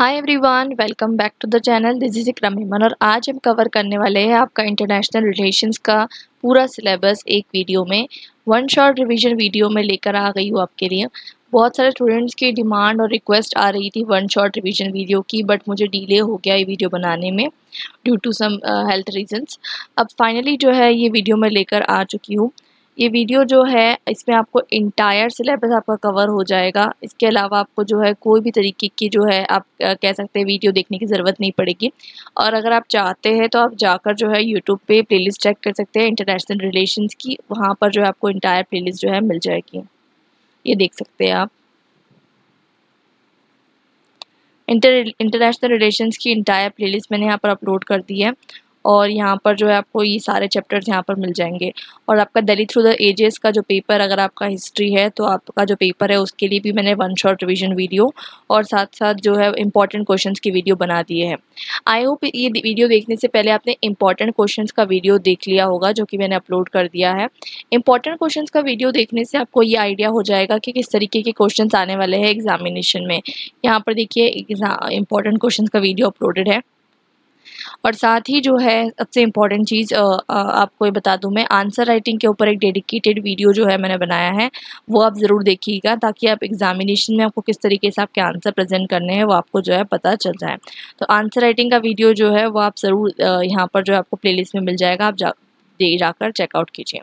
Hi everyone, welcome back to the channel. This is Ikram Memon और आज हम कवर करने वाले हैं आपका इंटरनेशनल रिलेशंस का पूरा सिलेबस एक वीडियो में, वन शॉट रिवीजन वीडियो में लेकर आ गई हूँ आपके लिए। बहुत सारे स्टूडेंट्स की डिमांड और रिक्वेस्ट आ रही थी वन शॉट रिवीजन वीडियो की, बट मुझे डिले हो गया ये वीडियो बनाने में due to some health reasons. अब फाइनली जो है ये वीडियो मैं लेकर आ चुकी हूँ। ये वीडियो जो है इसमें आपको इंटायर सिलेबस आपका कवर हो जाएगा। इसके अलावा आपको जो है कोई भी तरीके की जो है आप कह सकते हैं वीडियो देखने की ज़रूरत नहीं पड़ेगी। और अगर आप चाहते हैं तो आप जाकर जो है यूट्यूब पे प्लेलिस्ट चेक कर सकते हैं इंटरनेशनल रिलेशंस की। वहाँ पर जो है आपको इंटायर प्लेलिस्ट जो है मिल जाएगी, ये देख सकते हैं आप। इंटरनेशनल रिलेशंस की इंटायर प्लेलिस्ट मैंने यहाँ पर अपलोड कर दी है और यहाँ पर जो है आपको ये सारे चैप्टर्स यहाँ पर मिल जाएंगे। और आपका दिल्ली थ्रू द एजेस का जो पेपर, अगर आपका हिस्ट्री है तो आपका जो पेपर है उसके लिए भी मैंने वन शॉट रिवीजन वीडियो और साथ साथ जो है इंपॉर्टेंट क्वेश्चंस की वीडियो बना दिए हैं। आई होप ये वीडियो देखने से पहले आपने इंपॉर्टेंट क्वेश्चंस का वीडियो देख लिया होगा, जो कि मैंने अपलोड कर दिया है। इंपॉर्टेंट क्वेश्चंस का वीडियो देखने से आपको ये आइडिया हो जाएगा कि किस तरीके के क्वेश्चंस आने वाले हैं एग्जामिनेशन में। यहाँ पर देखिए इंपॉर्टेंट क्वेश्चंस का वीडियो अपलोडेड है। और साथ ही जो है सबसे इम्पॉर्टेंट चीज़ आपको ये बता दूं, मैं आंसर राइटिंग के ऊपर एक डेडिकेटेड वीडियो जो है मैंने बनाया है, वो आप ज़रूर देखिएगा ताकि आप एग्जामिनेशन में आपको किस तरीके से आपके आंसर प्रेजेंट करने हैं वो आपको जो है पता चल जाए। तो आंसर राइटिंग का वीडियो जो है वो आप ज़रूर यहाँ पर जो है आपको प्लेलिस्ट में मिल जाएगा, आप जाकर चेकआउट कीजिए।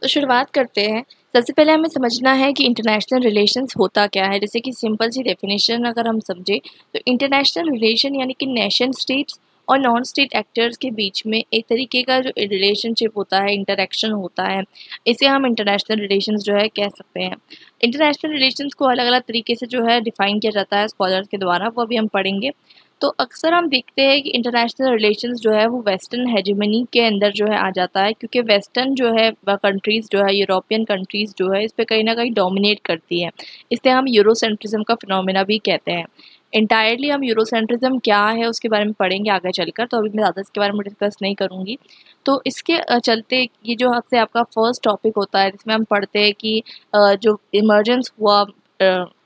तो शुरुआत करते हैं। सबसे पहले हमें समझना है कि इंटरनेशनल रिलेशंस होता क्या है। जैसे कि सिंपल सी डेफिनेशन अगर हम समझे तो इंटरनेशनल रिलेशन यानी कि नेशन स्टेट्स और नॉन स्टेट एक्टर्स के बीच में एक तरीके का जो रिलेशनशिप होता है, इंटरेक्शन होता है, इसे हम इंटरनेशनल रिलेशंस जो है कह सकते हैं। इंटरनेशनल रिलेशंस को अलग अलग तरीके से जो है डिफाइन किया जाता है स्कॉलर्स के द्वारा, वो भी हम पढ़ेंगे। तो अक्सर हम देखते हैं कि इंटरनेशनल रिलेशंस जो है वो वेस्टर्न हेजेमनी के अंदर जो है आ जाता है, क्योंकि वेस्टर्न जो है कंट्रीज़ जो है, यूरोपियन कंट्रीज़ जो है इस पे कहीं ना कहीं डोमिनेट करती है। इसे हम यूरोसेंट्रिज्म का फिनोमेना भी कहते हैं। इंटायरली हम यूरोसेंट्रिज्म क्या है उसके बारे में पढ़ेंगे आगे चलकर, तो अभी मैं ज़्यादा इसके बारे में डिस्कस नहीं करूँगी। तो इसके चलते ये जो आपसे आपका फर्स्ट टॉपिक होता है जिसमें हम पढ़ते हैं कि जो इमर्जेंस हुआ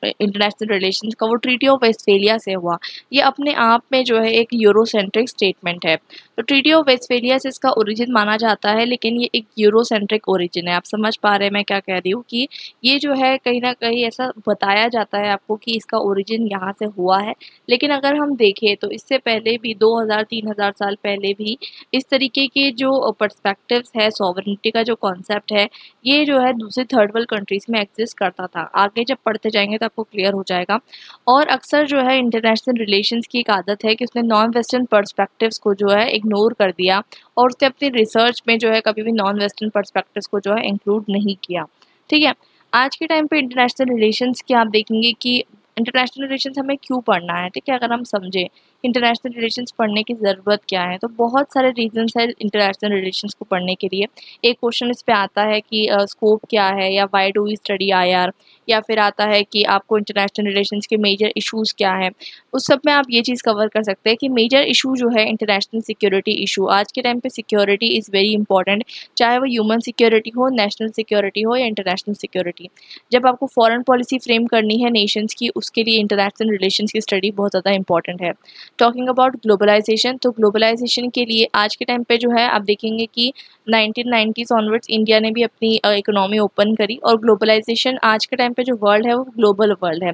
इंटरनेशनल रिलेशंस का, वो ट्रीटी ऑफ वेस्टफेलिया से हुआ। ये अपने आप में जो है एक यूरोसेंट्रिक स्टेटमेंट है। तो ट्रीटी ऑफ वेस्टफेलिया से इसका ओरिजिन माना जाता है, लेकिन ये एक यूरोसेंट्रिक ओरिजिन है। आप समझ पा रहे हैं मैं क्या कह रही हूँ कि ये जो है कहीं ना कहीं ऐसा बताया जाता है आपको कि इसका ओरिजिन यहाँ से हुआ है। लेकिन अगर हम देखें तो इससे पहले भी 2000-3000 साल पहले भी इस तरीके के जो पर्सपेक्टिव्स है, सॉवरेनिटी का जो कॉन्सेप्ट है, ये जो है दूसरी थर्ड वर्ल्ड कंट्रीज़ में एग्जिस्ट करता था। आगे जब पढ़ते जाएंगे तो आपको क्लियर हो जाएगा। और अक्सर जो है इंटरनेशनल रिलेशंस की एक आदत है कि उसने नॉन वेस्टर्न पर्सपेक्टिव्स को जो है इग्नोर कर दिया और उसने अपनी रिसर्च में जो है कभी भी नॉन वेस्टर्न पर्सपेक्टिव्स को जो है इंक्लूड नहीं किया। ठीक है, आज के टाइम पे इंटरनेशनल रिलेशंस की आप देखेंगे कि इंटरनेशनल रिलेशंस हमें क्यों पढ़ना है। ठीक है, अगर हम समझे इंटरनेशनल रिलेशंस पढ़ने की ज़रूरत क्या है, तो बहुत सारे रीजंस है इंटरनेशनल रिलेशंस को पढ़ने के लिए। एक क्वेश्चन इस पे आता है कि स्कोप क्या है, या why do we study IR, या फिर आता है कि आपको इंटरनेशनल रिलेशंस के मेजर इश्यूज़ क्या है। उस सब में आप ये चीज़ कवर कर सकते हैं कि मेजर इशू जो है इंटरनेशनल सिक्योरिटी इशू। आज के टाइम पे सिक्योरिटी इज़ वेरी इंपॉर्टेंट, चाहे वो ह्यूमन सिक्योरिटी हो, नेशनल सिक्योरिटी हो या इंटरनेशनल सिक्योरिटी। जब आपको फॉरेन पॉलिसी फ्रेम करनी है नेशंस की, उसके लिए इंटरनेशनल रिलेशंस की स्टडी बहुत ज़्यादा इंपॉर्टेंट है। टॉकिंग अबाउट ग्लोबलाइजेशन, तो ग्लोबलाइजेशन के लिए आज के टाइम पे जो है आप देखेंगे कि 1990s ऑनवर्ड्स इंडिया ने भी अपनी इकोनॉमी ओपन करी, और ग्लोबलाइजेशन आज के टाइम पे जो वर्ल्ड है वो ग्लोबल वर्ल्ड है।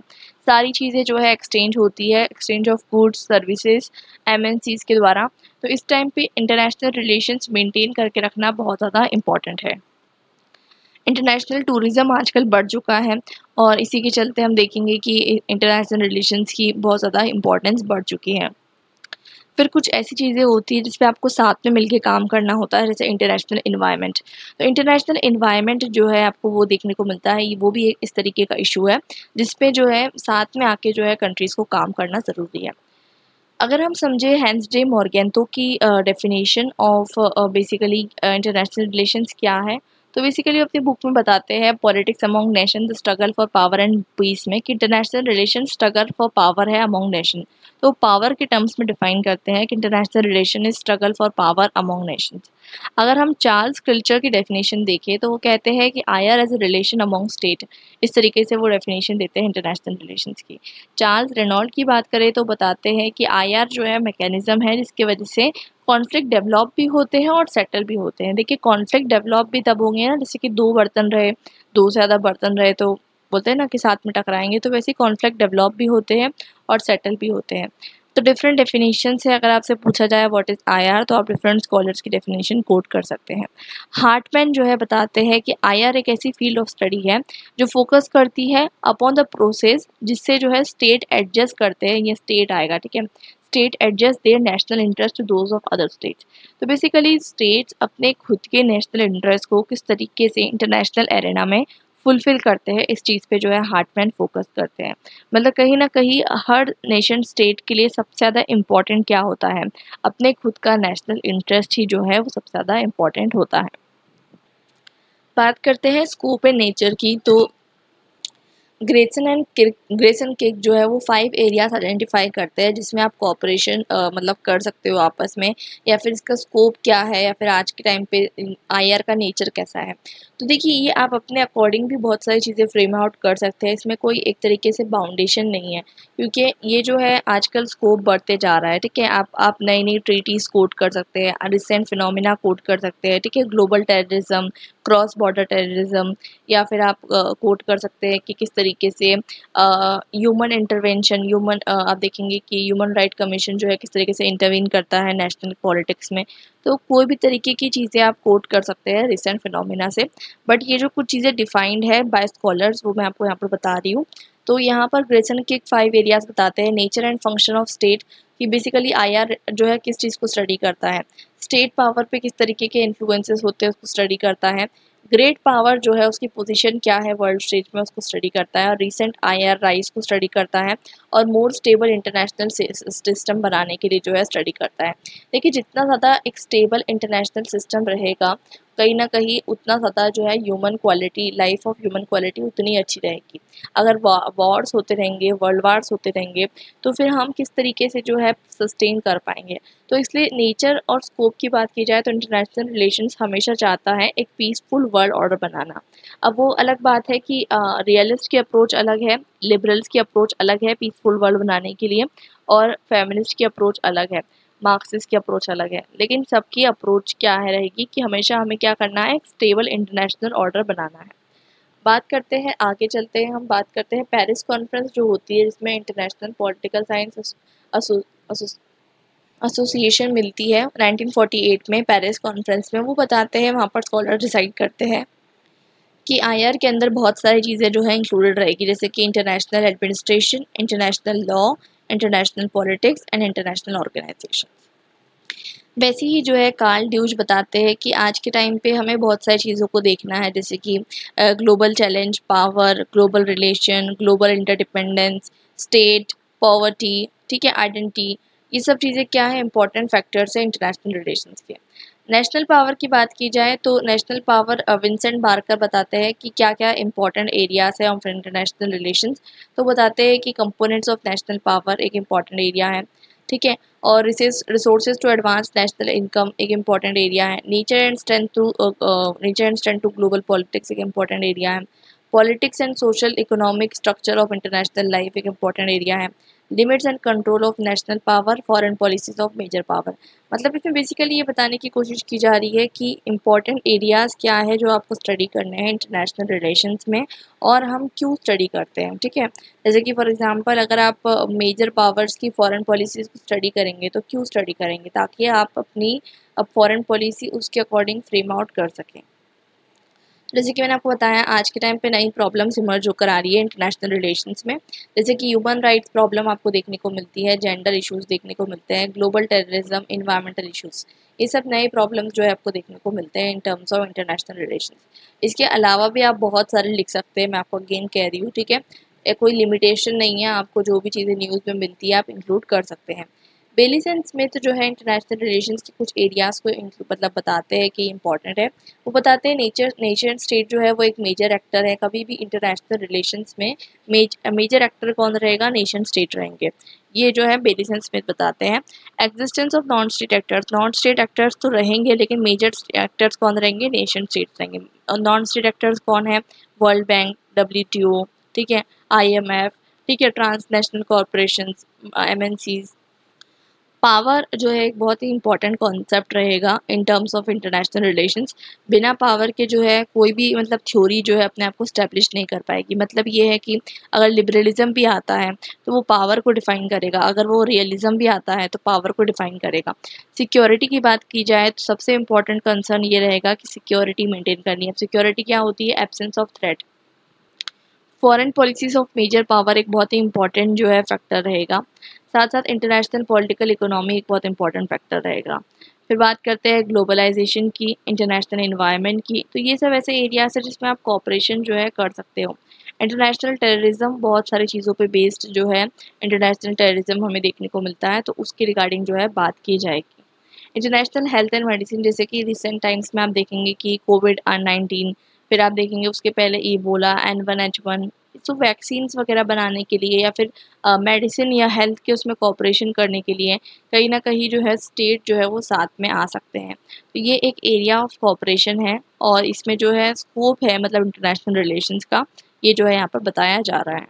सारी चीज़ें जो है एक्सचेंज होती है, exchange of goods services MNCs के द्वारा। तो इस टाइम पे इंटरनेशनल रिलेशंस मेंटेन करके रखना बहुत ज़्यादा इंपॉर्टेंट है। इंटरनेशनल टूरिज़्म आजकल बढ़ चुका है और इसी के चलते हम देखेंगे कि इंटरनेशनल रिलेशंस की बहुत ज़्यादा इंपॉर्टेंस बढ़ चुकी है। फिर कुछ ऐसी चीज़ें होती हैं जिस पे आपको साथ में मिलके काम करना होता है, जैसे इंटरनेशनल एनवायरनमेंट। तो इंटरनेशनल एनवायरनमेंट जो है आपको वो देखने को मिलता है, वो भी एक इस तरीके का इशू है जिस पे जो है साथ में आके जो है कंट्रीज़ को काम करना ज़रूरी है। अगर हम समझे हैंस जे मॉर्गेंतो की definition of basically international relations क्या है, तो बेसिकली अपनी बुक में बताते हैं politics among nation the struggle for power and peace में कि international relation struggle for power है अमॉन्ग नेशन। तो पावर के टर्म्स में डिफाइन करते हैं कि international relation is struggle for power among nations. अगर हम चार्ल्स क्रिल्चर की डेफिनेशन देखें तो वो कहते हैं कि IR as a relation among state, इस तरीके से वो डेफिनेशन देते हैं इंटरनेशनल रिलेशंस की। चार्ल्स रेनॉल्ड की बात करें तो बताते हैं कि आईआर जो है मैकेनिज्म है जिसकी वजह से कॉन्फ्लिक्ट डेवलप भी होते हैं और सेटल भी होते हैं। देखिए कॉन्फ्लिक्ट डेवलप भी तब होंगे ना जैसे कि दो बर्तन रहे, दो से ज़्यादा बर्तन रहे तो बोलते हैं ना कि साथ में टकराएंगे, तो वैसे कॉन्फ्लिक्ट डेवलप भी होते हैं और सेटल भी होते हैं। तो डिफरेंट डेफिनेशन से अगर आपसे पूछा जाए व्हाट इज़ आईआर तो आप डिफरेंट स्कॉलर्स की डेफिनेशन कोट कर सकते हैं। हार्टमैन जो है बताते हैं कि आईआर एक ऐसी फील्ड ऑफ स्टडी है जो फोकस करती है अपॉन द प्रोसेस जिससे जो है स्टेट एडजस्ट करते हैं, ये स्टेट आएगा, ठीक है, state adjust their national interest to those of other states. तो बेसिकली स्टेट्स अपने खुद के नेशनल इंटरेस्ट को किस तरीके से इंटरनेशनल एरेना में फुलफिल करते हैं, इस चीज़ पे जो है हार्टमैन फोकस करते हैं। मतलब कहीं ना कहीं हर नेशन स्टेट के लिए सबसे ज़्यादा इम्पॉर्टेंट क्या होता है, अपने खुद का नेशनल इंटरेस्ट ही जो है वो सबसे ज़्यादा इम्पॉर्टेंट होता है। बात करते हैं स्कोप एंड नेचर की, तो ग्रेसन किक जो है वो 5 एरियाज आइडेंटिफाई करते हैं जिसमें आप कोऑपरेशन मतलब कर सकते हो आपस में, या फिर इसका स्कोप क्या है, या फिर आज के टाइम पे आईआर का नेचर कैसा है। तो देखिए ये आप अपने अकॉर्डिंग भी बहुत सारी चीज़ें फ्रेम आउट कर सकते हैं, इसमें कोई एक तरीके से बाउंडेशन नहीं है क्योंकि ये जो है आजकल स्कोप बढ़ते जा रहा है, ठीक है। आप नई नई ट्रीटीज़ कोट कर सकते हैं, रिसेंट फिनोमिना कोट कर सकते हैं, ठीक है, global terrorism, cross border terrorism, या फिर आप कोट कर सकते हैं कि किस तरीके से ह्यूमन इंटरवेंशन, आप देखेंगे कि ह्यूमन राइट कमीशन जो है किस तरीके से इंटरवीन करता है नेशनल पॉलिटिक्स में। तो कोई भी तरीके की चीज़ें आप कोट कर सकते हैं रिसेंट फिनोमिना से, बट ये जो कुछ चीज़ें डिफाइंड है बाय स्कॉलर्स वो मैं आपको यहाँ पर बता रही हूँ। तो यहाँ पर ग्रेसन के 5 एरियाज बताते हैं। Nature and function of state, कि बेसिकली आईआर जो है किस चीज़ को स्टडी करता है, स्टेट पावर पे किस तरीके के इन्फ्लुएंसेस होते हैं उसको स्टडी करता है, ग्रेट पावर जो है उसकी पोजीशन क्या है वर्ल्ड स्टेज में उसको स्टडी करता है, और रीसेंट आईआर राइज को स्टडी करता है, और मोर स्टेबल इंटरनेशनल सिस्टम बनाने के लिए जो है स्टडी करता है। देखिए जितना ज़्यादा एक स्टेबल इंटरनेशनल सिस्टम रहेगा कहीं ना कहीं उतना ज़्यादा जो है human quality, life of human quality उतनी अच्छी रहेगी। अगर वॉर्स होते रहेंगे, वर्ल्ड वार्स होते रहेंगे, तो फिर हम किस तरीके से जो है सस्टेन कर पाएंगे। तो इसलिए नेचर और स्कोप की बात की जाए तो इंटरनेशनल रिलेशंस हमेशा चाहता है एक पीसफुल वर्ल्ड ऑर्डर बनाना। अब वो अलग बात है कि रियलिस्ट की अप्रोच अलग है, लिबरल्स की अप्रोच अलग है पीसफुल वर्ल्ड बनाने के लिए, और फेमिनिस्ट की अप्रोच अलग है, मार्क्सिस्ट की अप्रोच अलग है, लेकिन सबकी अप्रोच क्या है रहेगी कि हमेशा हमें क्या करना है, एक स्टेबल इंटरनेशनल ऑर्डर बनाना है। बात करते हैं, आगे चलते हैं, हम बात करते हैं पेरिस कॉन्फ्रेंस जो होती है जिसमें इंटरनेशनल पॉलिटिकल साइंस एसोसिएशन मिलती है 1948 में पेरिस कॉन्फ्रेंस में। वो बताते हैं, वहाँ पर स्कॉलर डिसाइड करते हैं कि आईआर के अंदर बहुत सारी चीज़ें जो है इंक्लूडेड रहेगी, जैसे कि international administration, international law, international politics and international organization. वैसे ही जो है कार्ल ड्यूज बताते हैं कि आज के टाइम पे हमें बहुत सारी चीज़ों को देखना है, जैसे कि global challenge, power, global relation, global interdependence, state, poverty, ठीक है, आइडेंटिटी, ये सब चीज़ें क्या है, इंपॉर्टेंट फैक्टर्स है इंटरनेशनल रिलेशंस के। नेशनल पावर की बात की जाए तो नेशनल पावर विंसेंट बार्कर बताते हैं कि क्या क्या इंपॉर्टेंट एरियाज है ऑफ इंटरनेशनल रिलेशंस। तो बताते हैं कि कंपोनेंट्स ऑफ नेशनल पावर एक इम्पॉर्टेंट एरिया है, ठीक है, और resources to advance national income एक इम्पॉर्टेंट एरिया है, nature and strength to global politics एक इम्पॉर्टेंट एरिया है, politics and social economic structure of international life एक इम्पॉर्टेंट एरिया है, limits and control of national power, foreign policies of major power. मतलब इसमें basically ये बताने की कोशिश की जा रही है कि इंपॉर्टेंट एरियाज़ क्या है जो आपको स्टडी करने हैं इंटरनेशनल रिलेशंस में, और हम क्यों स्टडी करते हैं, ठीक है। जैसे कि फॉर एग्जांपल अगर आप मेजर पावर्स की फॉरेन पॉलिसीज़ को स्टडी करेंगे तो क्यों स्टडी करेंगे, ताकि आप अपनी फॉरेन पॉलिसी उसके अकॉर्डिंग फ्रेम आउट कर सकें। जैसे कि मैंने आपको बताया आज के टाइम पे नई प्रॉब्लम्स इमर्ज होकर आ रही है इंटरनेशनल रिलेशंस में, जैसे कि ह्यूमन राइट्स प्रॉब्लम आपको देखने को मिलती है, जेंडर इश्यूज देखने को मिलते हैं, ग्लोबल टेररिज्म, इन्वायरमेंटल इश्यूज, ये सब नए प्रॉब्लम्स जो है आपको देखने को मिलते हैं in terms of international relations. इसके अलावा भी आप बहुत सारे लिख सकते हैं, मैं आपको अगेन कह रही हूँ, ठीक है, कोई लिमिटेशन नहीं है, आपको जो भी चीज़ें न्यूज़ में मिलती है आप इंक्लूड कर सकते हैं। बेलीज एंड स्मिथ जो है इंटरनेशनल रिलेशंस के कुछ एरियाज़ को मतलब बताते हैं कि इंपॉर्टेंट है। वो बताते हैं नेशन स्टेट जो है वो एक मेजर एक्टर है। कभी भी इंटरनेशनल रिलेशंस में मेजर एक्टर कौन रहेगा? नेशन स्टेट रहेंगे। ये जो है बेलीज एंड स्मिथ बताते हैं। Existence of non state actors तो रहेंगे, लेकिन मेजर एक्टर्स कौन रहेंगे? नेशन स्टेट रहेंगे। और नॉन स्टेट एक्टर्स कौन है? वर्ल्ड बैंक, WTO, ठीक है, IMF, ठीक है, ट्रांसनेशनल कॉरपोरेशंस, MNCs। पावर जो है एक बहुत ही इंपॉर्टेंट कॉन्सेप्ट रहेगा in terms of international relations. बिना पावर के जो है कोई भी मतलब थ्योरी जो है अपने आप को स्टैब्लिश नहीं कर पाएगी। मतलब ये है कि अगर लिबरलिज्म भी आता है तो वो पावर को डिफाइन करेगा, अगर वो रियलिज्म भी आता है तो पावर को डिफाइन करेगा। सिक्योरिटी की बात की जाए तो सबसे इंपॉर्टेंट कंसर्न ये रहेगा कि सिक्योरिटी मेंटेन करनी है। सिक्योरिटी क्या होती है? Absence of threat. Foreign policies of major power एक बहुत ही इंपॉर्टेंट जो है फैक्टर रहेगा। साथ साथ इंटरनेशनल पॉलिटिकल इकोनॉमी एक बहुत इंपॉर्टेंट फैक्टर रहेगा। फिर बात करते हैं ग्लोबलाइजेशन की, इंटरनेशनल इन्वायरमेंट की। तो ये सब ऐसे एरियाज है जिसमें आप कॉपरेशन जो है कर सकते हो। इंटरनेशनल टेररिज्म बहुत सारी चीज़ों पे बेस्ड जो है इंटरनेशनल टेररिज्म हमें देखने को मिलता है, तो उसके रिगार्डिंग जो है बात की जाएगी। इंटरनेशनल हेल्थ एंड मेडिसिन, जैसे कि रिसेंट टाइम्स में आप देखेंगे कि कोविड-19, फिर आप देखेंगे उसके पहले इबोला, N1H1। तो वैक्सीन्स वगैरह बनाने के लिए या फिर मेडिसिन या हेल्थ के उसमें कॉपरेशन करने के लिए कहीं ना कहीं जो है स्टेट जो है वो साथ में आ सकते हैं। तो ये एक एरिया ऑफ कॉपरेशन है और इसमें जो है स्कोप है मतलब इंटरनेशनल रिलेशंस का, ये जो है यहाँ पर बताया जा रहा है।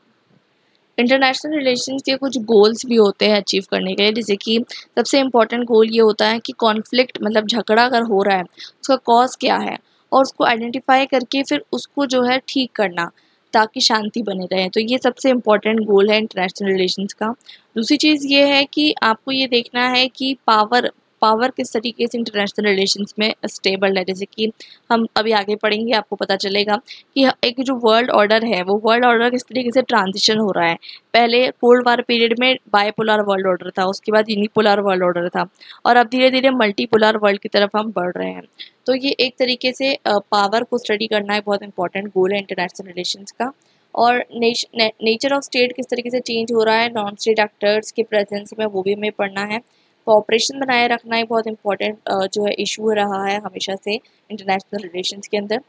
इंटरनेशनल रिलेशंस के कुछ गोल्स भी होते हैं अचीव करने के लिए, जैसे कि सबसे इम्पोर्टेंट गोल ये होता है कि कॉन्फ्लिक्ट मतलब झगड़ा अगर हो रहा है उसका कॉज क्या है और उसको आइडेंटिफाई करके फिर उसको जो है ठीक करना ताकि शांति बनी रहे। तो ये सबसे इम्पोर्टेंट गोल है इंटरनेशनल रिलेशंस का। दूसरी चीज़ ये है कि आपको ये देखना है कि पावर पावर किस तरीके से इंटरनेशनल रिलेशंस में स्टेबल है। जैसे कि हम अभी आगे पढ़ेंगे आपको पता चलेगा कि एक जो वर्ल्ड ऑर्डर है वो वर्ल्ड ऑर्डर किस तरीके से ट्रांजिशन हो रहा है। पहले कोल्ड वार पीरियड में बायपोलर वर्ल्ड ऑर्डर था, उसके बाद यूनिपोलर वर्ल्ड ऑर्डर था और अब धीरे धीरे मल्टीपोलर वर्ल्ड की तरफ हम बढ़ रहे हैं। तो ये एक तरीके से पावर को स्टडी करना एक बहुत इंपॉर्टेंट गोल है इंटरनेशनल रिलेशंस का। और नेचर ऑफ स्टेट किस तरीके से चेंज हो रहा है, नॉन स्टेट एक्टर्स के प्रेजेंस में, वो भी हमें पढ़ना है। कोऑपरेशन बनाए रखना एक बहुत इंपॉर्टेंट जो है इशू रहा है हमेशा से इंटरनेशनल रिलेशंस के अंदर।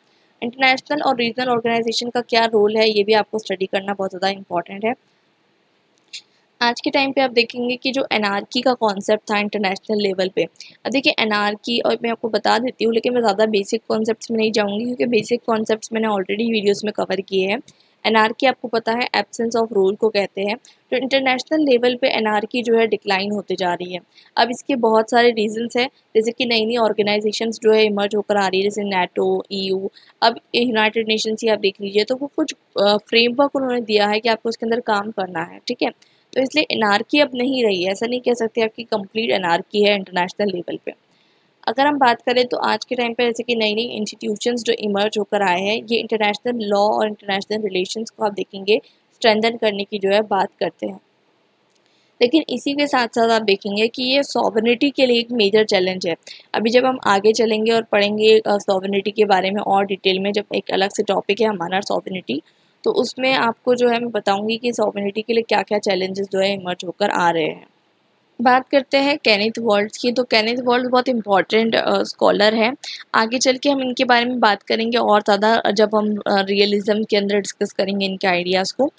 इंटरनेशनल और रीजनल ऑर्गेनाइजेशन का क्या रोल है ये भी आपको स्टडी करना बहुत ज़्यादा इंपॉर्टेंट है। आज के टाइम पे आप देखेंगे कि जो एनार्की का कॉन्सेप्ट था इंटरनेशनल लेवल पे, अब देखिए एनार्की, और मैं आपको बता देती हूँ लेकिन मैं ज़्यादा बेसिक कॉन्सेप्ट्स में नहीं जाऊँगी क्योंकि बेसिक कॉन्सेप्ट्स मैंने ऑलरेडी वीडियोस में कवर किए हैं। एनार्की आपको पता है एब्सेंस ऑफ रूल को कहते हैं। तो इंटरनेशनल लेवल पे एनार्की जो है डिक्लाइन होते जा रही है। अब इसके बहुत सारे रीजंस हैं, जैसे कि नई नई ऑर्गेनाइजेशंस जो है इमर्ज होकर आ रही है, जैसे NATO, EU। अब यूनाइटेड नेशंस ही आप देख लीजिए, तो वो कुछ फ्रेमवर्क उन्होंने दिया है कि आपको उसके अंदर काम करना है, ठीक है। तो इसलिए एनार्की अब नहीं रही है, ऐसा नहीं कह सकते आपकी कंप्लीट एनार्की है इंटरनेशनल लेवल पे। अगर हम बात करें तो आज के टाइम पे जैसे कि नई नई इंस्टीट्यूशंस जो इमर्ज होकर आए हैं, ये इंटरनेशनल लॉ और इंटरनेशनल रिलेशंस को आप देखेंगे स्ट्रेंथन करने की जो है बात करते हैं। लेकिन इसी के साथ साथ आप देखेंगे कि ये सॉवरेनिटी के लिए एक मेजर चैलेंज है। अभी जब हम आगे चलेंगे और पढ़ेंगे सॉवरेनिटी के बारे में और डिटेल में, जब एक अलग से टॉपिक है हमारा सॉवरेनिटी, तो उसमें आपको जो है मैं बताऊंगी कि सॉवरेनिटी के लिए क्या क्या चैलेंजेस जो है इमर्ज होकर आ रहे हैं। बात करते हैं केनेथ वॉल्ट्ज की। तो केनेथ वॉल्ट्ज बहुत इंपॉर्टेंट स्कॉलर है। आगे चल के हम इनके बारे में बात करेंगे और ज़्यादा, जब हम रियलिज़म के अंदर डिस्कस करेंगे इनके आइडियाज़ को,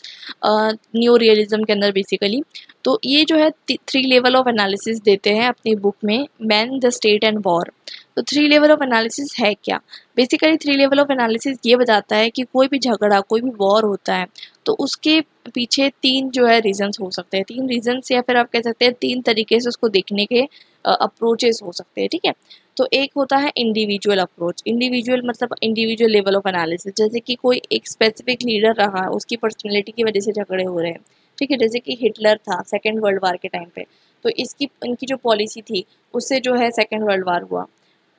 न्यू रियलिज़म के अंदर बेसिकली। तो ये जो है 3 लेवल ऑफ एनालिसिस देते हैं अपनी बुक में, man, the state and war. तो 3 लेवल ऑफ एनालिसिस है क्या? बेसिकली 3 लेवल ऑफ एनालिसिस ये बताता है कि कोई भी झगड़ा, कोई भी वॉर होता है तो उसके पीछे 3 जो है रीजंस हो सकते हैं। 3 रीजंस या फिर आप कह सकते हैं 3 तरीके से उसको देखने के अप्रोचेस हो सकते हैं, ठीक है। तो एक होता है इंडिविजुअल अप्रोच। इंडिविजुअल मतलब इंडिविजुअल लेवल ऑफ एनालिसिस, जैसे कि कोई एक स्पेसिफिक लीडर रहा, उसकी पर्सनैलिटी की वजह से झगड़े हो रहे हैं, ठीक है। जैसे कि हिटलर था सेकेंड वर्ल्ड वार के टाइम पे, तो इनकी जो पॉलिसी थी उससे जो है सेकेंड वर्ल्ड वार हुआ।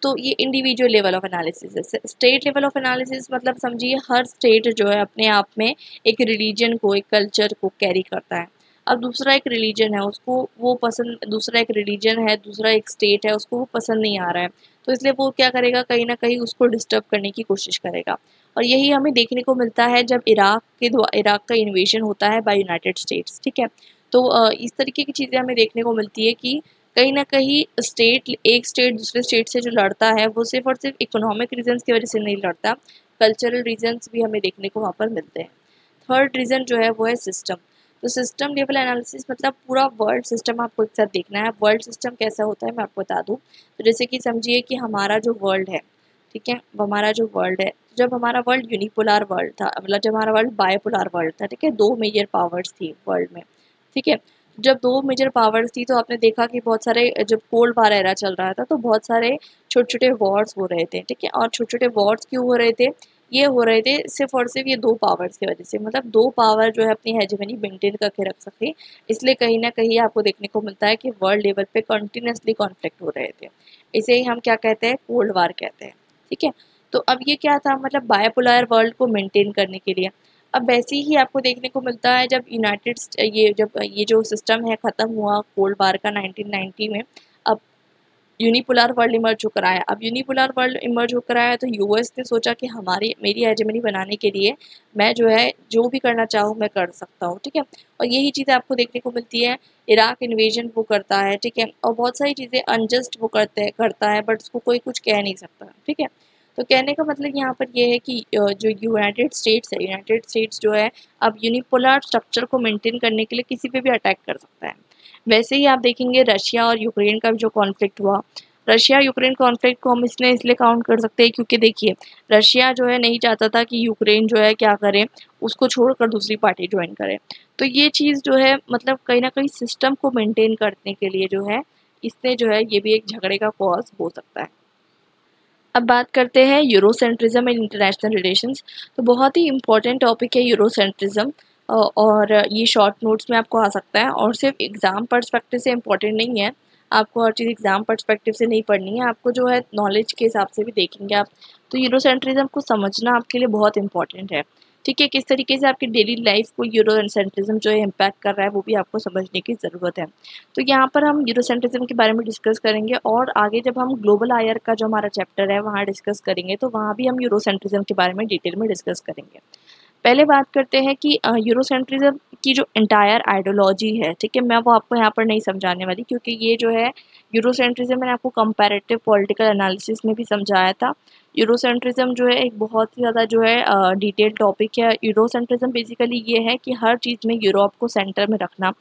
तो ये इंडिविजुअल लेवल ऑफ एनालिसिस है। स्टेट लेवल ऑफ एनालिसिस मतलब समझिए हर स्टेट जो है अपने आप में एक रिलीजन को, एक कल्चर को कैरी करता है। अब दूसरा एक रिलीजन है, उसको वो पसंद, दूसरा एक रिलीजन है, दूसरा एक स्टेट है, उसको वो पसंद नहीं आ रहा है, तो इसलिए वो क्या करेगा, कहीं ना कहीं उसको डिस्टर्ब करने की कोशिश करेगा। और यही हमें देखने को मिलता है जब इराक का इन्वेशन होता है बाय यूनाइटेड स्टेट्स, ठीक है। तो इस तरीके की चीज़ें हमें देखने को मिलती है कि कहीं ना कहीं एक स्टेट दूसरे स्टेट से जो लड़ता है वो सिर्फ और सिर्फ इकोनॉमिक रीजंस की वजह से नहीं लड़ता, कल्चरल रीजंस भी हमें देखने को वहाँ पर मिलते हैं। थर्ड रीज़न जो है वो है सिस्टम। तो सिस्टम लेवल एनालिसिस मतलब पूरा वर्ल्ड सिस्टम आपको एक साथ देखना है। वर्ल्ड सिस्टम कैसा होता है मैं आपको बता दूँ। तो जैसे कि समझिए कि हमारा जो वर्ल्ड है, ठीक है, हमारा जो वर्ल्ड है, जब हमारा वर्ल्ड यूनिपोलर वर्ल्ड था, मतलब जब हमारा वर्ल्ड बायोपोलर वर्ल्ड था, ठीक है, दो मेजर पावर्स थी वर्ल्ड में, ठीक है। जब दो मेजर पावर्स थी तो आपने देखा कि बहुत सारे, जब कोल्ड वार एरा चल रहा था तो बहुत सारे छोटे छोटे वॉर्स हो रहे थे, ठीक है। और छोटे छोटे वॉर्स क्यों हो रहे थे? ये हो रहे थे सिर्फ और सिर्फ ये दो पावर्स की वजह से, मतलब दो पावर जो है अपनी हेजेमनी मेंटेन करके रख सके, इसलिए कहीं ना कहीं आपको देखने को मिलता है कि वर्ल्ड लेवल पे कंटिन्यूसली कॉन्फ्लिक्ट हो रहे थे। इसे ही हम क्या कहते हैं? कोल्ड वार कहते हैं, ठीक है। तो अब ये क्या था? मतलब बायोपोलर वर्ल्ड को मेंटेन करने के लिए। अब वैसे ही आपको देखने को मिलता है जब ये जो सिस्टम है ख़त्म हुआ कोल्ड वार का 1990 में, अब यूनिपोलर वर्ल्ड इमर्ज होकर आया। अब यूनिपोलर वर्ल्ड इमर्ज होकर आया तो यूएस ने सोचा कि मेरी हेजेमनी बनाने के लिए मैं जो है जो भी करना चाहूँ मैं कर सकता हूँ, ठीक है। और यही चीज़ें आपको देखने को मिलती है। इराक इन्वेजन वो करता है, ठीक है, और बहुत सारी चीज़ें अनजस्ट वो करता है, बट उसको कोई कुछ कह नहीं सकता, ठीक है। तो कहने का मतलब यहाँ पर ये है कि जो यूनाइटेड स्टेट्स जो है अब यूनिपोलर स्ट्रक्चर को मेंटेन करने के लिए किसी पे भी अटैक कर सकता है। वैसे ही आप देखेंगे रशिया और यूक्रेन का जो कॉन्फ्लिक्ट हुआ, रशिया यूक्रेन कॉन्फ्लिक्ट को हम इसलिए काउंट कर सकते हैं क्योंकि देखिए रशिया जो है नहीं चाहता था कि यूक्रेन जो है क्या करे, उसको छोड़कर दूसरी पार्टी ज्वाइन करे। तो ये चीज़ जो है मतलब कहीं ना कहीं सिस्टम को मेंटेन करने के लिए जो है इससे जो है ये भी एक झगड़े का कॉज हो सकता है। अब बात करते हैं यूरोसेंट्रिज्म एंड इंटरनेशनल रिलेशंस। तो बहुत ही इंपॉर्टेंट टॉपिक है यूरोसेंट्रिज्म, और ये शॉर्ट नोट्स में आपको आ सकता है और सिर्फ एग्ज़ाम पर्सपेक्टिव से इम्पॉर्टेंट नहीं है। आपको हर चीज़ एग्ज़ाम पर्सपेक्टिव से नहीं पढ़नी है, आपको जो है नॉलेज के हिसाब से भी देखेंगे आप। तो यूरोसेंट्रिज्म को समझना आपके लिए बहुत इंपॉर्टेंट है, ठीक है। किस तरीके से आपकी डेली लाइफ को यूरोसेंट्रिज्म जो है इम्पैक्ट कर रहा है वो भी आपको समझने की ज़रूरत है। तो यहाँ पर हम यूरोसेंट्रिज्म के बारे में डिस्कस करेंगे और आगे जब हम ग्लोबल आयर का जो हमारा चैप्टर है वहाँ डिस्कस करेंगे तो वहाँ भी हम यूरोसेंट्रिज्म के बारे में डिटेल में डिस्कस करेंगे। पहले बात करते हैं कि यूरोसेंट्रिज्म की जो एंटायर आइडियोलॉजी है, ठीक है, मैं वो आपको यहाँ पर नहीं समझाने वाली क्योंकि ये जो है यूरोसेंट्रिज्म मैंने आपको कंपैरेटिव पॉलिटिकल एनालिसिस में भी समझाया था। यूरोसेंट्रिज्म जो है एक बहुत ही ज़्यादा जो है डिटेल टॉपिक है। यूरोसेंट्रिज्म बेसिकली ये है कि हर चीज़ में यूरोप को सेंटर में रखना,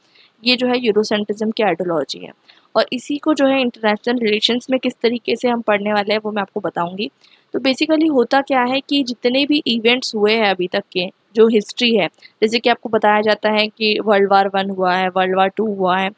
ये जो है यूरोसेंट्रिज्म की आइडियोलॉजी है। और इसी को जो है इंटरनेशनल रिलेशंस में किस तरीके से हम पढ़ने वाले हैं वो मैं आपको बताऊंगी। तो बेसिकली होता क्या है कि जितने भी इवेंट्स हुए हैं अभी तक के जो हिस्ट्री है, जैसे कि आपको बताया जाता है कि वर्ल्ड वार 1 हुआ है, वर्ल्ड वार 2 हुआ है,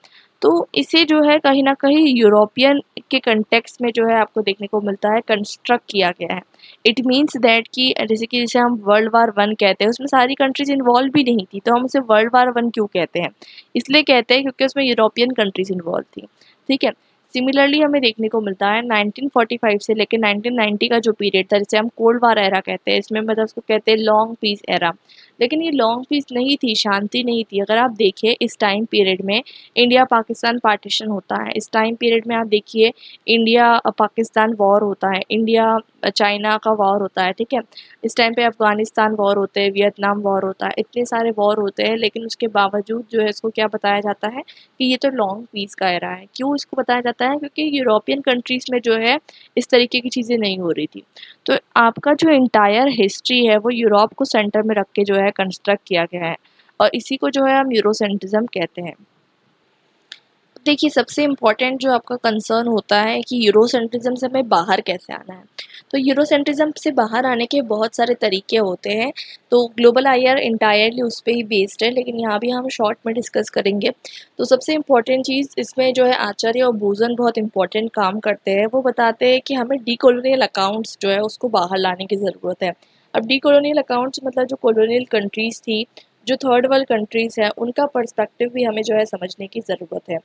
तो इसे जो है कहीं ना कहीं यूरोपियन के कंटेक्स्ट में जो है आपको देखने को मिलता है कंस्ट्रक्ट किया गया है। इट मीन्स दैट कि जैसे हम वर्ल्ड वार 1 कहते हैं उसमें सारी कंट्रीज इन्वॉल्व भी नहीं थी, तो हम उसे वर्ल्ड वार 1 क्यों कहते हैं? इसलिए कहते हैं क्योंकि उसमें यूरोपियन कंट्रीज इन्वॉल्व थी, ठीक है। सिमिलरली हमें देखने को मिलता है 1945 से लेकर 1990 का जो पीरियड था जिसे हम कोल्ड वार एरा कहते हैं, इसमें मतलब उसको कहते हैं लॉन्ग पीस एरा। लेकिन ये लॉन्ग पीस नहीं थी, शांति नहीं थी। अगर आप देखिए इस टाइम पीरियड में इंडिया पाकिस्तान पार्टीशन होता है, इस टाइम पीरियड में आप देखिए इंडिया पाकिस्तान वॉर होता है, इंडिया चाइना का वॉर होता है, ठीक है। इस टाइम पे अफगानिस्तान वॉर होते हैं, वियतनाम वॉर होता है, इतने सारे वॉर होते हैं, लेकिन उसके बावजूद जो है इसको क्या बताया जाता है कि ये तो लॉन्ग पीस का एरा है। क्यों इसको बताया जाता है? क्योंकि यूरोपियन कंट्रीज में जो है इस तरीके की चीज़ें नहीं हो रही थी। तो आपका जो इंटायर हिस्ट्री है वो यूरोप को सेंटर में रख के जो है कंस्ट्रक्ट किया गया है और इसी को जो है हम यूरोसेंट्रिज्म कहते हैं। देखिए सबसे इम्पोर्टेंट जो आपका कंसर्न होता है कि यूरोसेंट्रिज्म से हमें बाहर कैसे आना है। तो यूरोसेंट्रिज्म से बाहर आने के बहुत सारे तरीके होते हैं। तो ग्लोबल आयर इंटायरली उस पर ही बेस्ड है, लेकिन यहाँ भी हम शॉर्ट में डिस्कस करेंगे। तो सबसे इम्पोर्टेंट चीज़ इसमें जो है आचार्य और बूजन बहुत इंपॉर्टेंट काम करते हैं। वो बताते हैं कि हमें डीकोलोनियल अकाउंट्स जो है उसको बाहर लाने की ज़रूरत है। अब डीकोलोनियल अकाउंट्स मतलब जो कोलोनियल कंट्रीज़ थी, जो थर्ड वर्ल्ड कंट्रीज़ है, उनका पर्सपेक्टिव भी हमें जो है समझने की ज़रूरत है।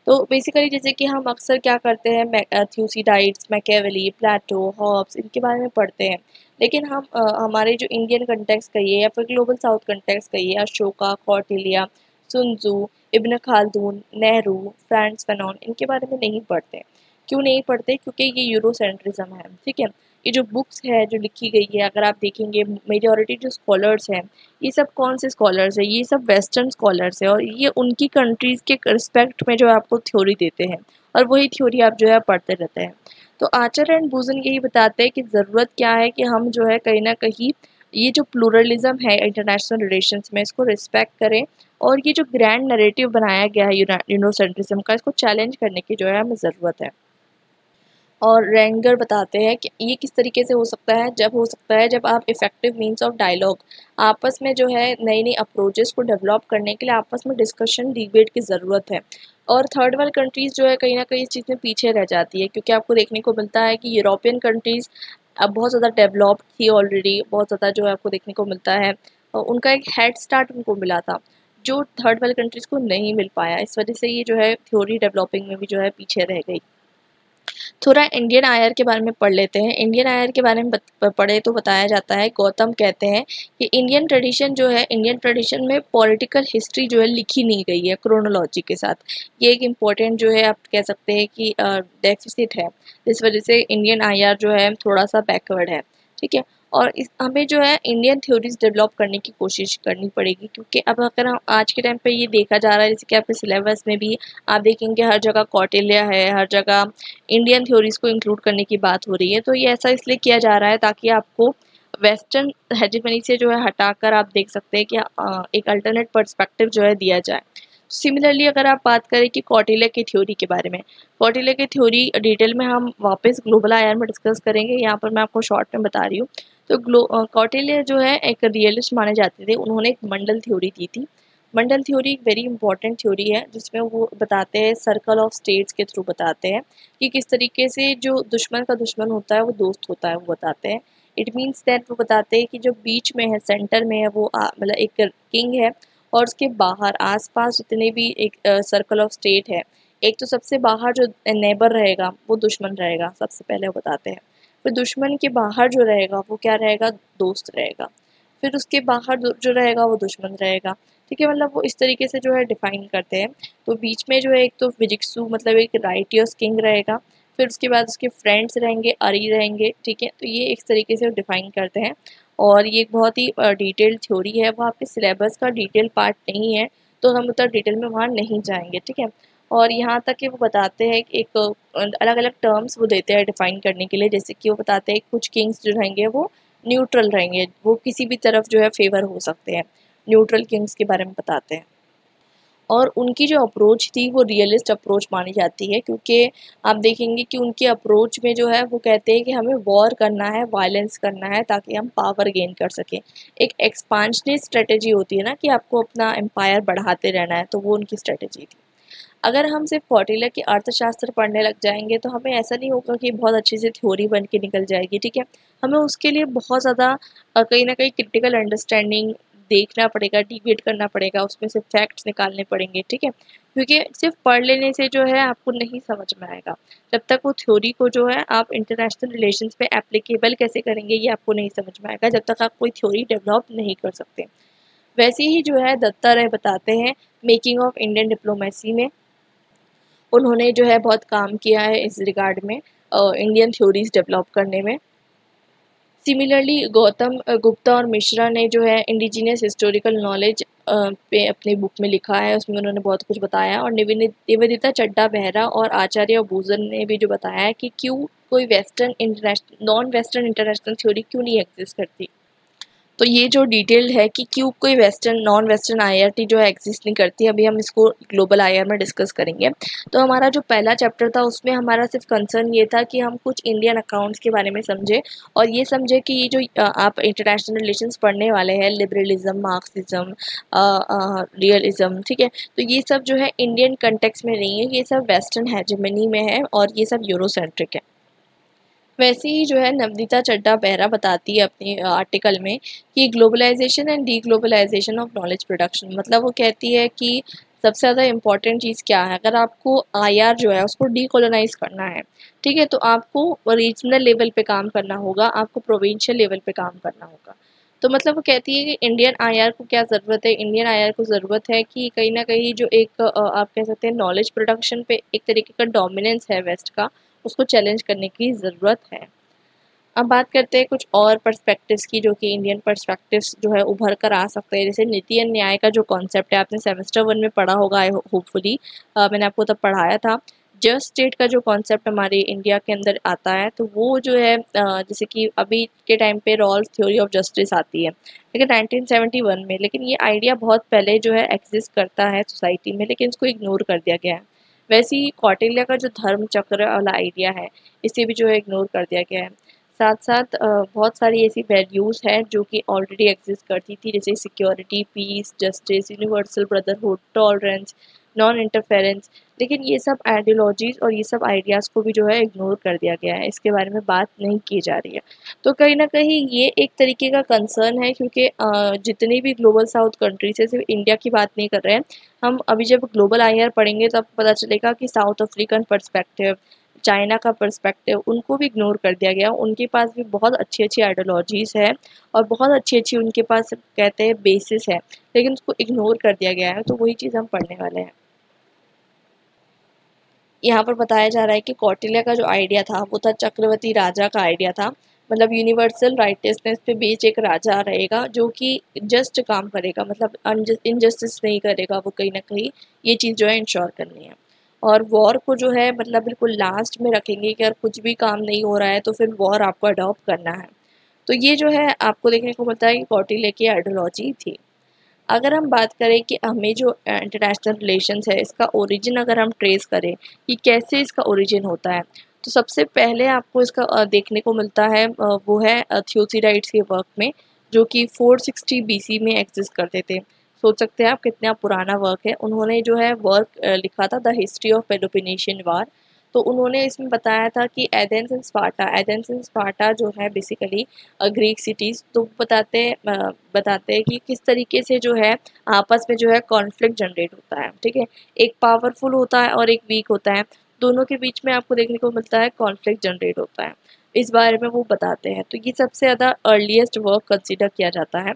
तो बेसिकली जैसे कि हम अक्सर क्या करते हैं, थ्यूसिडाइड्स, मैकियावेली, प्लेटो, हॉब्स, इनके बारे में पढ़ते हैं, लेकिन हम हमारे जो इंडियन कंटेक्स्ट कहिए या फिर ग्लोबल साउथ कंटेक्स्ट कहिए, अशोका, कौटिल्य, सुनजू, इब्न खालदून, नेहरू, फ्रांस फैनॉन, इनके बारे में नहीं पढ़ते। क्यों नहीं पढ़ते? क्योंकि ये यूरोसेंट्रिज्म है, ठीक है। ये जो बुक्स है जो लिखी गई है, अगर आप देखेंगे मेजॉरिटी जो स्कॉलर्स हैं ये सब कौन से स्कॉलर्स हैं, ये सब वेस्टर्न स्कॉलर्स हैं और ये उनकी कंट्रीज़ के रिस्पेक्ट में जो है आपको थ्योरी देते हैं और वही थ्योरी आप जो है पढ़ते रहते हैं। तो आर्चर एंड बूजन यही बताते हैं कि ज़रूरत क्या है कि हम जो है कहीं ना कहीं ये जो प्लूरलिज्म है इंटरनेशनल रिलेशंस में इसको रिस्पेक्ट करें और ये जो ग्रैंड नरेटिव बनाया गया है यूरोसेंट्रिज्म का, इसको चैलेंज करने की जो है हमें ज़रूरत है। और रेंगर बताते हैं कि ये किस तरीके से हो सकता है, जब आप इफ़ेक्टिव मीन्स ऑफ डायलॉग आपस में जो है नई नई अप्रोचेस को डेवलप करने के लिए आपस में डिस्कशन डिबेट की ज़रूरत है। और थर्ड वर्ल्ड कंट्रीज़ जो है कहीं ना कहीं इस चीज़ में पीछे रह जाती है, क्योंकि आपको देखने को मिलता है कि यूरोपियन कंट्रीज़ अब बहुत ज़्यादा डेवलप्ड थी ऑलरेडी, बहुत ज़्यादा जो है आपको देखने को मिलता है और उनका एक हेड स्टार्ट उनको मिला था जो थर्ड वर्ल्ड कंट्रीज़ को नहीं मिल पाया। इस वजह से ये जो है थ्योरी डेवलपिंग में भी जो है पीछे रह गई। थोड़ा इंडियन आयर के बारे में पढ़ लेते हैं। इंडियन आयर के बारे में पढ़े तो बताया जाता है, गौतम कहते हैं कि इंडियन ट्रेडिशन में पॉलिटिकल हिस्ट्री जो है लिखी नहीं गई है क्रोनोलॉजी के साथ। ये एक इम्पोर्टेंट जो है आप कह सकते हैं कि डेफिसिट है, इस वजह से इंडियन आयर जो है थोड़ा सा बैकवर्ड है। ठीक है, और हमें जो है इंडियन थ्योरीज डेवलप करने की कोशिश करनी पड़ेगी, क्योंकि अब अगर हम आज के टाइम पे ये देखा जा रहा है, जैसे कि आपके सिलेबस में भी आप देखेंगे हर जगह कौटिल्य है, हर जगह इंडियन थ्योरीज को इंक्लूड करने की बात हो रही है। तो ये ऐसा इसलिए किया जा रहा है ताकि आपको वेस्टर्न हेजेमनी से जो है हटाकर आप देख सकते हैं कि एक अल्टरनेट पर्सपेक्टिव जो है दिया जाए। सिमिलरली अगर आप बात करें कि कौटिल्य की थ्योरी के बारे में, कौटिल्य की थ्योरी डिटेल में हम वापस ग्लोबल आयर में डिस्कस करेंगे, यहाँ पर मैं आपको शॉर्ट में बता रही हूँ। तो कौटिल्य जो है एक रियलिस्ट माने जाते थे, उन्होंने एक मंडल थ्योरी दी थी। मंडल थ्योरी एक वेरी इंपॉर्टेंट थ्योरी है जिसमें वो बताते हैं सर्कल ऑफ स्टेट्स के थ्रू बताते हैं कि किस तरीके से जो दुश्मन का दुश्मन होता है वो दोस्त होता है, वो बताते हैं। इट मीन्स दैट वो बताते हैं कि जो बीच में है, सेंटर में है, वो मतलब एक किंग है और उसके बाहर आसपास जितने भी एक सर्कल ऑफ स्टेट है, एक तो सबसे बाहर जो नेबर रहेगा वो दुश्मन रहेगा, सबसे पहले वो बताते हैं। फिर दुश्मन के बाहर जो रहेगा वो क्या रहेगा, दोस्त रहेगा। फिर उसके बाहर जो रहेगा वो दुश्मन रहेगा। ठीक है, मतलब वो इस तरीके से जो है डिफाइन करते हैं। तो बीच में जो है एक तो विजिक्सु मतलब एक राइटियस किंग रहेगा, फिर उसके बाद उसके फ्रेंड्स रहेंगे, अरी रहेंगे। ठीक है, तो ये एक तरीके से डिफाइन करते हैं और ये एक बहुत ही डिटेल्ड थ्योरी है, वो आपके सिलेबस का डिटेल पार्ट नहीं है तो हम उतना डिटेल में वहाँ नहीं जाएंगे। ठीक है, और यहाँ तक कि वो बताते हैं कि एक अलग अलग टर्म्स वो देते हैं डिफाइन करने के लिए, जैसे कि वो बताते हैं कुछ किंग्स जो रहेंगे वो न्यूट्रल रहेंगे, वो किसी भी तरफ जो है फेवर हो सकते हैं, न्यूट्रल किंग्स के बारे में बताते हैं। और उनकी जो अप्रोच थी वो रियलिस्ट अप्रोच मानी जाती है, क्योंकि आप देखेंगे कि उनके अप्रोच में जो है वो कहते हैं कि हमें वॉर करना है, वायलेंस करना है ताकि हम पावर गेन कर सकें। एक एक्सपांशनिस्ट स्ट्रेटेजी होती है ना कि आपको अपना एम्पायर बढ़ाते रहना है, तो वो उनकी स्ट्रेटेजी थी। अगर हम सिर्फ कौटिल्य के अर्थशास्त्र पढ़ने लग जाएंगे तो हमें ऐसा नहीं होगा कि बहुत अच्छे से थ्योरी बन के निकल जाएगी। ठीक है, हमें उसके लिए बहुत ज़्यादा कहीं ना कहीं क्रिटिकल अंडरस्टैंडिंग देखना पड़ेगा, डिबेट करना पड़ेगा, उसमें से फैक्ट्स निकालने पड़ेंगे। ठीक है, क्योंकि सिर्फ पढ़ लेने से जो है आपको नहीं समझ में आएगा, जब तक वो थ्योरी को जो है आप इंटरनेशनल रिलेशंस पे एप्लीकेबल कैसे करेंगे ये आपको नहीं समझ में आएगा, जब तक आप कोई थ्योरी डेवलप नहीं कर सकते। वैसे ही जो है दत्ता राय बताते हैं मेकिंग ऑफ इंडियन डिप्लोमेसी में, उन्होंने जो है बहुत काम किया है इस रिगार्ड में, इंडियन थ्योरीज डेवलप करने में। सिमिलरली गौतम गुप्ता और मिश्रा ने जो है इंडिजिनियस हिस्टोरिकल नॉलेज पे अपनी बुक में लिखा है, उसमें उन्होंने बहुत कुछ बताया। और निवेदिता चड्ढा बेहरा और आचार्य भूषण ने भी जो बताया है कि क्यों कोई western international non western international theory क्यों नहीं एग्जिस्ट करती। तो ये जो डिटेल्ड है कि क्यों कोई वेस्टर्न नॉन वेस्टर्न आईआरटी जो है एग्जिस्ट नहीं करती, अभी हम इसको ग्लोबल आईआर में डिस्कस करेंगे। तो हमारा जो पहला चैप्टर था उसमें हमारा सिर्फ कंसर्न ये था कि हम कुछ इंडियन अकाउंट्स के बारे में समझे और ये समझे कि ये जो आप इंटरनेशनल रिलेशंस पढ़ने वाले हैं, लिबरलिज्म, मार्क्सिज्म, रियलिज्म, ठीक है, तो ये सब जो है इंडियन कंटेक्स्ट में नहीं है, ये सब वेस्टर्न हेजेमनी में है और ये सब यूरोसेंट्रिक है। वैसे ही जो है नवनीता चड्ढा बेहरा बताती है अपने आर्टिकल में कि globalization and de globalization of knowledge production, मतलब वो कहती है कि सबसे ज़्यादा इम्पॉर्टेंट चीज़ क्या है, अगर आपको आईआर जो है उसको डीकोलोनाइज करना है, ठीक है, तो आपको रीजनल लेवल पे काम करना होगा, आपको प्रोविंशियल लेवल पे काम करना होगा। तो मतलब वो कहती है कि इंडियन आईआर को क्या ज़रूरत है, इंडियन आईआर को ज़रूरत है कि कहीं ना कहीं जो एक आप कह सकते हैं नॉलेज प्रोडक्शन पे एक तरीके का डोमिनेंस है वेस्ट का, उसको चैलेंज करने की ज़रूरत है। अब बात करते हैं कुछ और पर्सपेक्टिव्स की, जो कि इंडियन पर्सपेक्टिव्स जो है उभर कर आ सकते हैं। जैसे नीति और न्याय का जो कॉन्सेप्ट है, आपने सेमेस्टर 1 में पढ़ा होगा, आई होपफुली मैंने आपको तब पढ़ाया था। जस्ट स्टेट का जो कॉन्सेप्ट हमारे इंडिया के अंदर आता है, तो वो जो है जैसे कि अभी के टाइम पे रॉल्स थ्योरी ऑफ जस्टिस आती है, लेकिन 1971 में, लेकिन ये आइडिया बहुत पहले जो है एग्जिस्ट करता है सोसाइटी में, लेकिन इसको इग्नोर कर दिया गया है। वैसे ही कौटिल्य का जो धर्म चक्र वाला आइडिया है, इसे भी जो है इग्नोर कर दिया गया है। साथ साथ बहुत सारी ऐसी वैल्यूज़ हैं जो कि ऑलरेडी एग्जिस्ट करती थी, जैसे security, peace, justice, universal brotherhood, tolerance, non interference, लेकिन ये सब आइडियोलॉजीज़ और ये सब आइडियाज़ को भी जो है इग्नोर कर दिया गया है, इसके बारे में बात नहीं की जा रही है। तो कहीं ना कहीं ये एक तरीके का कंसर्न है, क्योंकि जितनी भी ग्लोबल साउथ कंट्रीज है, सिर्फ इंडिया की बात नहीं कर रहे हैं हम। अभी जब ग्लोबल आईआर पढ़ेंगे तब पता चलेगा कि साउथ अफ्रीकन पर्सपेक्टिव, चाइना का पर्सपेक्टिव, उनको भी इग्नोर कर दिया गया। उनके पास भी बहुत अच्छी अच्छी आइडियोलॉजीज़ है और बहुत अच्छी अच्छी उनके पास कहते हैं बेसिस है, लेकिन उसको इग्नोर कर दिया गया है। तो वही चीज़ हम पढ़ने वाले हैं। यहाँ पर बताया जा रहा है कि कौटिल्य का जो आइडिया था वो था चक्रवर्ती राजा का आइडिया था, मतलब यूनिवर्सल राइटियसनेस पे बेस्ड एक राजा रहेगा जो कि जस्ट काम करेगा, मतलब इनजस्टिस नहीं करेगा वो, कहीं ना कहीं ये चीज़ जो है इंश्योर करनी है। और वॉर को जो है मतलब बिल्कुल लास्ट में रखेंगे कि अगर कुछ भी काम नहीं हो रहा है तो फिर वॉर आपको अडॉप्ट करना है। तो ये जो है आपको देखने को मिलता है कि कौटिल्य की आइडियोलॉजी थी। अगर हम बात करें कि हमें जो इंटरनेशनल रिलेशंस है, इसका ओरिजिन अगर हम ट्रेस करें कि कैसे इसका ओरिजिन होता है, तो सबसे पहले आपको इसका देखने को मिलता है वो है थियोसिडाइड्स के वर्क में, जो कि 460 बीसी में एग्जिस्ट करते थे। सोच सकते हैं आप कितना पुराना वर्क है। उन्होंने जो है वर्क लिखा था, द हिस्ट्री ऑफ पेलोपोनेशियन वार। तो उन्होंने इसमें बताया था कि एथेंस एंड स्पार्टा जो है बेसिकली ग्रीक सिटीज़, तो बताते हैं कि किस तरीके से जो है आपस में जो है कॉन्फ्लिक्ट जनरेट होता है। ठीक है, एक पावरफुल होता है और एक वीक होता है, दोनों के बीच में आपको देखने को मिलता है कॉन्फ्लिक्ट जनरेट होता है। इस बारे में वो बताते हैं। तो ये सबसे ज़्यादा अर्लीस्ट वर्क कंसिडर किया जाता है।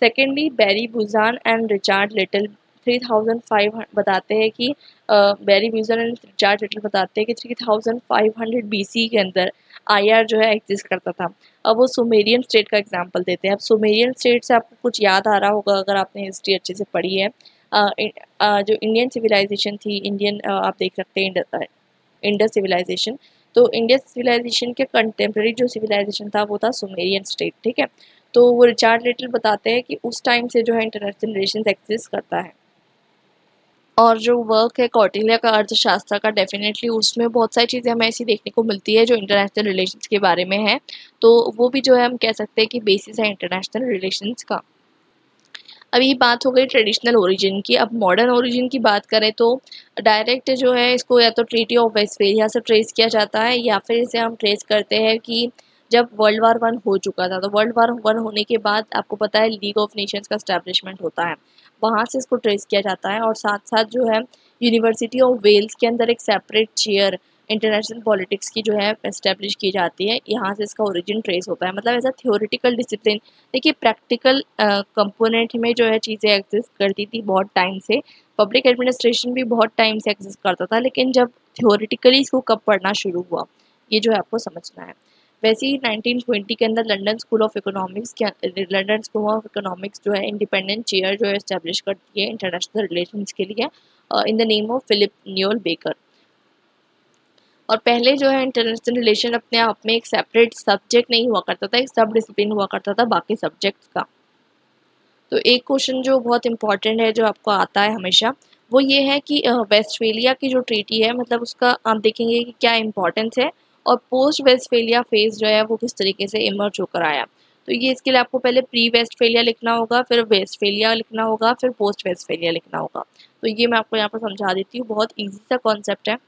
Secondly, Barry Buzan and Richard Little 3005 बताते हैं कि Barry Buzan and Richard Little बताते हैं कि 3500 बीसी के अंदर आईआर जो है एग्जिस्ट करता था। अब वो सुमेरियन स्टेट का एग्जांपल देते हैं। अब सुमेरियन स्टेट से आपको कुछ याद आ रहा होगा अगर आपने हिस्ट्री अच्छे से पढ़ी है। जो इंडियन सिविलाइजेशन थी, इंडियन आप देख सकते हैं इंडस सिविलाइजेशन। तो इंडियन सिविलाइजेशन के कंटेम्प्रेरी जो सिविलाइजेशन था वो था सुमेरियन स्टेट। ठीक है, तो वो रिचार्ड लिटिल बताते हैं कि उस टाइम से जो है इंटरनेशनल रिलेशंस एग्जिस्ट करता है। और जो वर्क है कौटिल्य का अर्थशास्त्र का, डेफिनेटली उसमें बहुत सारी चीज़ें हमें ऐसी देखने को मिलती है जो इंटरनेशनल रिलेशंस के बारे में है। तो वो भी जो है हम कह सकते हैं कि बेसिस है इंटरनेशनल रिलेशंस का। अभी बात हो गई ट्रेडिशनल ओरिजिन की। अब मॉडर्न ओरिजिन की बात करें तो डायरेक्ट जो है इसको या तो ट्रीटी ऑफ वेस्टफेलिया से ट्रेस किया जाता है, या फिर इसे हम ट्रेस करते हैं कि जब वर्ल्ड वार 1 हो चुका था। तो वर्ल्ड वार 1 होने के बाद आपको पता है लीग ऑफ नेशंस का स्टैब्लिशमेंट होता है, वहाँ से इसको ट्रेस किया जाता है। और साथ साथ जो है यूनिवर्सिटी ऑफ वेल्स के अंदर एक सेपरेट चेयर इंटरनेशनल पॉलिटिक्स की जो है एस्टेब्लिश की जाती है, यहाँ से इसका ओरिजिन ट्रेस होता है। मतलब ऐसा थ्योरेटिकल डिसिप्लिन, देखिए प्रैक्टिकल कंपोनेंट में जो है चीज़ें एग्जिस्ट करती थी बहुत टाइम से। पब्लिक एडमिनिस्ट्रेशन भी बहुत टाइम से एग्जिस्ट करता था, लेकिन जब थ्योरेटिकली इसको कब पढ़ना शुरू हुआ, ये जो है आपको समझना है। वैसे ही 1920 के अंदर लंदन स्कूल ऑफ इकोनॉमिक्स जो है इंडिपेंडेंट चेयर जो है एस्टेब्लिश करती है इंटरनेशनल रिलेशंस के लिए in the name of Philip Noel Baker. और पहले जो है इंटरनेशनल रिलेशन अपने आप में एक सेपरेट सब्जेक्ट नहीं हुआ करता था, एक सब डिसिप्लिन हुआ करता था बाकी सब्जेक्ट्स का। तो एक क्वेश्चन जो बहुत इंपॉर्टेंट है जो आपको आता है हमेशा, वो ये है कि वेस्टफेलिया की जो ट्रीटी है, मतलब उसका आप देखेंगे कि क्या इंपॉर्टेंस है और पोस्ट वेस्टफेलिया फेज जो है वो किस तरीके से इमर्ज होकर आया। तो ये इसके लिए आपको पहले प्री वेस्टफेलिया लिखना होगा, फिर वेस्टफेलिया लिखना होगा, फिर पोस्ट वेस्टफेलिया लिखना होगा। तो ये मैं आपको यहाँ पर समझा देती हूँ, बहुत ईजी सा कॉन्सेप्ट है।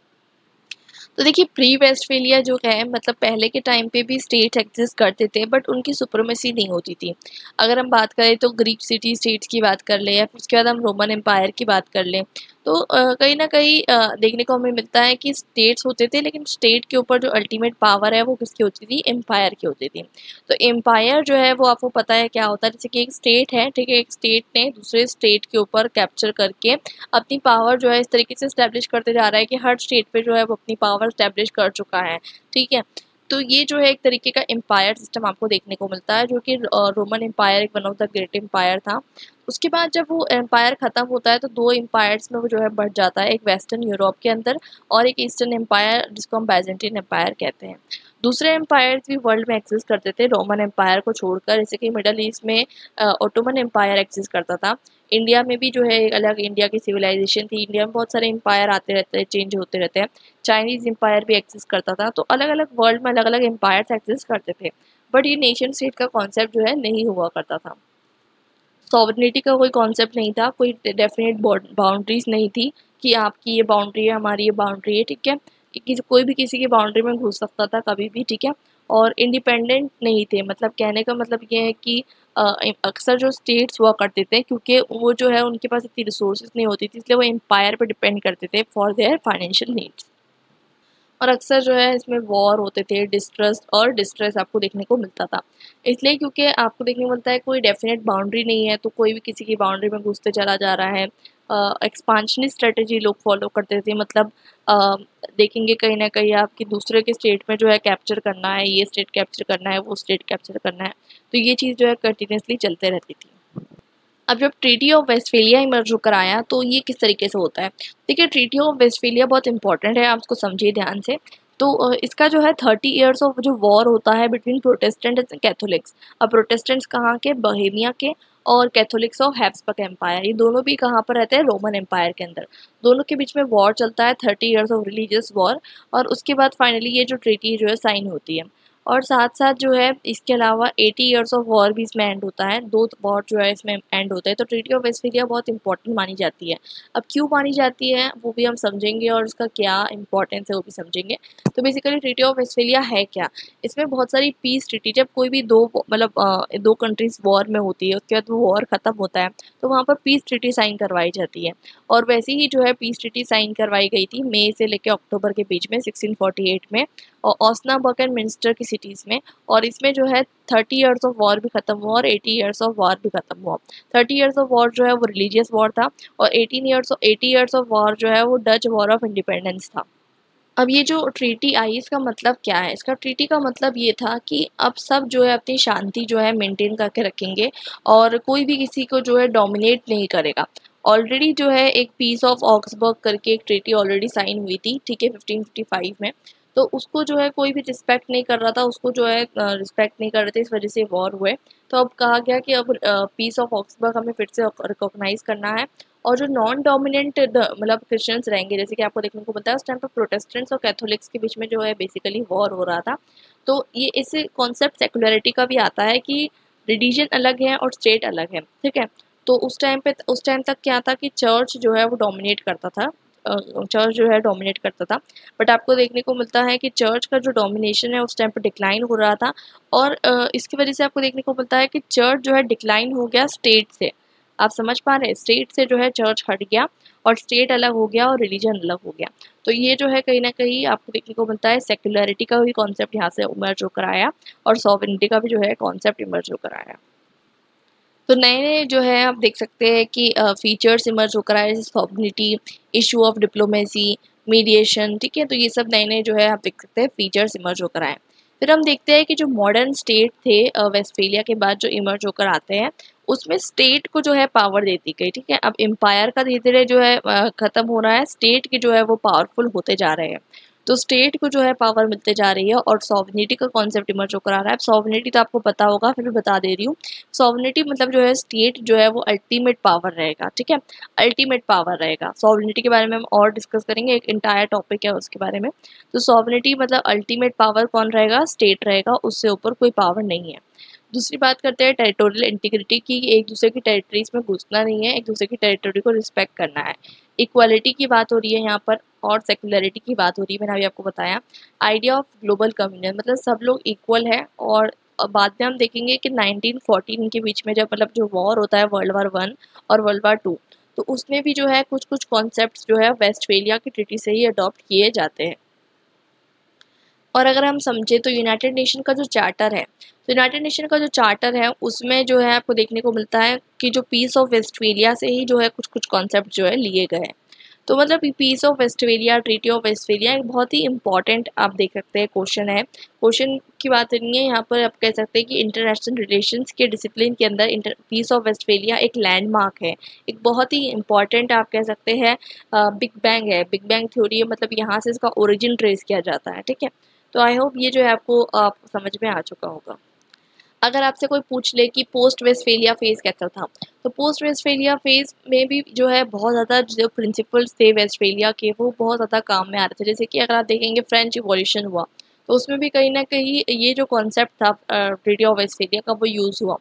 तो देखिए प्री वेस्टफेलिया जो है, मतलब पहले के टाइम पे भी स्टेट एग्जिस्ट करते थे बट उनकी सुप्रीमेसी नहीं होती थी। अगर हम बात करें तो ग्रीक सिटी स्टेट्स की बात कर लें, या फिर उसके बाद हम रोमन एम्पायर की बात कर लें, तो कहीं ना कहीं देखने को हमें मिलता है कि स्टेट्स होते थे, लेकिन स्टेट के ऊपर जो अल्टीमेट पावर है वो किसकी होती थी, एम्पायर की होती थी। तो एम्पायर जो है वो आपको पता है क्या होता है, जैसे कि एक स्टेट है, ठीक है, एक स्टेट ने दूसरे स्टेट के ऊपर कैप्चर करके अपनी पावर जो है इस तरीके से स्टैब्लिश करते जा रहा है कि हर स्टेट पे जो है वो अपनी पावर स्टैब्लिश कर चुका है। ठीक है, तो ये जो है एक तरीके का एम्पायर सिस्टम आपको देखने को मिलता है, जो कि रोमन एम्पायर एक one of the great empire था। उसके बाद जब वो एम्पायर ख़त्म होता है तो दो एम्पायर्स में वो जो है बढ़ जाता है, एक वेस्टर्न यूरोप के अंदर और एक ईस्टर्न एम्पायर जिसको हम बाइजेंटाइन एम्पायर कहते हैं। दूसरे एम्पायर्स भी वर्ल्ड में एक्सिस्ट करते थे रोमन एम्पायर को छोड़कर, जैसे कि मिडल ईस्ट में ओटोमन एम्पायर एक्सिस्ट करता था। इंडिया में भी जो है एक अलग इंडिया की सिविलाइजेशन थी। इंडिया में बहुत सारे एम्पायर आते रहते हैं, चेंज होते रहते हैं। चाइनीज़ एम्पायर भी एक्सिस्ट करता था। तो अलग अलग वर्ल्ड में अलग अलग एम्पायर्स एक्सिस्ट करते थे, बट ये नेशन स्टेट का कॉन्सेप्ट जो है नहीं हुआ करता था। सॉवरेनिटी का कोई कॉन्सेप्ट नहीं था, कोई डेफिनेट बाउंड्रीज नहीं थी कि आपकी ये बाउंड्री है, हमारी ये बाउंड्री है, ठीक है। कोई भी किसी की बाउंड्री में घुस सकता था कभी भी, ठीक है। और इंडिपेंडेंट नहीं थे, मतलब कहने का मतलब ये है कि अक्सर जो स्टेट्स हुआ करते थे, क्योंकि वो जो है उनके पास इतनी रिसोर्सेज नहीं होती थी, इसलिए वो एम्पायर पर डिपेंड करते थे फॉर देयर फाइनेंशियल नीड्स। और अक्सर जो है इसमें वॉर होते थे, डिस्ट्रेस आपको देखने को मिलता था। इसलिए क्योंकि आपको देखने को मिलता है कोई डेफिनेट बाउंड्री नहीं है, तो कोई भी किसी की बाउंड्री में घुसते चला जा रहा है। एक्सपांशनिस्ट स्ट्रेटजी लोग फॉलो करते थे, मतलब देखेंगे कहीं ना कहीं आपकी दूसरे के स्टेट में जो है कैप्चर करना है, ये स्टेट कैप्चर करना है, वो स्टेट कैप्चर करना है। तो ये चीज़ जो है कंटिन्यूसली चलते रहती थी। अब जब ट्रीटी ऑफ वेस्टफेलिया इमर्ज होकर आया तो ये किस तरीके से होता है। देखिए, ट्रीटी ऑफ वेस्टफेलिया बहुत इंपॉर्टेंट है, आप उसको समझिए ध्यान से। तो इसका जो है 30 ईयर्स ऑफ जो वॉर होता है बिटवीन प्रोटेस्टेंट एंड कैथोलिक्स। अब प्रोटेस्टेंट्स कहाँ के, बोहेमिया के, और कैथोलिक्स ऑफ हैब्सबर्ग एम्पायर, ये दोनों भी कहाँ पर रहते हैं, रोमन एम्पायर के अंदर। दोनों के बीच में वॉर चलता है, 30 ईयर्स ऑफ रिलीजियस वॉर। और उसके बाद फाइनली ये जो ट्रीटी जो है साइन होती है। और साथ साथ जो है इसके अलावा 80 ईयर्स ऑफ वॉर भी इसमें एंड होता है, 2 वॉर जो है इसमें एंड होता है। तो ट्रीटी ऑफ वेस्टफेलिया बहुत इंपॉर्टेंट मानी जाती है। अब क्यों मानी जाती है वो भी हम समझेंगे, और उसका क्या इंपॉर्टेंस है वो भी समझेंगे। तो बेसिकली ट्रीटी ऑफ वेस्टफेलिया है क्या, इसमें बहुत सारी पीस ट्रीटी, जब कोई भी दो कंट्रीज वॉर में होती है, उसके बाद वो वॉर खत्म होता है तो वहाँ पर पीस ट्रीटी साइन करवाई जाती है। और वैसे ही जो है पीस ट्रीटी साइन करवाई गई थी मई से लेकर अक्टूबर के बीच में 1648 में, और ओस्नाबर्ग एंड मिंस्टर की सिटीज़ में। और इसमें जो है 30 ईयर्स ऑफ वॉर भी खत्म हुआ और 80 ईयर्स ऑफ वॉर भी खत्म हुआ। 30 ईयर्स ऑफ वॉर जो है वो रिलीजियस वॉर था, और 80 ईयर्स ऑफ वॉर जो है वो डच वॉर ऑफ इंडिपेंडेंस था। अब ये जो ट्रीटी आई इसका मतलब क्या है, इसका ट्रीटी का मतलब ये था कि अब सब जो है अपनी शांति जो है मेंटेन करके रखेंगे, और कोई भी किसी को जो है डोमिनेट नहीं करेगा। ऑलरेडी जो है एक पीस ऑफ ऑक्सबर्ग करके एक ट्रीटी ऑलरेडी साइन हुई थी, ठीक है, 1555 में। तो उसको जो है कोई भी रिस्पेक्ट नहीं कर रहा था, उसको जो है रिस्पेक्ट नहीं कर रहे थे, इस वजह से वॉर हुए। तो अब कहा गया कि अब पीस ऑफ ऑक्सबर्ग हमें फिर से रिकॉग्नाइज करना है। और जो नॉन डोमिनेंट मतलब क्रिश्चियंस रहेंगे, जैसे कि आपको देखने को मिलता है उस टाइम पर प्रोटेस्टेंट्स और कैथोलिक्स के बीच में जो है बेसिकली वॉर हो रहा था। तो ये इस कॉन्सेप्ट सेकुलरिटी का भी आता है कि रिलीजन अलग है और स्टेट अलग है, ठीक है। तो उस टाइम तक क्या था कि चर्च जो है वो डोमिनेट करता था, चर्च जो है डोमिनेट करता था। बट आपको देखने को मिलता है कि चर्च का जो डोमिनेशन है उस टाइम पर डिक्लाइन हो रहा था, और इसकी वजह से आपको देखने को मिलता है कि चर्च जो है डिक्लाइन हो गया स्टेट से। आप समझ पा रहे हैं, स्टेट से जो है चर्च हट गया और स्टेट अलग हो गया और रिलीजन अलग हो गया। तो ये जो है कहीं ना कहीं आपको देखने को मिलता है सेक्युलरिटी का भी कॉन्सेप्ट यहाँ से इमर्ज होकर आया, और सॉवरेनिटी का भी जो है कॉन्सेप्ट इमर्ज होकर आया। तो नए नए जो है आप देख सकते हैं कि फीचर्स इमर्ज होकर आए, जैसे sovereignty, issue of diplomacy, mediation, ठीक है। तो ये सब नए नए जो है आप देख सकते हैं फीचर्स इमर्ज होकर आए। फिर हम देखते हैं कि जो मॉडर्न स्टेट थे वेस्टफेलिया के बाद जो इमर्ज होकर आते हैं, उसमें स्टेट को जो है पावर देती गई, ठीक है। अब एम्पायर का धीरे धीरे जो है खत्म हो रहा है, स्टेट के जो है वो पावरफुल होते जा रहे हैं। तो स्टेट को जो है पावर मिलते जा रही है, और सॉवरेनिटी का कॉन्सेप्ट इमर्ज होकर आ रहा है। सॉवरेनिटी तो आपको पता होगा, फिर भी बता दे रही हूँ। सॉवरेनिटी मतलब जो है स्टेट जो है वो अल्टीमेट पावर रहेगा, ठीक है, अल्टीमेट पावर रहेगा। सॉवरेनिटी के बारे में हम और डिस्कस करेंगे, एक इंटायर टॉपिक है उसके बारे में। तो सॉवरेनिटी मतलब अल्टीमेट पावर कौन रहेगा, स्टेट रहेगा, उससे ऊपर कोई पावर नहीं है। दूसरी बात करते हैं टेरिटोरियल इंटीग्रिटी की, एक दूसरे की टेरिटरीज में घुसना नहीं है, एक दूसरे की टेरिटरी को रिस्पेक्ट करना है। इक्वालिटी की बात हो रही है यहाँ पर, और सेक्युलरिटी की बात हो रही है, मैंने अभी आपको बताया। आइडिया ऑफ ग्लोबल कम्युनियन मतलब सब लोग इक्वल है। और बाद में हम देखेंगे कि 1914 के बीच में जब मतलब जो वॉर होता है वर्ल्ड वार 1 और वर्ल्ड वार 2, तो उसमें भी जो है कुछ कुछ कॉन्सेप्ट्स जो है वेस्टफेलिया की ट्रीटी से ही अडॉप्ट किए जाते हैं। और अगर हम समझे तो यूनाइटेड नेशन का जो चार्टर है, तो यूनाइटेड नेशन का जो चार्टर है उसमें जो है आपको देखने को मिलता है कि जो पीस ऑफ वेस्टफेलिया से ही जो है कुछ कुछ कॉन्सेप्ट जो है लिए गए हैं। तो मतलब peace of Westphalia, treaty of Westphalia एक बहुत ही इंपॉर्टेंट आप देख सकते हैं क्वेश्चन है। क्वेश्चन की बात नहीं है यहाँ पर, आप कह सकते हैं कि इंटरनेशनल रिलेशंस के डिसिप्लिन के अंदर पीस ऑफ वेस्टफेलिया एक लैंडमार्क है, एक बहुत ही इंपॉर्टेंट आप कह सकते हैं बिग बैंग है, बिग बैंग थ्योरी है, मतलब यहाँ से इसका ओरिजिन ट्रेस किया जाता है। ठीक है, तो आई होप ये जो है आपको समझ में आ चुका होगा। अगर आपसे कोई पूछ ले कि पोस्ट वेस्टफेलिया फेज कैसा था, तो पोस्ट वेस्टफेलिया फेज में भी जो है बहुत ज़्यादा जो प्रिंसिपल्स थे वेस्टफेलिया के वो बहुत ज़्यादा काम में आ रहे थे। जैसे कि अगर आप देखेंगे फ्रेंच रिवॉल्यूशन हुआ तो उसमें भी कहीं ना कहीं ये जो कॉन्सेप्ट था ट्रीटी ऑफ वेस्टफेलिया का वो यूज़ हुआ।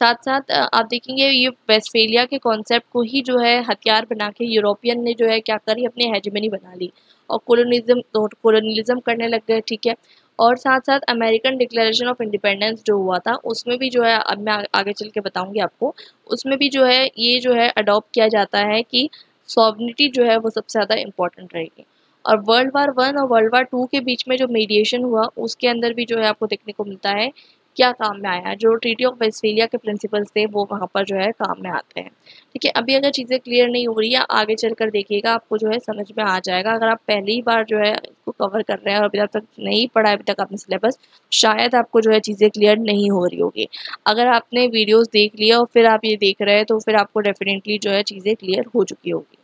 साथ साथ आप देखेंगे ये वेस्टफेलिया के कॉन्सेप्ट को ही जो है हथियार बना के यूरोपियन ने जो है क्या करी, अपनी हेजेमनी बना ली और कोलोनिज्म करने लग गए। ठीक है, और साथ साथ अमेरिकन डिक्लेरेशन ऑफ इंडिपेंडेंस जो हुआ था उसमें भी जो है, अब मैं आगे चल के बताऊंगी आपको, उसमें भी जो है ये जो है अडॉप्ट किया जाता है कि सॉवरेनिटी जो है वो सबसे ज़्यादा इम्पोर्टेंट रहेगी। और वर्ल्ड वार 1 और वर्ल्ड वार 2 के बीच में जो मीडिएशन हुआ उसके अंदर भी जो है आपको देखने को मिलता है क्या काम में आया, जो ट्रीटी ऑफ वेस्टफेलिया के प्रिंसिपल्स थे वो वहाँ पर जो है काम में आते हैं। ठीक है, अभी अगर चीज़ें क्लियर नहीं हो रही है आगे चलकर देखिएगा आपको जो है समझ में आ जाएगा। अगर आप पहली बार जो है इसको कवर कर रहे हैं और अभी तक नहीं पढ़ा है अभी तक आपने सिलेबस, शायद आपको जो है चीज़ें क्लियर नहीं हो रही होगी। अगर आपने वीडियोस देख लिया और फिर आप ये देख रहे हैं तो फिर आपको डेफिनेटली जो है चीज़ें क्लियर हो चुकी होगी।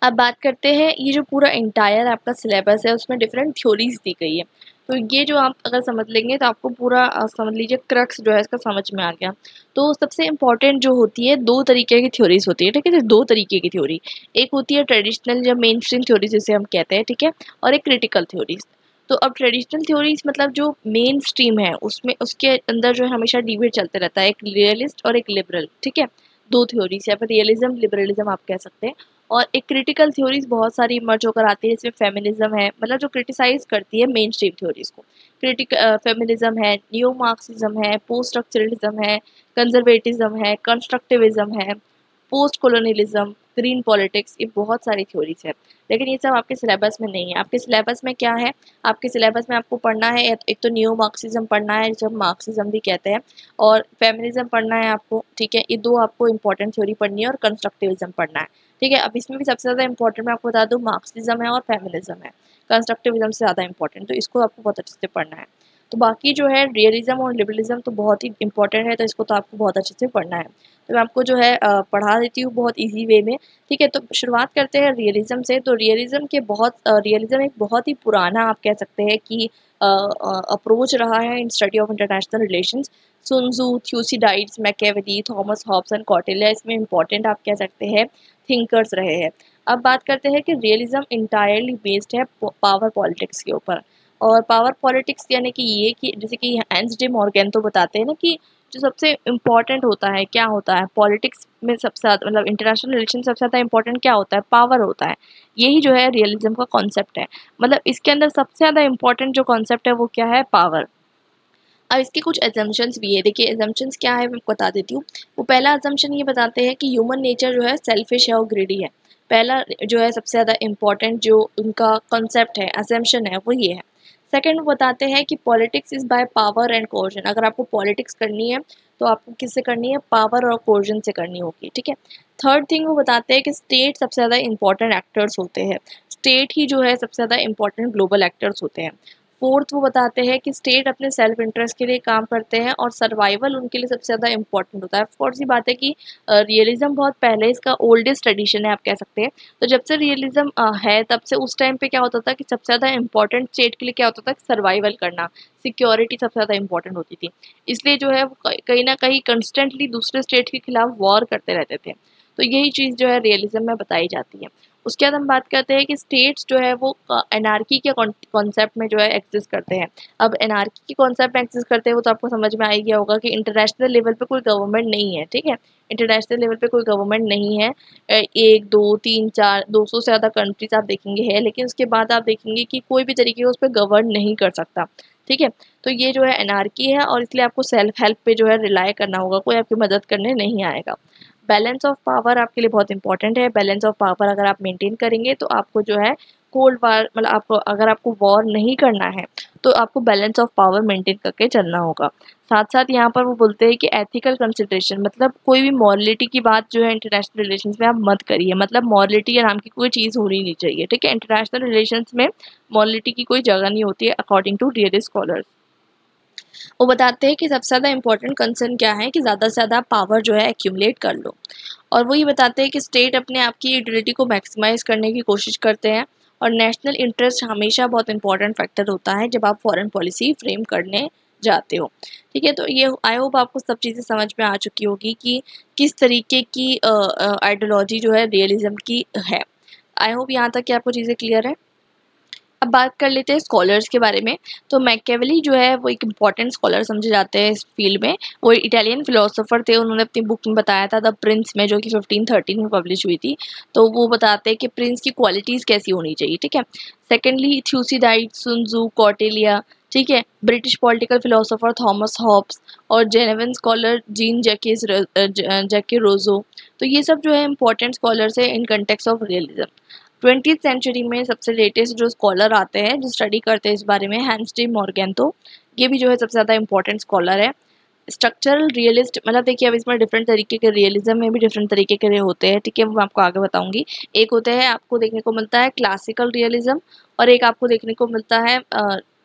अब बात करते हैं, ये जो पूरा एंटायर आपका सिलेबस है उसमें डिफरेंट थ्योरीज दी गई है, तो ये जो आप अगर समझ लेंगे तो आपको पूरा समझ लीजिए क्रक्स जो है इसका समझ में आ गया। तो सबसे इम्पॉर्टेंट जो होती है, दो तरीके की थ्योरीज होती है। ठीक है, दो तरीके की थ्योरी, एक होती है ट्रेडिशनल या मेन स्ट्रीम थ्योरी जिसे हम कहते हैं, ठीक है, और एक क्रिटिकल थ्योरीज। तो अब ट्रेडिशनल थ्योरीज मतलब जो मेन स्ट्रीम है उसमें उसके अंदर जो है हमेशा डिबेट चलते रहता है, एक रियलिस्ट और एक लिबरल। ठीक है, दो थ्योरीज है, रियलिज्म लिबरलिज्म आप कह सकते हैं। और एक क्रिटिकल थ्योरीज बहुत सारी मर्ज होकर आती है, जिसमें फेमिनिज्म है, मतलब जो क्रिटिसाइज करती है मेन स्ट्रीम थ्योरीज को। फेमिनिज्म है, न्यू मार्क्सिज्म है, पोस्ट स्ट्रक्चरलिज्म है, कंजर्वेटिज्म है, कंस्ट्रक्टिविज्म है, पोस्ट कोलोनियलिज्म, ग्रीन पॉलिटिक्स, ये बहुत सारी थ्योरीज है। लेकिन ये सब आपके सिलेबस में नहीं है। आपके सिलेबस में क्या है, आपके सिलेबस में आपको पढ़ना है एक तो न्यू मार्क्सिज्म पढ़ना है, जब मार्क्सिज्म भी कहते हैं, और फेमिनिज्म पढ़ना है आपको। ठीक है, ये दो आपको इंपॉर्टेंट थ्योरी पढ़नी है, और कंस्ट्रक्टिविज्म पढ़ना है। ठीक है, अब इसमें भी सबसे ज़्यादा इंपॉर्टेंट मैं आपको बता दूँ मार्क्सिज्म है और फेमिनिज्म है, कंस्ट्रक्टिविज्म से ज़्यादा इंपॉर्टेंट, तो इसको आपको बहुत अच्छे से पढ़ना है। तो बाकी जो है रियलिज्म और लिबरलिज्म तो बहुत ही इंपॉर्टेंट है, तो इसको तो आपको बहुत अच्छे से पढ़ना है। तो मैं आपको जो है पढ़ा देती हूँ बहुत इजी वे में। ठीक है, तो शुरुआत करते हैं रियलिज्म से। तो रियलिज्म एक बहुत ही पुराना आप कह सकते हैं कि अप्रोच रहा है in study of international relations. Sun Tzu, Thucydides, Machiavelli, Thomas Hobbes and Kautilya इसमें इंपॉर्टेंट आप कह सकते हैं थिंकर्स रहे हैं। अब बात करते हैं कि रियलिज्म इंटायरली बेस्ड है पावर पॉलिटिक्स के ऊपर। और पावर पॉलिटिक्स यानी कि ये कि जैसे कि हैंस डे मॉर्गन तो बताते हैं ना कि जो सबसे इम्पॉर्टेंट होता है क्या होता है पॉलिटिक्स में, सबसे ज़्यादा मतलब इंटरनेशनल रिलेशन सबसे ज़्यादा इंपॉर्टेंट क्या होता है, पावर होता है। यही जो है रियलिज्म का कॉन्सेप्ट है, मतलब इसके अंदर सबसे ज़्यादा इंपॉर्टेंट जो कॉन्सेप्ट है वो क्या है, पावर। अब इसके कुछ एजम्पशंस भी है, देखिए एजम्पशंस क्या है मैं बता देती हूँ। वो पहला एजम्पशन ये बताते हैं कि ह्यूमन नेचर जो है सेल्फिश है और ग्रीडी है। पहला जो है सबसे ज़्यादा इंपॉर्टेंट जो उनका कॉन्सेप्ट है, एजम्पशन है, वो ये है। सेकंड वो बताते हैं कि politics is by power and coercion. अगर आपको पॉलिटिक्स करनी है तो आपको किससे करनी है, पावर और कोर्जन से करनी होगी। ठीक है, थर्ड थिंग वो बताते हैं कि स्टेट सबसे ज़्यादा इंपॉर्टेंट एक्टर्स होते हैं, स्टेट ही जो है सबसे ज़्यादा इंपॉर्टेंट ग्लोबल एक्टर्स होते हैं। फोर्थ वो बताते हैं कि स्टेट अपने सेल्फ इंटरेस्ट के लिए काम करते हैं और सर्वाइवल उनके लिए सबसे ज़्यादा इंपॉर्टेंट होता है। ऑफकोर्स सी बात है कि रियलिज्म बहुत पहले इसका ओल्डेस्ट ट्रेडिशन है आप कह सकते हैं। तो जब से रियलिज्म है तब से उस टाइम पे क्या होता था कि सबसे ज़्यादा इंपॉर्टेंट स्टेट के लिए क्या होता था, सर्वाइवल करना, सिक्योरिटी सबसे ज़्यादा इंपॉर्टेंट होती थी। इसलिए जो है कहीं ना कहीं कंस्टेंटली दूसरे स्टेट के खिलाफ वॉर करते रहते थे। तो यही चीज़ जो है रियलिज्म में बताई जाती है। उसके बाद हम बात करते हैं कि स्टेट्स जो है वो एनार्की के कॉन्सेप्ट में जो है एग्जिस्ट करते हैं। अब एनार्की के कॉन्सेप्ट में एग्जिस्ट करते हैं वो तो आपको समझ में आ ही गया होगा कि इंटरनेशनल लेवल पे कोई गवर्नमेंट नहीं है। ठीक है, इंटरनेशनल लेवल पे कोई गवर्नमेंट नहीं है। 1 2 3 4 200 से ज़्यादा कंट्रीज आप देखेंगे है, लेकिन उसके बाद आप देखेंगे कि कोई भी तरीके का उस पर गवर्न नहीं कर सकता। ठीक है, तो ये जो है एनार्की है और इसलिए आपको सेल्फ हेल्प पे जो है रिलाई करना होगा, कोई आपकी मदद करने नहीं आएगा। बैलेंस ऑफ पावर आपके लिए बहुत इंपॉर्टेंट है। बैलेंस ऑफ पावर अगर आप मेंटेन करेंगे तो आपको जो है कोल्ड वार मतलब आपको अगर आपको वॉर नहीं करना है तो आपको बैलेंस ऑफ पावर मेंटेन करके चलना होगा। साथ साथ यहाँ पर वो बोलते हैं कि एथिकल कंसिडरेशन मतलब कोई भी मॉरलिटी की बात जो है इंटरनेशनल रिलेशंस में आप मत करिए, मतलब मॉरलिटी के नाम की कोई चीज़ होनी नहीं चाहिए, ठीक है। इंटरनेशनल रिलेशंस में मॉरलिटी की कोई जगह नहीं होती है अकॉर्डिंग टू रियलिस्ट स्कॉलर्स। वो बताते हैं कि सबसे ज़्यादा इंपॉर्टेंट कंसर्न क्या है कि ज़्यादा से ज़्यादा पावर जो है एक्यूमुलेट कर लो, और वो ये बताते हैं कि स्टेट अपने आप की यूटिलिटी को मैक्सिमाइज करने की कोशिश करते हैं, और नेशनल इंटरेस्ट हमेशा बहुत इंपॉर्टेंट फैक्टर होता है जब आप फॉरेन पॉलिसी फ्रेम करने जाते हो, ठीक है। तो ये आई होप आपको सब चीज़ें समझ में आ चुकी होगी कि किस तरीके की आइडियोलॉजी जो है रियलिज्म की है। आई होप यहाँ तक कि आपको चीज़ें क्लियर है। अब बात कर लेते हैं स्कॉलर्स के बारे में। तो मैकियावेली जो है वो एक इम्पॉर्टेंट स्कॉलर समझे जाते हैं इस फील्ड में। वो इटालियन फिलोसोफर थे, उन्होंने अपनी बुक में बताया था द प्रिंस में, जो कि 1513 में पब्लिश हुई थी। तो वो बताते हैं कि प्रिंस की क्वालिटीज़ कैसी होनी चाहिए, ठीक है। सेकेंडली थ्यूसिडाइड, सुन त्सू, कौटिल्य, ठीक है। British political philosopher Thomas Hobbes और जेनेवन स्कॉलर जीन जैके रोजो। तो ये सब जो है इंपॉर्टेंट स्कॉलर्स है in context of realism. 20th century में सबसे लेटेस्ट जो स्कॉलर आते हैं जो स्टडी करते हैं इस बारे में, हैंस डी मॉर्गन, तो ये भी जो है सबसे ज़्यादा इंपॉर्टेंट स्कॉलर है। स्ट्रक्चरल रियलिस्ट मतलब देखिए अब इसमें डिफरेंट तरीके के रियलिज्म में भी डिफरेंट तरीके के होते हैं, ठीक है, वो मैं आपको आगे बताऊंगी। एक होता है आपको देखने को मिलता है क्लासिकल रियलिज्म, और एक आपको देखने को मिलता है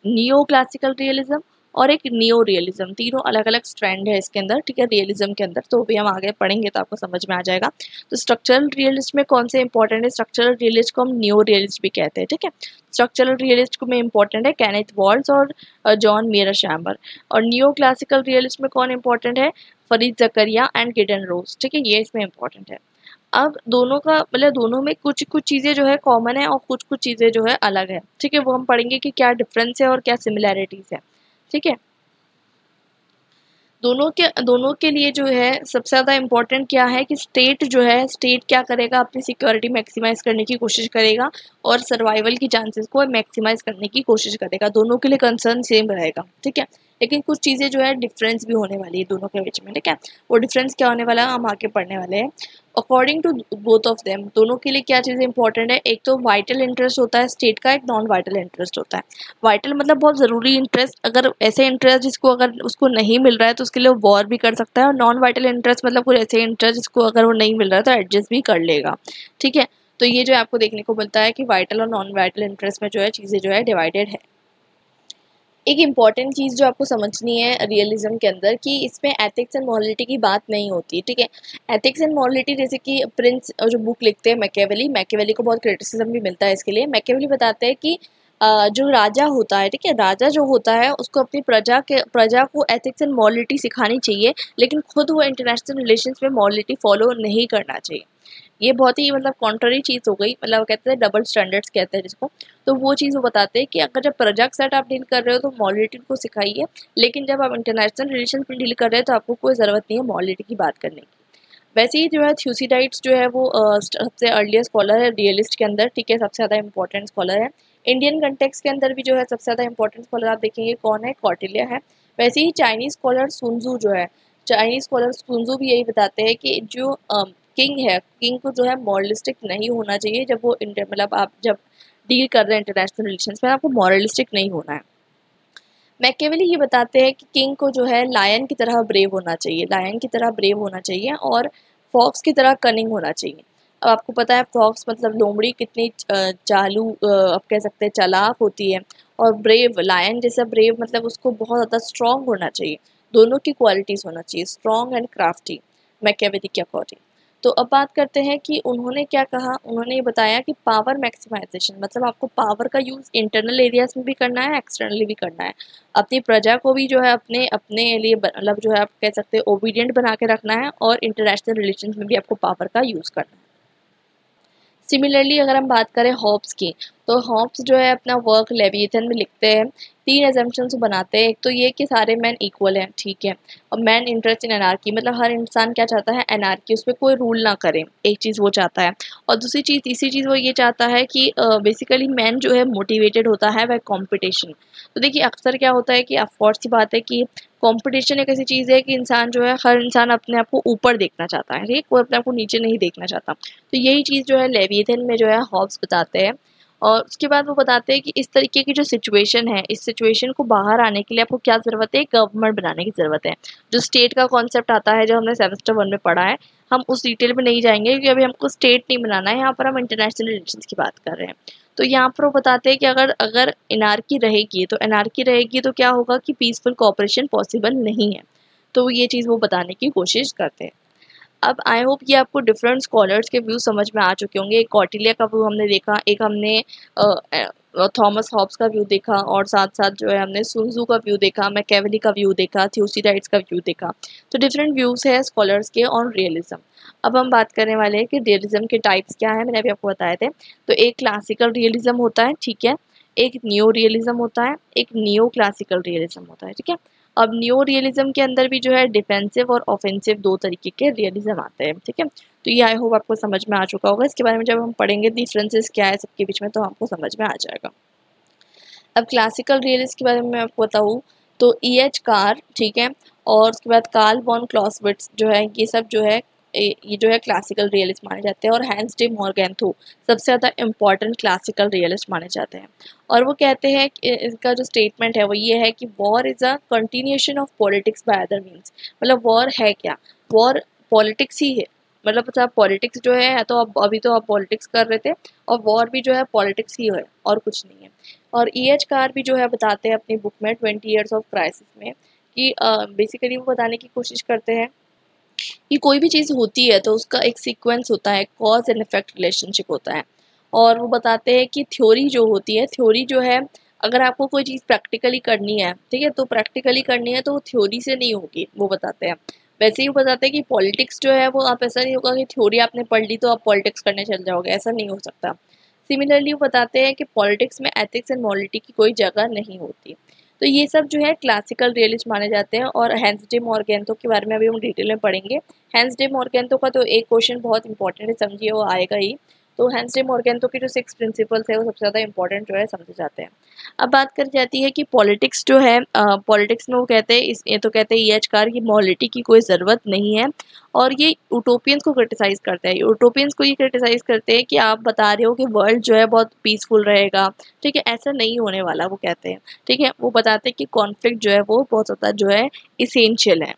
नियो क्लासिकल रियलिज्म और एक नियो रियलिज्म। तीनों अलग अलग स्ट्रैंड है इसके अंदर, ठीक है, रियलिज्म के अंदर। तो भी हम आगे पढ़ेंगे तो आपको समझ में आ जाएगा। तो स्ट्रक्चरल रियलिस्ट में कौन से इंपॉर्टेंट है? स्ट्रक्चरल रियलिस्ट को हम नियो रियलिस्ट भी कहते हैं, ठीक है। स्ट्रक्चरल रियलिस्ट में इंपॉर्टेंट है केनेथ वॉल्स और जॉन मीराशैम्बर। और नियो क्लासिकल रियलिस्ट में कौन इंपॉर्टेंट है? फरीद जकरिया एंड गिडेन रोज, ठीक है, ये इसमें इंपॉर्टेंट है। अब दोनों का मतलब दोनों में कुछ कुछ चीज़ें जो है कॉमन है और कुछ कुछ चीज़ें जो है अलग है, ठीक है। वो हम पढ़ेंगे कि क्या डिफरेंस है और क्या सिमिलैरिटीज़ है, ठीक है। दोनों के लिए जो है सबसे ज़्यादा इम्पोर्टेंट क्या है कि स्टेट जो है, स्टेट क्या करेगा, अपनी सिक्योरिटी मैक्सिमाइज करने की कोशिश करेगा और सर्वाइवल की चांसेस को मैक्सिमाइज करने की कोशिश करेगा। दोनों के लिए कंसर्न सेम रहेगा, ठीक है। लेकिन कुछ चीज़ें जो है डिफरेंस भी होने वाली है दोनों के बीच में, ठीक है। वो डिफरेंस क्या होने वाला है हम आगे पढ़ने वाले हैं। According to both of them, दोनों के लिए क्या चीज़ें इंपॉर्टेंट है? एक तो वाइटल इंटरेस्ट होता है स्टेट का, एक नॉन वाइटल इंटरेस्ट होता है। वाइटल मतलब बहुत ज़रूरी इंटरेस्ट, अगर ऐसे इंटरेस्ट जिसको अगर उसको नहीं मिल रहा है तो उसके लिए वो वॉर भी कर सकता है। और नॉन वाइटल इंटरेस्ट मतलब कुछ ऐसे इंटरेस्ट जिसको अगर वो नहीं मिल रहा है तो एडजस्ट भी कर लेगा, ठीक है। तो ये जो आपको देखने को मिलता है कि वाइटल और नॉन वाइटल इंटरेस्ट में जो है चीज़ें जो है डिवाइडेड है। एक इम्पॉर्टेंट चीज़ जो आपको समझनी है रियलिज्म के अंदर कि इसमें एथिक्स एंड मॉरलिटी की बात नहीं होती, ठीक है। एथिक्स एंड मॉरलिटी जैसे कि प्रिंस जो बुक लिखते हैं मैकियावेली को बहुत क्रिटिसिज्म भी मिलता है इसके लिए। मैकियावेली बताते हैं कि जो राजा होता है, ठीक है, राजा जो होता है उसको अपनी प्रजा को एथिक्स एंड मॉरलिटी सिखानी चाहिए, लेकिन खुद वो इंटरनेशनल रिलेशंस में मॉरलिटी फॉलो नहीं करना चाहिए। ये बहुत ही मतलब कॉन्ट्ररी चीज़ हो गई, मतलब कहते हैं डबल स्टैंडर्ड्स कहते हैं जिसको। तो वो चीज़ वो बताते हैं कि अगर जब प्रोजेक्ट सेट आप डील कर रहे हो तो मॉरलिटी को सिखाइए, लेकिन जब आप इंटरनेशनल रिलेशन में डील कर रहे हैं तो आपको कोई ज़रूरत नहीं है मॉरलिटी की बात करने की। वैसे ही जो है थ्यूसिडाइड्स जो है वो सबसे अर्लीस्ट स्कॉलर है रियलिस्ट के अंदर, ठीक है, सबसे ज़्यादा इंपॉर्टेंट स्कॉलर है। इंडियन कंटेक्स्ट के अंदर भी जो है सबसे ज़्यादा इंपॉर्टेंट स्कॉलर आप देखेंगे कौन है? कौटिल्य है। वैसे ही चाइनीज़ स्कॉलर सुन त्सू जो है, चाइनीज़ स्कॉलर सुन त्सू भी यही बताते हैं कि जो किंग है, किंग को जो है मॉरलिस्टिक नहीं होना चाहिए जब वो मतलब आप जब डील कर रहे हैं इंटरनेशनल रिलेशंस में, आपको मॉरलिस्टिक नहीं होना है। मैकियावेली ये बताते हैं कि किंग को जो है लायन की तरह ब्रेव होना चाहिए, लायन की तरह ब्रेव होना चाहिए और फॉक्स की तरह कनिंग होना चाहिए। अब आपको पता है फॉक्स मतलब लोमड़ी कितनी चालू आप कह सकते हैं चालाक होती है, और ब्रेव लायन जैसा ब्रेव मतलब उसको बहुत ज़्यादा स्ट्रॉन्ग होना चाहिए। दोनों की क्वालिटीज़ होना चाहिए, स्ट्रॉन्ग एंड क्राफ्टी, मैकियावेली के अकॉर्डिंग। तो अब बात करते हैं कि उन्होंने क्या कहा। उन्होंने ये बताया कि पावर मैक्सिमाइजेशन मतलब आपको पावर का यूज़ इंटरनल एरियाज में भी करना है, एक्सटर्नली भी करना है। अपनी प्रजा को भी जो है अपने अपने लिए मतलब जो है आप कह सकते हैं ओबीडियंट बना के रखना है, और इंटरनेशनल रिलेशंस में भी आपको पावर का यूज़ करना है। सिमिलरली अगर हम बात करें हॉब्स की, तो हॉब्स जो है अपना वर्क लेविएथन में लिखते हैं, 3 एजम्पशंस बनाते हैं। एक तो ये कि सारे मैन इक्वल हैं, ठीक है, और मैन इंटरेस्ट इन एनार्की मतलब हर इंसान क्या चाहता है? एनार्की, उसमें कोई रूल ना करे, एक चीज़ वो चाहता है। और तीसरी चीज़ वो ये चाहता है कि बेसिकली मैन जो है मोटिवेटेड होता है वह कॉम्पिटिशन। तो देखिए अक्सर क्या होता है कि ऑफकोर्स की बात है कि कंपटीशन एक ऐसी चीज़ है कि इंसान जो है हर इंसान अपने आप को ऊपर देखना चाहता है, ठीक, कोई अपने आप को नीचे नहीं देखना चाहता। तो यही चीज़ जो है लेविएथन में जो है हॉब्स बताते हैं। और उसके बाद वो बताते हैं कि इस तरीके की जो सिचुएशन है, इस सिचुएशन को बाहर आने के लिए आपको क्या ज़रूरत है, गवर्नमेंट बनाने की ज़रूरत है। जो स्टेट का कॉन्सेप्ट आता है, जो हमने सेमेस्टर 1 में पढ़ा है, हम उस डिटेल में नहीं जाएंगे क्योंकि अभी हमको स्टेट नहीं बनाना है, यहाँ पर हम इंटरनेशनल रिलेशंस की बात कर रहे हैं। तो यहाँ पर वो बताते हैं कि अगर एनार्की रहेगी तो क्या होगा कि पीसफुल कोऑपरेशन पॉसिबल नहीं है। तो ये चीज़ वो बताने की कोशिश करते हैं। अब आई होप कि आपको डिफरेंट स्कॉलर्स के व्यू समझ में आ चुके होंगे। एक कौटिल्य का व्यू हमने देखा, एक हमने थॉमस हॉब्स का व्यू देखा, और साथ साथ जो है हमने sun tzu का व्यू देखा, मैकियावेली का व्यू देखा, थ्यूसिडाइड्स का व्यू देखा। तो डिफरेंट व्यूज़ है स्कॉलर्स के ऑन रियलिज्म। अब हम बात करने वाले हैं कि रियलिज्म के टाइप्स क्या है, मैंने अभी आपको बताए थे। तो एक क्लासिकल रियलिज्म होता है, ठीक है, एक न्यू रियलिज्म होता है, एक नियो क्लासिकल रियलिज्म होता है, ठीक है। अब न्यू रियलिज्म के अंदर भी जो है डिफेंसिव और ऑफेंसिव दो तरीके के रियलिज्म आते हैं, ठीक है। तो ये आई होप आपको समझ में आ चुका होगा। इसके बारे में जब हम पढ़ेंगे डिफरेंसेस क्या है सबके बीच में, तो हमको समझ में आ जाएगा। अब क्लासिकल रियलिस्ट के बारे में मैं आपको बताऊँ तो E.H. कार, ठीक है, और उसके बाद कार्ल वॉन क्लॉसविट्ज जो है, ये सब जो है ये जो है क्लासिकल रियलिस्ट माने जाते हैं। और हैंस डी मॉर्गेंथो सबसे ज़्यादा इम्पॉर्टेंट क्लासिकल रियलिस्ट माने जाते हैं। और वो कहते हैं कि इसका जो स्टेटमेंट है वो ये है कि war is a continuation of politics by other means. मतलब वॉर है क्या, वॉर पॉलिटिक्स ही है। मतलब आप पॉलिटिक्स जो है तो अभी तो आप पॉलिटिक्स कर रहे थे, और वॉर भी जो है पॉलिटिक्स ही है और कुछ नहीं है। और E.H. कार भी जो है बताते हैं अपनी बुक में 20 ईयर्स ऑफ क्राइसिस में कि बेसिकली वो बताने की कोशिश करते हैं कि कोई भी चीज़ होती है तो उसका एक सीक्वेंस होता है, कॉज एंड इफेक्ट रिलेशनशिप होता है। और वो बताते हैं कि थ्योरी जो होती है, थ्योरी जो है, अगर आपको कोई चीज़ प्रैक्टिकली करनी है, ठीक है, तो प्रैक्टिकली करनी है तो वो थ्योरी से नहीं होगी, वो बताते हैं। वैसे ही वो बताते हैं कि पॉलिटिक्स जो है वो आप ऐसा नहीं होगा कि थ्योरी आपने पढ़ ली तो आप पॉलिटिक्स करने चल जाओगे, ऐसा नहीं हो सकता। सिमिलरली वो बताते हैं कि पॉलिटिक्स में एथिक्स एंड मॉरलिटी की कोई जगह नहीं होती। तो ये सब जो है क्लासिकल रियलिस्ट माने जाते हैं। और हैंस डे मॉर्गेंथो के बारे में अभी हम डिटेल में पढ़ेंगे। हैंस डे मॉर्गेंथो का तो एक क्वेश्चन बहुत इंपॉर्टेंट है, समझिए, वो आएगा ही। तो हैंस डे मॉर्गेंथो के जो 6 प्रिंसिपल्स है वो सबसे ज़्यादा इंपॉर्टेंट जो है समझे जाते हैं। अब बात करी जाती है कि पॉलिटिक्स जो है, पॉलिटिक्स में वो कहते हैं, ये तो कहते हैं E.H. कार की मॉरलिटी की कोई ज़रूरत नहीं है। और ये यूटोपियंस को क्रिटिसाइज़ करते हैं। यूटोपियंस को ये क्रिटिसाइज़ करते हैं कि आप बता रहे हो कि वर्ल्ड जो है बहुत पीसफुल रहेगा, ठीक है, ऐसा नहीं होने वाला, वो कहते हैं, ठीक है। वो बताते हैं कि कॉन्फ्लिक्ट जो है वो बहुत ज़्यादा जो है इसेंशियल है।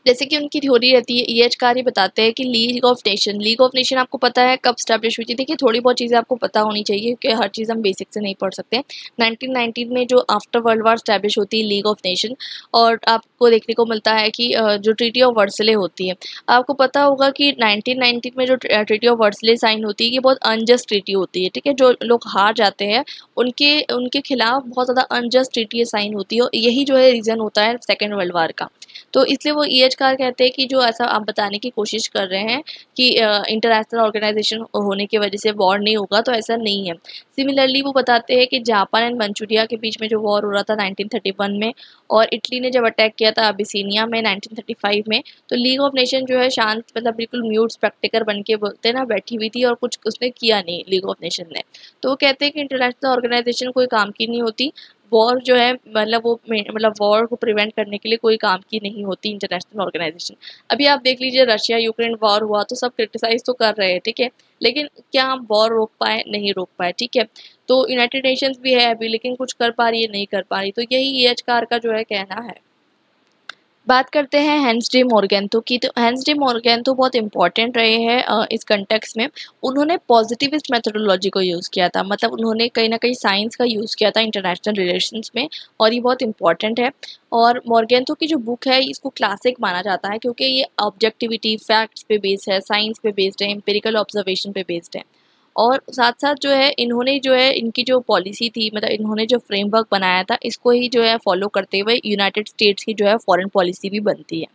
जैसे कि उनकी थ्योरी रहती है, E.H. कार ही बताते हैं कि लीग ऑफ नेशन आपको पता है कब स्टैब्लिश हुई थी। देखिए, थोड़ी बहुत चीज़ें आपको पता होनी चाहिए क्योंकि हर चीज़ हम बेसिक से नहीं पढ़ सकते। 1919 में जो आफ्टर वर्ल्ड वार स्टैब्लिश होती है लीग ऑफ नेशन, और आपको देखने को मिलता है कि जो ट्रीटी ऑफ वर्सले होती है, आपको पता होगा कि 1919 में जो ट्रीटी ऑफ वर्सले साइन होती है, ये बहुत अनजस्ट ट्रीटी होती है, ठीक है। जो लोग हार जाते हैं उनके उनके खिलाफ बहुत ज़्यादा अनजस्ट ट्रीटी साइन होती है, और यही जो है रीज़न होता है सेकेंड वर्ल्ड वार का। तो इसलिए वो E.H. कार कहते हैं कि जो ऐसा आप बताने की कोशिश कर रहे हैं कि इंटरनेशनल ऑर्गेनाइजेशन होने की वजह से वॉर नहीं होगा, तो ऐसा नहीं है। सिमिलरली वो बताते हैं कि जापान एंड मंचूरिया के बीच में जो वॉर हो रहा था 1931 में, और इटली ने जब अटैक किया था अबिसिनिया में 1935 में, तो लीग ऑफ नेशन जो है शांत, मतलब बिल्कुल म्यूट स्पेक्टेकर बन के बोलते हैं ना, बैठी हुई थी और कुछ उसने किया नहीं लीग ऑफ नेशन ने। तो वो कहते हैं कि इंटरनेशनल ऑर्गेनाइजेशन कोई काम की नहीं होती, वॉर जो है मतलब वॉर को प्रिवेंट करने के लिए कोई काम की नहीं होती इंटरनेशनल ऑर्गेनाइजेशन। अभी आप देख लीजिए, रशिया यूक्रेन वॉर हुआ तो सब क्रिटिसाइज तो कर रहे हैं, ठीक है, लेकिन क्या हम वॉर रोक पाए? नहीं रोक पाए, ठीक है। तो यूनाइटेड नेशंस भी है अभी, लेकिन कुछ कर पा रही है, नहीं कर पा रही। तो यही E.H. कार का जो है कहना है। बात करते हैं हैंस डे मॉर्गेंथो की। तो हैंस डे मॉर्गेंथो बहुत इंपॉर्टेंट रहे हैं इस कंटेक्स्ट में। उन्होंने पॉजिटिविस्ट मेथोडोलॉजी को यूज़ किया था, मतलब उन्होंने कहीं ना कहीं साइंस का यूज़ किया था इंटरनेशनल रिलेशंस में, और ये बहुत इंपॉर्टेंट है। और मॉर्गेंथो की जो बुक है इसको क्लासिक माना जाता है क्योंकि ये ऑब्जेक्टिविटी, फैक्ट्स पे बेस्ड है, साइंस पे बेस्ड है, एम्पिरिकल ऑब्जर्वेशन पे बेस्ड है। और साथ साथ जो है इन्होंने जो है इनकी जो पॉलिसी थी, मतलब इन्होंने जो फ्रेमवर्क बनाया था, इसको ही जो है फॉलो करते हुए यूनाइटेड स्टेट्स की जो है फॉरेन पॉलिसी भी बनती है।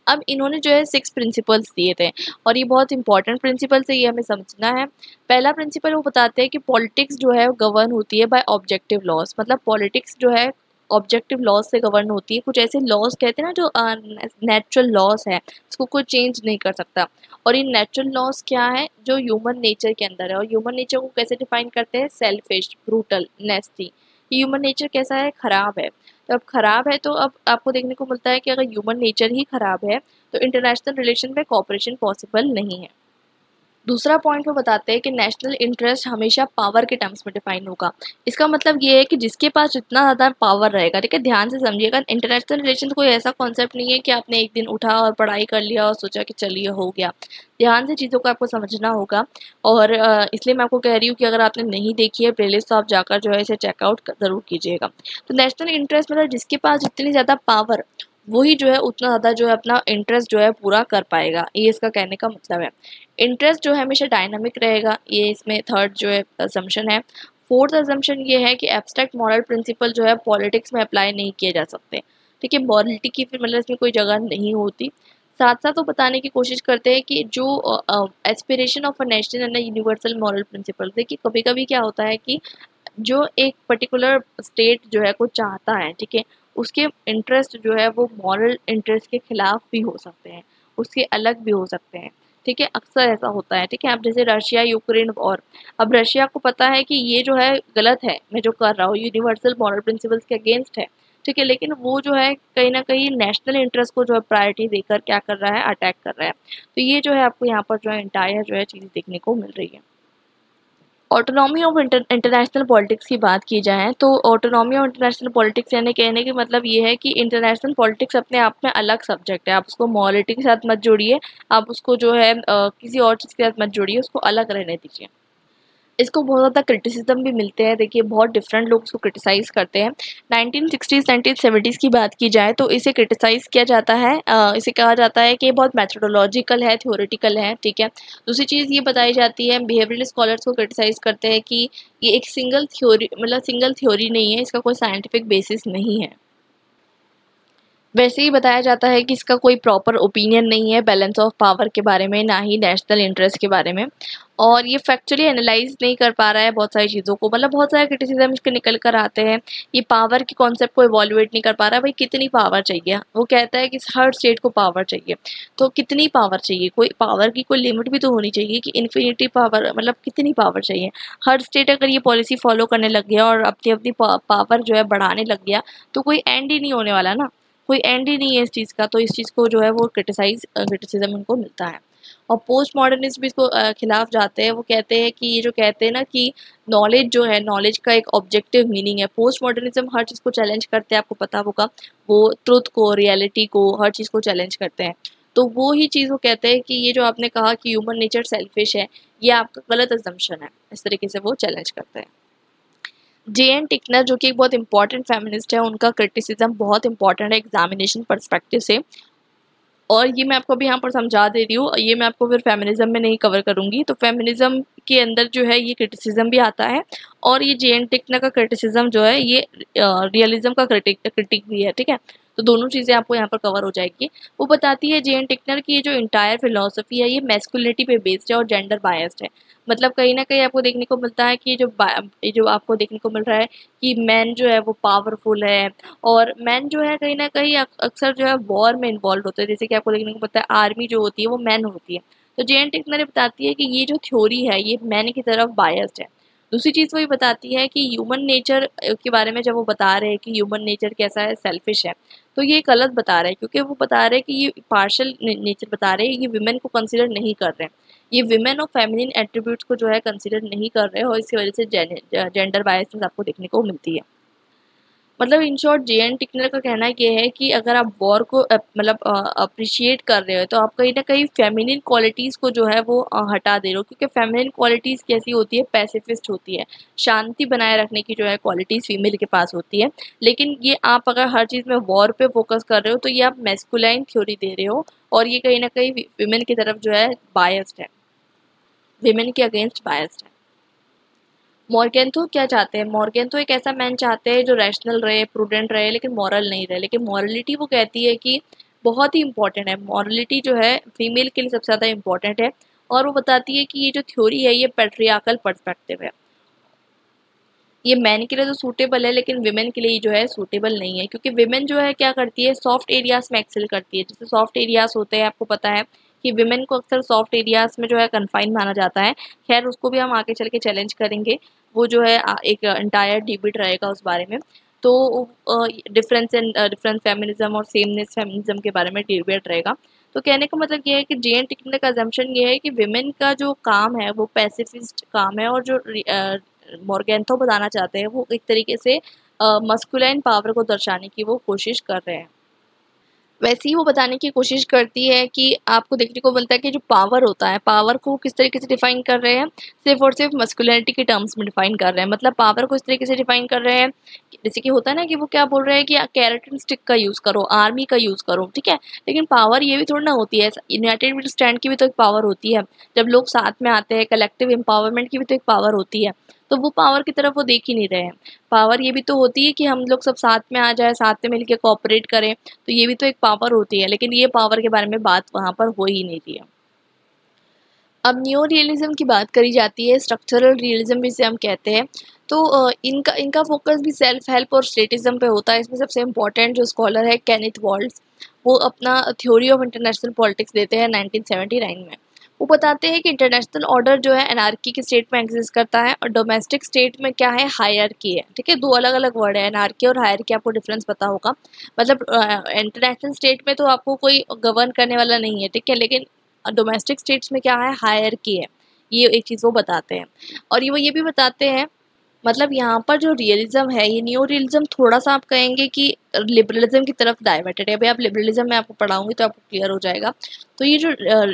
अब इन्होंने जो है 6 प्रिंसिपल्स दिए थे, और ये बहुत इंपॉर्टेंट प्रिंसिपल्स है, ये हमें समझना है। पहला प्रिंसिपल वो बताते हैं कि पॉलिटिक्स जो है गवर्न होती है बाय ऑब्जेक्टिव लॉज, मतलब पॉलिटिक्स जो है ऑब्जेक्टिव लॉज से गवर्न होती है। कुछ ऐसे लॉज कहते हैं ना जो नेचुरल लॉज है, इसको कोई चेंज नहीं कर सकता। और ये नेचुरल लॉज क्या है? जो ह्यूमन नेचर के अंदर है। और ह्यूमन नेचर को कैसे डिफाइन करते हैं? Selfish, brutal, नेस्टी। ह्यूमन नेचर कैसा है? खराब है। तो अब खराब है तो अब आपको देखने को मिलता है कि अगर ह्यूमन नेचर ही खराब है तो इंटरनेशनल रिलेशन में कोऑपरेशन पॉसिबल नहीं है। दूसरा पॉइंट वो बताते हैं कि नेशनल इंटरेस्ट हमेशा पावर के टर्म्स में डिफाइन होगा। इसका मतलब ये है कि जिसके पास जितना ज़्यादा पावर रहेगा, ठीक है, ध्यान से समझिएगा, इंटरनेशनल रिलेशन कोई ऐसा कॉन्सेप्ट नहीं है कि आपने एक दिन उठा और पढ़ाई कर लिया और सोचा कि चलिए हो गया। ध्यान से चीज़ों को आपको समझना होगा और इसलिए मैं आपको कह रही हूँ कि अगर आपने नहीं देखी है प्लेलिस्ट तो आप जाकर जो है इसे चेकआउट ज़रूर कीजिएगा। तो नेशनल इंटरेस्ट मतलब जिसके पास जितनी ज़्यादा पावर, वही जो है उतना ज़्यादा जो है अपना इंटरेस्ट जो है पूरा कर पाएगा, ये इसका कहने का मतलब है। इंटरेस्ट जो है हमेशा डायनामिक रहेगा, ये इसमें थर्ड जो है असम्पशन है। फोर्थ असम्पशन ये है कि एब्स्ट्रैक्ट मॉरल प्रिंसिपल जो है पॉलिटिक्स में अप्लाई नहीं किए जा सकते, ठीक है, मॉरलिटी की फिर मतलब इसमें कोई जगह नहीं होती। साथ साथ वो बताने की कोशिश करते हैं कि जो aspiration of a national and universal moral principle, देखिए कभी कभी क्या होता है कि जो एक पर्टिकुलर स्टेट जो है को चाहता है, ठीक है, उसके इंटरेस्ट जो है वो मॉरल इंटरेस्ट के खिलाफ भी हो सकते हैं, उसके अलग भी हो सकते हैं, ठीक है, अक्सर ऐसा होता है, ठीक है। अब जैसे रशिया यूक्रेन वॉर, अब रशिया को पता है कि ये जो है गलत है, मैं जो कर रहा हूँ यूनिवर्सल मॉरल प्रिंसिपल्स के अगेंस्ट है, ठीक है, लेकिन वो जो है कहीं ना कहीं नेशनल इंटरेस्ट को जो है प्रायोरिटी देकर क्या कर रहा है, अटैक कर रहा है। तो ये जो है आपको यहाँ पर जो है इंटायर जो है चीज़ देखने को मिल रही है। ऑटोनॉमी ऑफ इंटरनेशनल पॉलिटिक्स की बात की जाए तो ऑटोनॉमी ऑफ इंटरनेशनल पॉलिटिक्स यानी कहने का मतलब ये है कि इंटरनेशनल पॉलिटिक्स अपने आप में अलग सब्जेक्ट है, आप उसको मॉरलिटी के साथ मत जोड़िए, आप उसको जो है किसी और चीज़ के साथ मत जोड़िए, उसको अलग रहने दीजिए। इसको बहुत ज़्यादा क्रिटिसिज्म भी मिलते हैं, देखिए बहुत डिफरेंट लोग इसको क्रिटिसाइज़ करते हैं। 1960s 1970s की बात की जाए तो इसे क्रिटिसाइज़ किया जाता है, इसे कहा जाता है कि ये बहुत मैथोडोलॉजिकल है, थ्योरेटिकल है, ठीक है। दूसरी चीज़ ये बताई जाती है, बिहेवियरल स्कॉलर्स को क्रिटिसाइज़ करते हैं कि ये एक सिंगल थ्योरी मतलब सिंगल थ्योरी नहीं है, इसका कोई साइंटिफिक बेसिस नहीं है। वैसे ही बताया जाता है कि इसका कोई प्रॉपर ओपिनियन नहीं है बैलेंस ऑफ पावर के बारे में, ना ही नेशनल इंटरेस्ट के बारे में, और ये फैक्चुअली एनालाइज नहीं कर पा रहा है बहुत सारी चीज़ों को, मतलब बहुत सारे क्रिटिसिज्म इसके निकल कर आते हैं। ये पावर के कॉन्सेप्ट को इवॉल्यूएट नहीं कर पा रहा है, भाई कितनी पावर चाहिए, वो कहता है कि हर स्टेट को पावर चाहिए, तो कितनी पावर चाहिए, कोई पावर की कोई लिमिट भी तो होनी चाहिए कि इन्फिनिटी पावर, मतलब कितनी पावर चाहिए। हर स्टेट अगर ये पॉलिसी फॉलो करने लग गया और अपनी अपनी पावर जो है बढ़ाने लग गया तो कोई एंड ही नहीं होने वाला ना, कोई एंड ही नहीं है इस चीज़ का, तो इस चीज़ को जो है वो क्रिटिसिज्म उनको मिलता है। और पोस्ट मॉडर्निस्ट भी इसको खिलाफ जाते हैं, वो कहते हैं कि ये जो कहते हैं ना कि नॉलेज जो है, नॉलेज का एक ऑब्जेक्टिव मीनिंग है, पोस्ट मॉडर्निज्म हर चीज़ को चैलेंज करते हैं, आपको पता होगा, वो ट्रुथ को, रियलिटी को, हर चीज़ को चैलेंज करते हैं। तो वो ही चीज़ वो कहते हैं कि ये जो आपने कहा कि ह्यूमन नेचर सेल्फिश है, ये आपका गलत असम्पशन है, इस तरीके से वो चैलेंज करते हैं। जे.एन. टिकनर जो कि एक बहुत इंपॉर्टेंट फेमिनिस्ट है, उनका क्रिटिसिज्म बहुत इंपॉर्टेंट है एग्जामिनेशन पर्सपेक्टिव से, और ये मैं आपको अभी यहाँ पर समझा दे रही हूँ, ये मैं आपको फिर फेमिनिज्म में नहीं कवर करूँगी। तो फेमिनिज्म के अंदर जो है ये क्रिटिसिज्म भी आता है, और ये जे.एन. टिकनर का क्रिटिसिज्म जो है ये रियलिज्म का क्रिटिक भी है, ठीक है। तो दोनों चीज़ें आपको यहाँ पर कवर हो जाएगी। वो बताती है जे.एन. टिकनर की ये जो इंटायर फिलोसफी है ये मैस्कुलिनिटी पे बेस्ड है और जेंडर बायस्ड है। मतलब कहीं ना कहीं आपको देखने को मिलता है कि ये जो आपको देखने को मिल रहा है कि मैन जो है वो पावरफुल है, और मैन जो है कहीं ना कहीं अक्सर जो है वॉर में इन्वॉल्व होते हैं, जैसे कि आपको देखने को मिलता है आर्मी जो होती है वो मैन होती है। तो जे.एन. टिकनर बताती है कि ये जो थ्योरी है ये मैन की तरफ बायस्ड है। दूसरी चीज़ वो ये बताती है कि ह्यूमन नेचर के बारे में जब वो बता रहे हैं कि ह्यूमन नेचर कैसा है, सेल्फिश है, तो ये गलत बता रहे हैं, क्योंकि वो बता रहे हैं कि ये पार्शल नेचर बता रहे हैं, ये विमेन को कंसिडर नहीं कर रहे हैं, ये विमेन और फेमिनिन एट्रीब्यूट्स को जो है कंसिडर नहीं कर रहे हैं, और इसकी वजह से जेंडर बायसनेस आपको देखने को मिलती है। मतलब इन शॉर्ट जे.एन. टिकनर का कहना ये है कि अगर आप वॉर को मतलब अप्रिशिएट कर रहे हो तो आप कहीं ना कहीं फेमिनिन क्वालिटीज़ को जो है वो हटा दे रहे हो, क्योंकि फेमिनिन क्वालिटीज़ कैसी होती है, पैसिफिस्ट होती है, शांति बनाए रखने की जो है क्वालिटीज़ फीमेल के पास होती है। लेकिन ये आप अगर हर चीज़ में वॉर पे फोकस कर रहे हो तो ये आप मैस्कुलाइन थ्योरी दे रहे हो, और ये कहीं ना कहीं विमेन की तरफ जो है बायस्ड है, विमेन के अगेंस्ट बायस्ड है। मॉर्गेंथो क्या चाहते हैं, मॉर्गेंथो एक ऐसा मैन चाहते हैं जो रैशनल रहे, प्रूडेंट रहे, लेकिन मॉरल नहीं रहे। लेकिन मॉरलिटी वो कहती है कि बहुत ही इंपॉर्टेंट है, मॉरलिटी जो है फीमेल के लिए सबसे ज़्यादा इंपॉर्टेंट है, और वो बताती है कि ये जो थ्योरी है ये पैट्रियार्कल पर्सपेक्टिव है, ये मैन के लिए तो सूटेबल है लेकिन विमेन के लिए जो है सूटेबल नहीं है, क्योंकि विमेन जो है क्या करती है, सॉफ्ट एरियाज में एक्सेल करती है। जैसे सॉफ्ट एरियाज होते हैं, आपको पता है कि विमेन को अक्सर सॉफ्ट एरियाज में जो है कन्फाइन माना जाता है। खैर उसको भी हम आगे चल के चैलेंज करेंगे, वो जो है एक एंटायर डिबेट रहेगा उस बारे में। तो डिफरेंस फेमिनिज्म और सेमनेस फेमिनिज्म के बारे में डिबेट रहेगा। तो कहने का मतलब ये है कि जेन टिकने का अजम्पशन ये है कि विमेन का जो काम है वो पैसिफिस्ट काम है, और जो मोर्गेंथो बताना चाहते हैं वो एक तरीके से मस्कुलाइन पावर को दर्शाने की वो कोशिश कर रहे हैं। वैसे ही वो बताने की कोशिश करती है कि आपको देखने को मिलता है कि जो पावर होता है, पावर को किस तरीके से डिफाइन कर रहे हैं, सिर्फ और सिर्फ मस्कुलिनिटी के टर्म्स में डिफाइन कर रहे हैं। मतलब पावर को इस तरीके से डिफाइन कर रहे हैं, जैसे कि होता है ना कि वो क्या बोल रहे हैं कि कैरेटिन स्टिक का यूज़ करो, आर्मी का यूज़ करो, ठीक है। लेकिन पावर ये भी थोड़ी ना होती है, यूनाइटेड वी स्टैंड की भी तो एक पावर होती है, जब लोग साथ में आते हैं, कलेक्टिव एम्पावरमेंट की भी तो एक पावर होती है। तो वो पावर की तरफ वो देख ही नहीं रहे हैं। पावर ये भी तो होती है कि हम लोग सब साथ में आ जाए, साथ में मिलकर कोऑपरेट करें, तो ये भी तो एक पावर होती है। लेकिन ये पावर के बारे में बात वहाँ पर हो ही नहीं रही है। अब न्यू रियलिज्म की बात करी जाती है, स्ट्रक्चरल रियलिज्म भी इसे हम कहते हैं। तो इनका फोकस भी सेल्फ हेल्प और स्टेटिज्म पे होता है। इसमें सबसे इम्पोर्टेंट जो स्कॉलर है केनेथ वॉल्ट्ज, वो अपना थ्योरी ऑफ इंटरनेशनल पॉलिटिक्स देते हैं 1979 में। वो बताते हैं कि इंटरनेशनल ऑर्डर जो है एनार्की के स्टेट में एग्जिस्ट करता है, और डोमेस्टिक स्टेट में क्या है, हायरकी है, ठीक है। दो अलग अलग वर्ड है, एनार्की और हायरकी, आपको डिफरेंस पता होगा। मतलब इंटरनेशनल स्टेट में तो आपको कोई गवर्न करने वाला नहीं है, ठीक है, लेकिन डोमेस्टिक स्टेट्स में क्या है, हायरकी है। ये एक चीज़ वो बताते हैं। और ये भी बताते हैं, मतलब यहाँ पर जो रियलिज्म है, ये न्यू रियलिज्म थोड़ा सा आप कहेंगे कि लिबरलिज्म की तरफ डाइवर्टेड है। भाई आप लिबरलिज्म में आपको पढ़ाऊंगी तो आपको क्लियर हो जाएगा। तो ये जो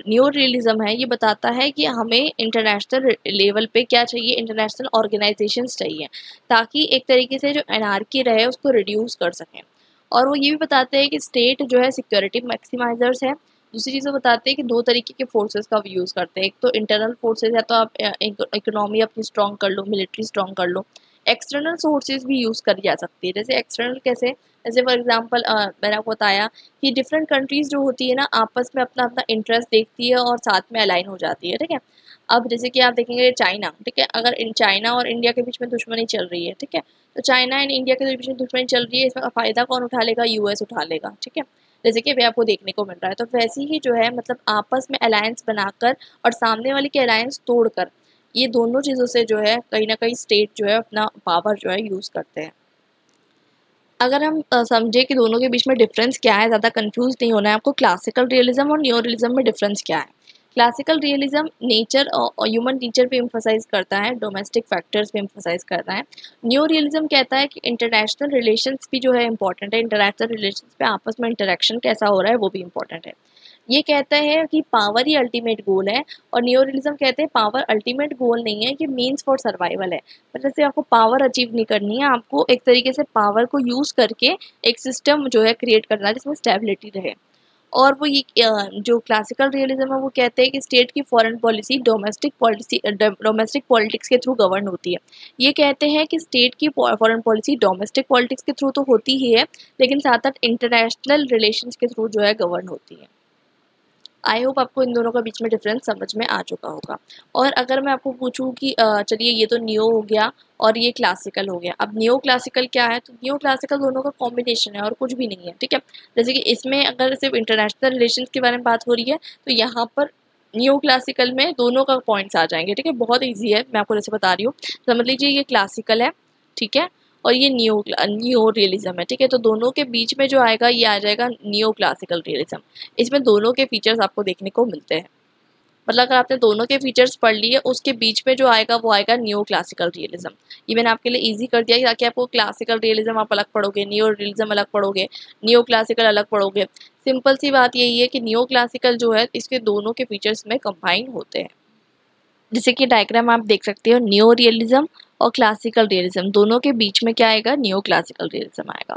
न्यू रियलिज्म है, ये बताता है कि हमें इंटरनेशनल लेवल पे क्या चाहिए, इंटरनेशनल ऑर्गेनाइजेशंस चाहिए, ताकि एक तरीके से जो एनार्की रहे उसको रिड्यूस कर सकें। और वो ये भी बताते हैं कि स्टेट जो है सिक्योरिटी मैक्सिमाइजर्स है। दूसरी चीज़ बताते हैं कि दो तरीके के फोर्सेस का यूज़ करते हैं। एक तो इंटरनल फोर्सेस है, तो आप इकोनॉमी अपनी स्ट्रॉन्ग कर लो, मिलिट्री स्ट्रॉन्ग कर लो। एक्सटर्नल सोर्सेज भी यूज़ करी जा सकती है। जैसे एक्सटर्नल कैसे, जैसे फॉर एग्जांपल मैंने आपको बताया कि डिफरेंट कंट्रीज़ जो होती है ना, आपस में अपना अपना इंटरेस्ट देखती है और साथ में अलाइन हो जाती है, ठीक है। अब जैसे कि आप देखेंगे चाइना, ठीक है, अगर इन चाइना और इंडिया के बीच में दुश्मनी चल रही है, ठीक है, तो चाइना एंड इंडिया के बीच में दुश्मनी चल रही है, इसमें फ़ायदा कौन उठा लेगा, यूएस उठा लेगा, ठीक है। जैसे कि अभी आपको देखने को मिल रहा है। तो वैसे ही जो है, मतलब आपस में अलायंस बनाकर और सामने वाले के अलायंस तोड़कर, ये दोनों चीज़ों से जो है कहीं ना कहीं स्टेट जो है अपना पावर जो है यूज़ करते हैं। अगर हम समझे कि दोनों के बीच में डिफरेंस क्या है, ज़्यादा कंफ्यूज नहीं होना है आपको, क्लासिकल रियलिज्म और न्यू रियलिज्म में डिफरेंस क्या है। क्लासिकल रियलिज्म नेचर और ह्यूमन नेचर पे एम्फसाइज करता है, डोमेस्टिक फैक्टर्स पे एम्फसाइज करता है। न्यू रियलिज्म कहता है कि इंटरनेशनल रिलेशंस भी जो है इंपॉर्टेंट है, इंटरनेशनल रिलेशंस पे आपस में इंटरेक्शन कैसा हो रहा है वो भी इंपॉर्टेंट है। ये कहता है कि पावर ही अल्टीमेट गोल है, और न्यू रियलिज्म कहते हैं पावर अल्टीमेट गोल नहीं है, कि मीन्स फॉर सर्वाइवल है। मतलब जैसे आपको पावर अचीव नहीं करनी है, आपको एक तरीके से पावर को यूज़ करके एक सिस्टम जो है क्रिएट करना है जिसमें स्टेबिलिटी रहे। और वो ये जो क्लासिकल रियलिज्म है वो कहते हैं कि स्टेट की फॉरेन पॉलिसी डोमेस्टिक पॉलिटिक्स के थ्रू गवर्न होती है। ये कहते हैं कि स्टेट की फॉरेन पॉलिसी डोमेस्टिक पॉलिटिक्स के थ्रू तो होती ही है, लेकिन साथ साथ इंटरनेशनल रिलेशंस के थ्रू जो है गवर्न होती है। आई होप आपको इन दोनों का बीच में डिफरेंस समझ में आ चुका होगा। और अगर मैं आपको पूछूं कि चलिए ये तो न्यो हो गया और ये क्लासिकल हो गया, अब न्यो क्लासिकल क्या है, तो न्यो क्लासिकल दोनों का कॉम्बिनेशन है और कुछ भी नहीं है, ठीक है। जैसे कि इसमें अगर सिर्फ इंटरनेशनल रिलेशंस के बारे में बात हो रही है, तो यहाँ पर न्यो क्लासिकल में दोनों का पॉइंट्स आ जाएंगे, ठीक है। बहुत ईजी है, मैं आपको जैसे बता रही हूँ, समझ लीजिए ये क्लासिकल है, ठीक है, और ये न्यो रियलिज्म है, ठीक है। तो दोनों के बीच में जो आएगा ये आ जाएगा न्यो क्लासिकल रियलिज्म। इसमें दोनों के फीचर्स आपको देखने को मिलते हैं। मतलब अगर आपने दोनों के फीचर्स पढ़ लिए, उसके बीच में जो आएगा वो आएगा न्यो क्लासिकल रियलिज्म। ये मैंने आपके लिए इजी कर दिया ताकि आपको क्लासिकल रियलिज्म आप अलग पढ़ोगे, न्यो रियलिज्म अलग पढ़ोगे, न्यो क्लासिकल अलग पढ़ोगे। सिंपल सी बात यही है कि न्यो क्लासिकल जो है इसके दोनों के फीचर्स में कंबाइन होते हैं। जैसे कि डायग्राम आप देख सकते हो, न्यो रियलिज्म और क्लासिकल रियलिज्म दोनों के बीच में क्या आएगा, न्यो क्लासिकल रियलिज्म आएगा।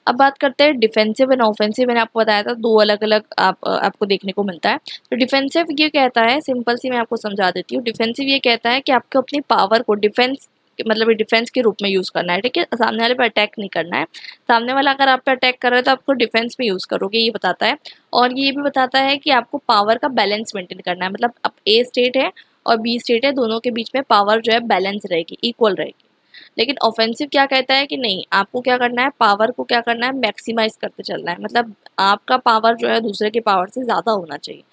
अब बात करते हैं डिफेंसिव एंड ऑफेंसिव। मैंने आपको बताया था दो अलग अलग आपको देखने को मिलता है। तो डिफेंसिव ये कहता है, सिंपल सी मैं आपको समझा देती हूँ। डिफेंसिव ये कहता है कि आपको अपनी पावर को डिफेंस मतलब डिफेंस के रूप में यूज़ करना है, ठीक है। सामने वाले पर अटैक नहीं करना है। सामने वाला अगर आप पे अटैक कर रहा है तो आपको डिफेंस में यूज़ करोगे, ये बताता है। और ये भी बताता है कि आपको पावर का बैलेंस मेंटेन करना है। मतलब अब ए स्टेट है और बी स्टेट है, दोनों के बीच में पावर जो है बैलेंस रहेगी, इक्वल रहेगी। लेकिन ऑफेंसिव क्या कहता है कि नहीं, आपको क्या करना है, पावर को क्या करना है, मैक्सिमाइज करते चलना है। मतलब आपका पावर जो है दूसरे के पावर से ज़्यादा होना चाहिए,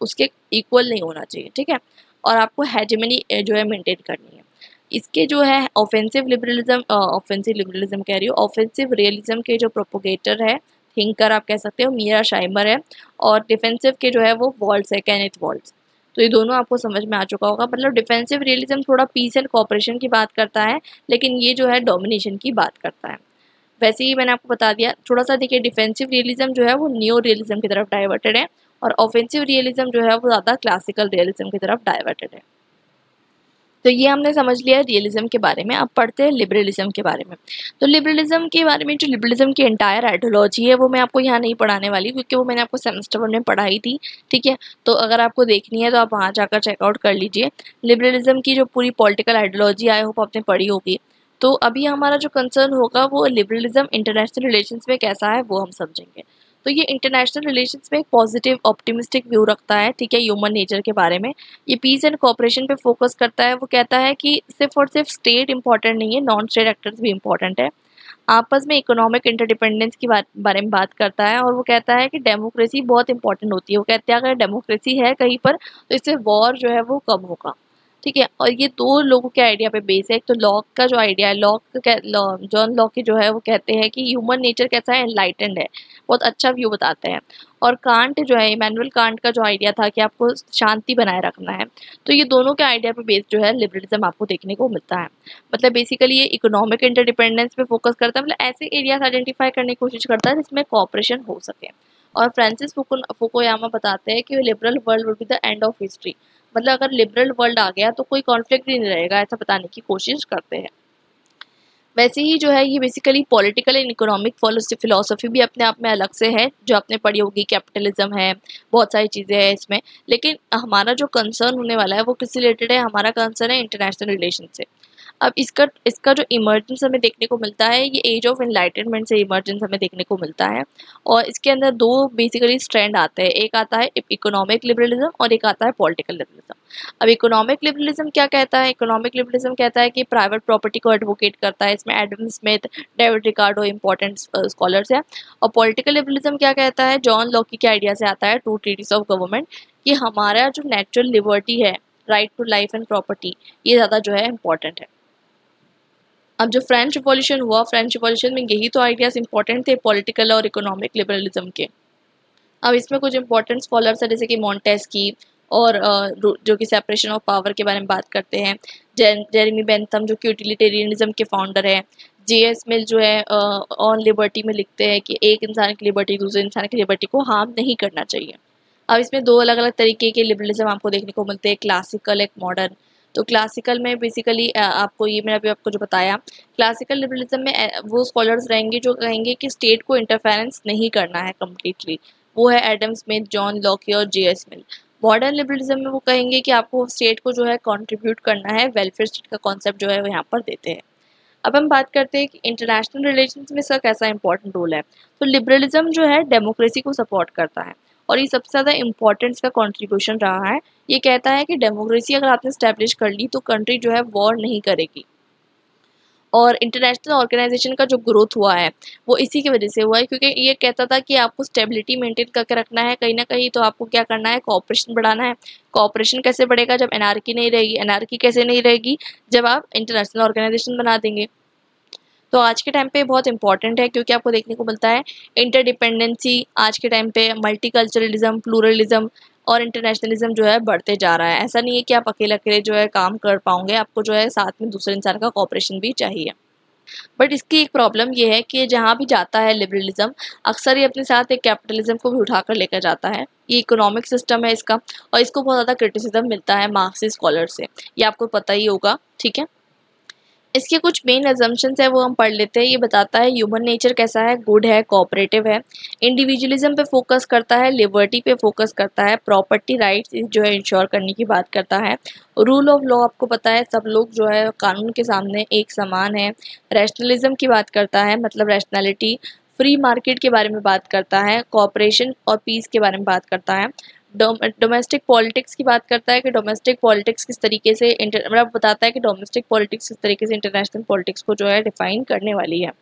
उसके इक्वल नहीं होना चाहिए, ठीक है। और आपको हेजेमनी जो है मेंटेन करनी है। इसके जो है ऑफेंसिव लिबरलिज्म कह रही हूँ, ऑफेंसिव रियलिज्म के जो प्रोपोगेटर है, हिंकर आप कह सकते हो, मीरा शाइमर है, और डिफेंसिव के जो है वो वॉल्ट्स है, केनेथ वॉल्ट्स। तो ये दोनों आपको समझ में आ चुका होगा। मतलब डिफेंसिव रियलिज्म थोड़ा पीस एंड कॉपरेशन की बात करता है, लेकिन ये जो है डोमिनेशन की बात करता है। वैसे ही मैंने आपको बता दिया। थोड़ा सा देखिए, डिफेंसिव रियलिज्म जो है वो न्यो रियलिज्म की तरफ डाइवर्टेड है, और ऑफेंसिव रियलिज्म जो है वो ज़्यादा क्लासिकल रियलिज्म की तरफ डाइवर्टेड है। तो ये हमने समझ लिया रियलिज्म के बारे में। अब पढ़ते हैं लिबरलिज्म के बारे में। तो लिबरलिज्म के बारे में, जो लिबरलिज्म की एंटायर आइडियोलॉजी है वो मैं आपको यहाँ नहीं पढ़ाने वाली, क्योंकि वो मैंने आपको सेमेस्टर 1 में पढ़ाई थी, ठीक है। तो अगर आपको देखनी है तो आप वहाँ जाकर चेकआउट कर लीजिए। लिबरलिज्म की जो पूरी पॉलिटिकल आइडियोलॉजी आई होप आपने पढ़ी होगी। तो अभी हमारा जो कंसर्न होगा वो लिबरलिज्म इंटरनेशनल रिलेशंस में कैसा है वो हम समझेंगे। तो ये इंटरनेशनल रिलेशंस में एक पॉजिटिव ऑप्टिमिस्टिक व्यू रखता है, ठीक है, ह्यूमन नेचर के बारे में। ये पीस एंड कोऑपरेशन पे फोकस करता है। वो कहता है कि सिर्फ और सिर्फ स्टेट इंपॉर्टेंट नहीं है, नॉन स्टेट एक्टर्स भी इंपॉर्टेंट है। आपस में इकोनॉमिक इंटरडिपेंडेंस की बारे में बात करता है, और वो कहता है कि डेमोक्रेसी बहुत इंपॉर्टेंट होती है। वो कहते हैं अगर डेमोक्रेसी है कहीं पर तो इससे वॉर जो है वो कम होगा, ठीक है। और ये दो लोगों के आइडिया पे बेस है। एक तो लॉक का जो आइडिया है, जॉन लॉक की जो है वो कहते हैं कि ह्यूमन नेचर कैसा है, एनलाइटेंड है, बहुत अच्छा व्यू बताते हैं। और कांट जो है, इमैनुअल कांट का जो आइडिया था कि आपको शांति बनाए रखना है। तो ये दोनों के आइडिया पे बेस जो है लिबरलिज्म आपको देखने को मिलता है। मतलब बेसिकली ये इकोनॉमिक इंटरडिपेंडेंस पे फोकस करता है, मतलब ऐसे एरियाज आइडेंटिफाई करने की कोशिश करता है जिसमें कोऑपरेशन हो सके। और फ्रांसिस फुकुयामा बताते हैं कि liberal world will be the end of history. मतलब अगर लिबरल वर्ल्ड आ गया तो कोई कॉन्फ्लिक्ट ही नहीं रहेगा, ऐसा बताने की कोशिश करते हैं। वैसे ही जो है ये basically political and economic philosophy भी अपने आप में अलग से है, जो आपने पढ़ी होगी। कैपिटलिज्म है, बहुत सारी चीज़ें हैं इसमें, लेकिन हमारा जो कंसर्न होने वाला है वो किससे रिलेटेड है, हमारा कंसर्न है इंटरनेशनल रिलेशन से। अब इसका जो इमर्जेंस हमें देखने को मिलता है, ये एज ऑफ एनलाइटनमेंट से इमर्जेंस हमें देखने को मिलता है। और इसके अंदर दो बेसिकली स्ट्रैंड आते हैं, एक आता है इकोनॉमिक लिबरलिज्म और एक आता है पॉलिटिकल लिबरलिज्म। अब इकोनॉमिक लिबरलिज्म क्या कहता है, इकोनॉमिक लिबरलिज्म कहता है कि प्राइवेट प्रॉपर्टी को एडवोकेट करता है। इसमें Adam Smith, David Ricardo important scholars हैं। और पॉलिटिकल लिबरलिज्म क्या कहता है, जॉन लॉकी के आइडिया से आता है, टू ट्रीटीज ऑफ गवर्नमेंट, कि हमारा जो नेचुरल लिबर्टी है, right to life and property, ये ज़्यादा जो है इंपॉर्टेंट है। अब जो फ्रेंच रिवॉल्यूशन हुआ, फ्रेंच रिवॉल्यूशन में यही तो आइडियाज इंपॉर्टेंट थे, पॉलिटिकल और इकोनॉमिक लिबरलिज्म के। अब इसमें कुछ इंपॉर्टेंट स्कॉलर्स हैं जैसे कि मॉन्टेस्की, और जो कि सेपरेशन ऑफ पावर के बारे में बात करते हैं। जेरेमी बेंथम जो कि यूटिलिटेरियनिज्म के फाउंडर है। J.S. मिल जो है ऑन लिबर्टी में लिखते हैं कि एक इंसान की लिबर्टी दूसरे इंसान की लिबर्टी को हार्म नहीं करना चाहिए। अब इसमें दो अलग अलग तरीके के लिबरलिज्म आपको देखने को मिलते हैं, क्लासिकल, एक मॉडर्न। तो क्लासिकल में बेसिकली आपको ये मैंने अभी आपको जो बताया, क्लासिकल लिबरलिज्म में वो स्कॉलर्स रहेंगे जो कहेंगे कि स्टेट को इंटरफेरेंस नहीं करना है कम्प्लीटली। वो है एडम स्मिथ, जॉन लॉकी और J.S. मिल। मॉडर्न लिबरलिज्म में वो कहेंगे कि आपको स्टेट को जो है कंट्रीब्यूट करना है, वेलफेयर स्टेट का कॉन्सेप्ट जो है वो यहाँ पर देते हैं। अब हम बात करते हैं कि इंटरनेशनल रिलेशंस में इसका कैसा इंपॉर्टेंट रोल है। तो लिबरलिज्म जो है डेमोक्रेसी को सपोर्ट करता है, और ये सबसे ज़्यादा इम्पोर्टेंट का कंट्रीब्यूशन रहा है। ये कहता है कि डेमोक्रेसी अगर आपने स्टैब्लिश कर ली तो कंट्री जो है वॉर नहीं करेगी। और इंटरनेशनल ऑर्गेनाइजेशन का जो ग्रोथ हुआ है वो इसी की वजह से हुआ है, क्योंकि ये कहता था कि आपको स्टेबिलिटी मेंटेन करके रखना है कहीं ना कहीं, तो आपको क्या करना है, कोऑपरेशन बढ़ाना है। कोऑपरेशन कैसे बढ़ेगा, जब एनार्की नहीं रहेगी। एनार्की कैसे नहीं रहेगी, जब आप इंटरनेशनल ऑर्गेनाइजेशन बना देंगे। तो आज के टाइम पे बहुत इंपॉर्टेंट है, क्योंकि आपको देखने को मिलता है इंटरडिपेंडेंसी आज के टाइम पे, मल्टीकल्चरलिज्म, प्लूरलिज्म और इंटरनेशनलिज्म जो है बढ़ते जा रहा है। ऐसा नहीं है कि आप अकेले अकेले जो है काम कर पाओगे, आपको जो है साथ में दूसरे इंसान का कोऑपरेशन भी चाहिए। बट इसकी एक प्रॉब्लम ये है कि जहाँ भी जाता है लिबरलिज्म, अक्सर ये अपने साथ एक कैपिटलिज्म को भी उठाकर लेकर जाता है। ये इकोनॉमिक सिस्टम है इसका, और इसको बहुत ज़्यादा क्रिटिसिज्म मिलता है मार्क्सिस्ट स्कॉलर से, ये आपको पता ही होगा, ठीक है। इसके कुछ मेन अजम्पशंस है वो हम पढ़ लेते हैं। ये बताता है ह्यूमन नेचर कैसा है, गुड है, कोऑपरेटिव है, इंडिविजुअलिज्म पे फोकस करता है, लिबर्टी पे फोकस करता है, प्रॉपर्टी राइट्स जो है इंश्योर करने की बात करता है, रूल ऑफ लॉ आपको पता है सब लोग जो है कानून के सामने एक समान है, रैशनलिज्म की बात करता है, मतलब रैशनैलिटी, फ्री मार्केट के बारे में बात करता है, कोऑपरेशन और पीस के बारे में बात करता है, डोमेस्टिक पॉलिटिक्स की बात करता है कि डोमेस्टिक पॉलिटिक्स किस तरीके से मतलब बताता है कि डोमेस्टिक पॉलिटिक्स किस तरीके से इंटरनेशनल पॉलिटिक्स को जो है डिफाइन करने वाली है।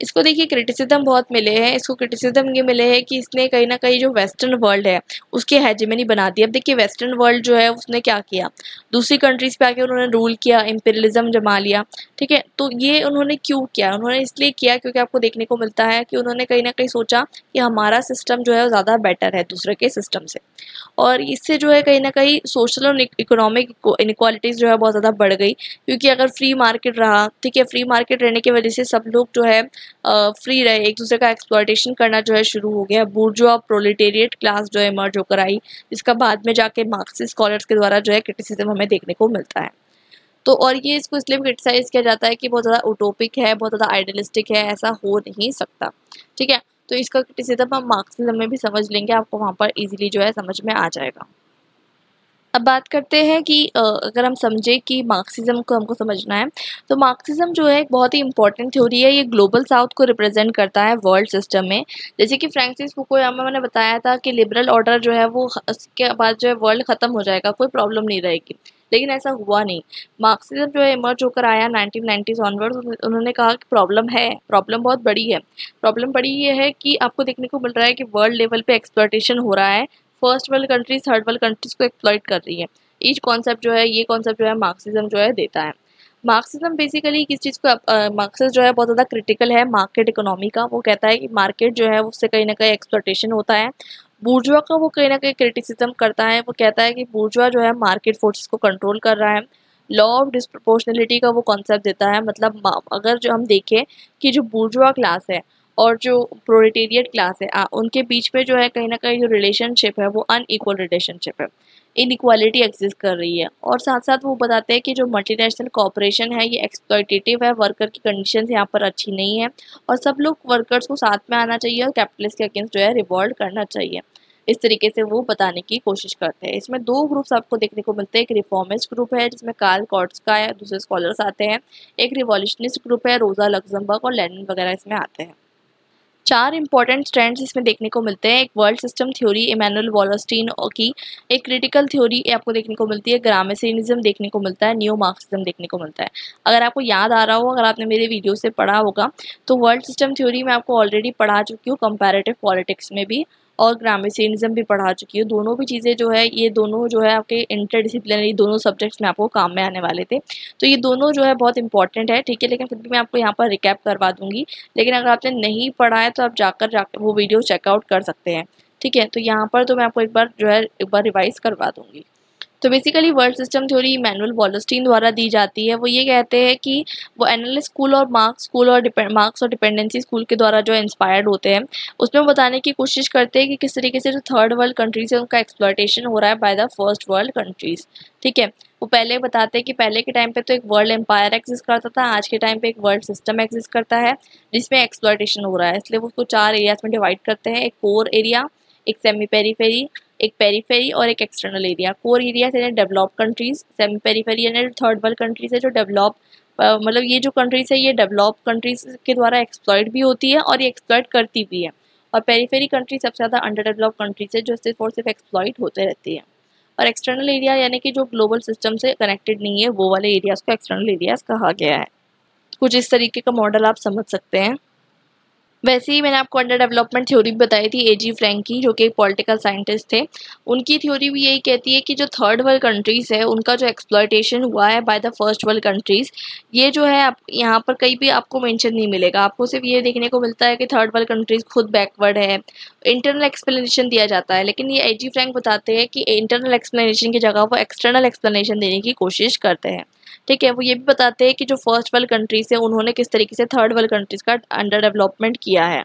इसको देखिए क्रिटिसिज्म बहुत मिले हैं। इसको क्रिटिसिज्म ये मिले हैं कि इसने कहीं ना कहीं जो वेस्टर्न वर्ल्ड है उसकी हेजेमनी बना दी। अब देखिए वेस्टर्न वर्ल्ड जो है उसने क्या किया, दूसरी कंट्रीज़ पे आके उन्होंने रूल किया, इम्पीरियलिज्म जमा लिया। ठीक है, तो ये उन्होंने क्यों किया, उन्होंने इसलिए किया क्योंकि आपको देखने को मिलता है कि उन्होंने कहीं ना कहीं सोचा कि हमारा सिस्टम जो है वो ज़्यादा बेटर है दूसरे के सिस्टम से, और इससे जो है कहीं ना कहीं सोशल और इकोनॉमिक इनक्वालिटीज़ जो है बहुत ज़्यादा बढ़ गई। क्योंकि अगर फ्री मार्केट रहा, ठीक है, फ्री मार्केट रहने की वजह से सब लोग जो है फ्री रहे, एक दूसरे का एक्सप्लॉयटेशन करना जो है शुरू हो गया। बुर्जुआ प्रोलेटेरिएट क्लास जो है इमर्ज होकर आई, जिसका बाद में जाके मार्क्सिस्ट स्कॉलर्स के द्वारा जो है क्रिटिसिज्म हमें देखने को मिलता है। तो और ये इसको इसलिए क्रिटिसाइज किया जाता है कि बहुत ज़्यादा उटोपिक है, बहुत ज़्यादा आइडियलिस्टिक है, ऐसा हो नहीं सकता। ठीक है, तो इसका क्रिटिसिज्म हम मार्क्सिज्म में भी समझ लेंगे, आपको वहाँ पर इजीली जो है समझ में आ जाएगा। अब बात करते हैं कि अगर हम समझें कि मार्क्सिज्म को हमको समझना है, तो मार्क्सिज्म जो है एक बहुत ही इंपॉर्टेंट थ्योरी है। ये ग्लोबल साउथ को रिप्रेजेंट करता है वर्ल्ड सिस्टम में। जैसे कि फ्रांसिस फुकुयामा मैंने बताया था कि लिबरल ऑर्डर जो है वो उसके बाद जो है वर्ल्ड ख़त्म हो जाएगा, कोई प्रॉब्लम नहीं रहेगी, लेकिन ऐसा हुआ नहीं। मार्क्सिज्म जो है इमर्ज होकर आया 1990s ऑनवर्ड्स। उन्होंने कहा कि प्रॉब्लम है, प्रॉब्लम बहुत बड़ी है। प्रॉब्लम बड़ी ये है कि आपको देखने को मिल रहा है कि वर्ल्ड लेवल पे एक्सप्लॉयटेशन हो रहा है, first world countries third world countries को एक्सप्लॉइट कर रही है। ईच कॉन्सेप्ट जो है, ये कॉन्सेप्ट जो है मार्क्सिज्म जो है देता है। मार्क्सिज्म बेसिकली किस चीज़ को, मार्क्सिस्ट जो है बहुत ज़्यादा क्रिटिकल है मार्केट इकोनॉमी का। वो कहता है कि मार्केट जो है उससे कहीं ना कहीं एक्सप्लॉयटेशन होता है। बुर्जुआ का वो कहीं ना कहीं क्रिटिसिज्म करता है। वो कहता है कि बुर्जुआ जो है मार्केट फोर्सेस को कंट्रोल कर रहा है। लॉ ऑफ डिस्प्रोपोर्शनलिटी का वो कॉन्सेप्ट देता है। मतलब अगर जो हम देखें कि जो बुर्जुआ क्लास है और जो प्रोलेटेरिएट क्लास है, उनके बीच में जो है कहीं ना कहीं जो रिलेशनशिप है वो अनइक्वल रिलेशनशिप है, इनइक्वालिटी एग्जिस्ट कर रही है। और साथ साथ वो बताते हैं कि जो मल्टीनेशनल कॉर्पोरेशन है ये एक्सप्लॉयटेटिव है, वर्कर की कंडीशंस यहाँ पर अच्छी नहीं है, और सब लोग वर्कर्स को साथ में आना चाहिए और कैपिटलिस्ट के अगेंस्ट जो है रिवॉल्ट करना चाहिए। इस तरीके से वो बताने की कोशिश करते हैं। इसमें दो ग्रुप्स आपको देखने को मिलते हैं। एक रिफॉर्मिस्ट ग्रुप है जिसमें कार्ल कॉट्स्का है, दूसरे स्कॉलर्स आते हैं। एक रिवॉल्यूशनिस्ट ग्रुप है, रोजा लग्जमबर्ग और लेनिन वगैरह इसमें आते हैं। चार इंपॉर्टेंट स्ट्रैंड्स इसमें देखने को मिलते हैं। एक world system theory Immanuel Wallerstein की, एक क्रिटिकल थ्योरी आपको देखने को मिलती है, ग्रामेसियनिज्म देखने को मिलता है, न्यू मार्क्सिज्म देखने को मिलता है। अगर आपको याद आ रहा हो, अगर आपने मेरे वीडियो से पढ़ा होगा, तो वर्ल्ड सिस्टम थ्योरी मैं आपको ऑलरेडी पढ़ा चुकी हूँ कंपैरेटिव पॉलिटिक्स में भी, और ग्रामेसियनिज्म भी पढ़ा चुकी हूँ। दोनों भी चीज़ें जो है, ये दोनों जो है आपके इंटरडिसिप्लिनरी दोनों सब्जेक्ट्स में आपको काम में आने वाले थे। तो ये दोनों जो है बहुत इंपॉर्टेंट है, ठीक है, लेकिन फिर भी मैं आपको यहाँ पर रिकैप करवा दूंगी। लेकिन अगर आपने नहीं पढ़ा है तो आप जाकर वो वीडियो चेकआउट कर सकते हैं। ठीक है, तो यहाँ पर तो मैं आपको एक बार रिवाइज करवा दूंगी। तो basically world system theory Immanuel Wallerstein द्वारा दी जाती है। वो ये कहते हैं कि वो एनालिस्ट स्कूल और मार्क्स और डिपेंडेंसी स्कूल के द्वारा जो इंस्पायर्ड होते हैं, उसमें बताने की कोशिश करते हैं कि किस तरीके से जो थर्ड वर्ल्ड कंट्रीज है उनका एक्सप्लॉयटेशन हो रहा है by the first world countries. ठीक है, वो पहले बताते हैं कि पहले के टाइम पे तो एक वर्ल्ड एम्पायर एग्जिस्ट करता था, आज के टाइम पे एक वर्ल्ड सिस्टम एग्जिस्ट करता है जिसमें एक्सप्लॉयटेशन हो रहा है। इसलिए वो उसको चार एरियाज में डिवाइड करते हैं। एक कोर एरिया, एक सेमी पेरीफेरी, एक पेरीफेरी और एक एक्सटर्नल एरिया। कोर एरिया यानी डेवलप कंट्रीज, सेमी पेरीफेरी यानी थर्ड वर्ल्ड कंट्रीज है जो डेवलप, मतलब ये जो कंट्रीज है ये डेवलप कंट्रीज के द्वारा एक्सप्लॉइट भी होती है और ये एक्सप्लॉइट करती भी है। और पेरीफेरी कंट्री सबसे ज़्यादा अंडर डेवलप कंट्रीज है जो सिर्फ और सिर्फ एक्सप्लॉइट होते रहती है। और एक्सटर्नल एरिया यानी कि जो ग्लोबल सिस्टम से कनेक्टेड नहीं है, वो वाले एरियाज को एक्सटर्नल एरियाज कहा गया है। कुछ इस तरीके का मॉडल आप समझ सकते हैं। वैसे ही मैंने आपको अंडर डेवलपमेंट थ्योरी भी बताई थी एजी फ्रैंक की, जो कि एक पॉलिटिकल साइंटिस्ट थे। उनकी थ्योरी भी यही कहती है कि जो थर्ड वर्ल्ड कंट्रीज़ है उनका जो एक्सप्लॉयटेशन हुआ है by the first world countries, ये जो है आप यहाँ पर कहीं भी आपको मेंशन नहीं मिलेगा। आपको सिर्फ ये देखने को मिलता है कि थर्ड वर्ल्ड कंट्रीज़ खुद बैकवर्ड है, इंटरनल एक्सप्लेनेशन दिया जाता है। लेकिन ये एजी फ्रैंक बताते हैं कि इंटरनल एक्सप्लेनेशन की जगह वो एक्सटर्नल एक्सप्लेनेशन देने की कोशिश करते हैं। ठीक है, वो ये भी बताते हैं कि जो फर्स्ट वर्ल्ड कंट्रीज है उन्होंने किस तरीके से थर्ड वर्ल्ड कंट्रीज का अंडर डेवलपमेंट किया है।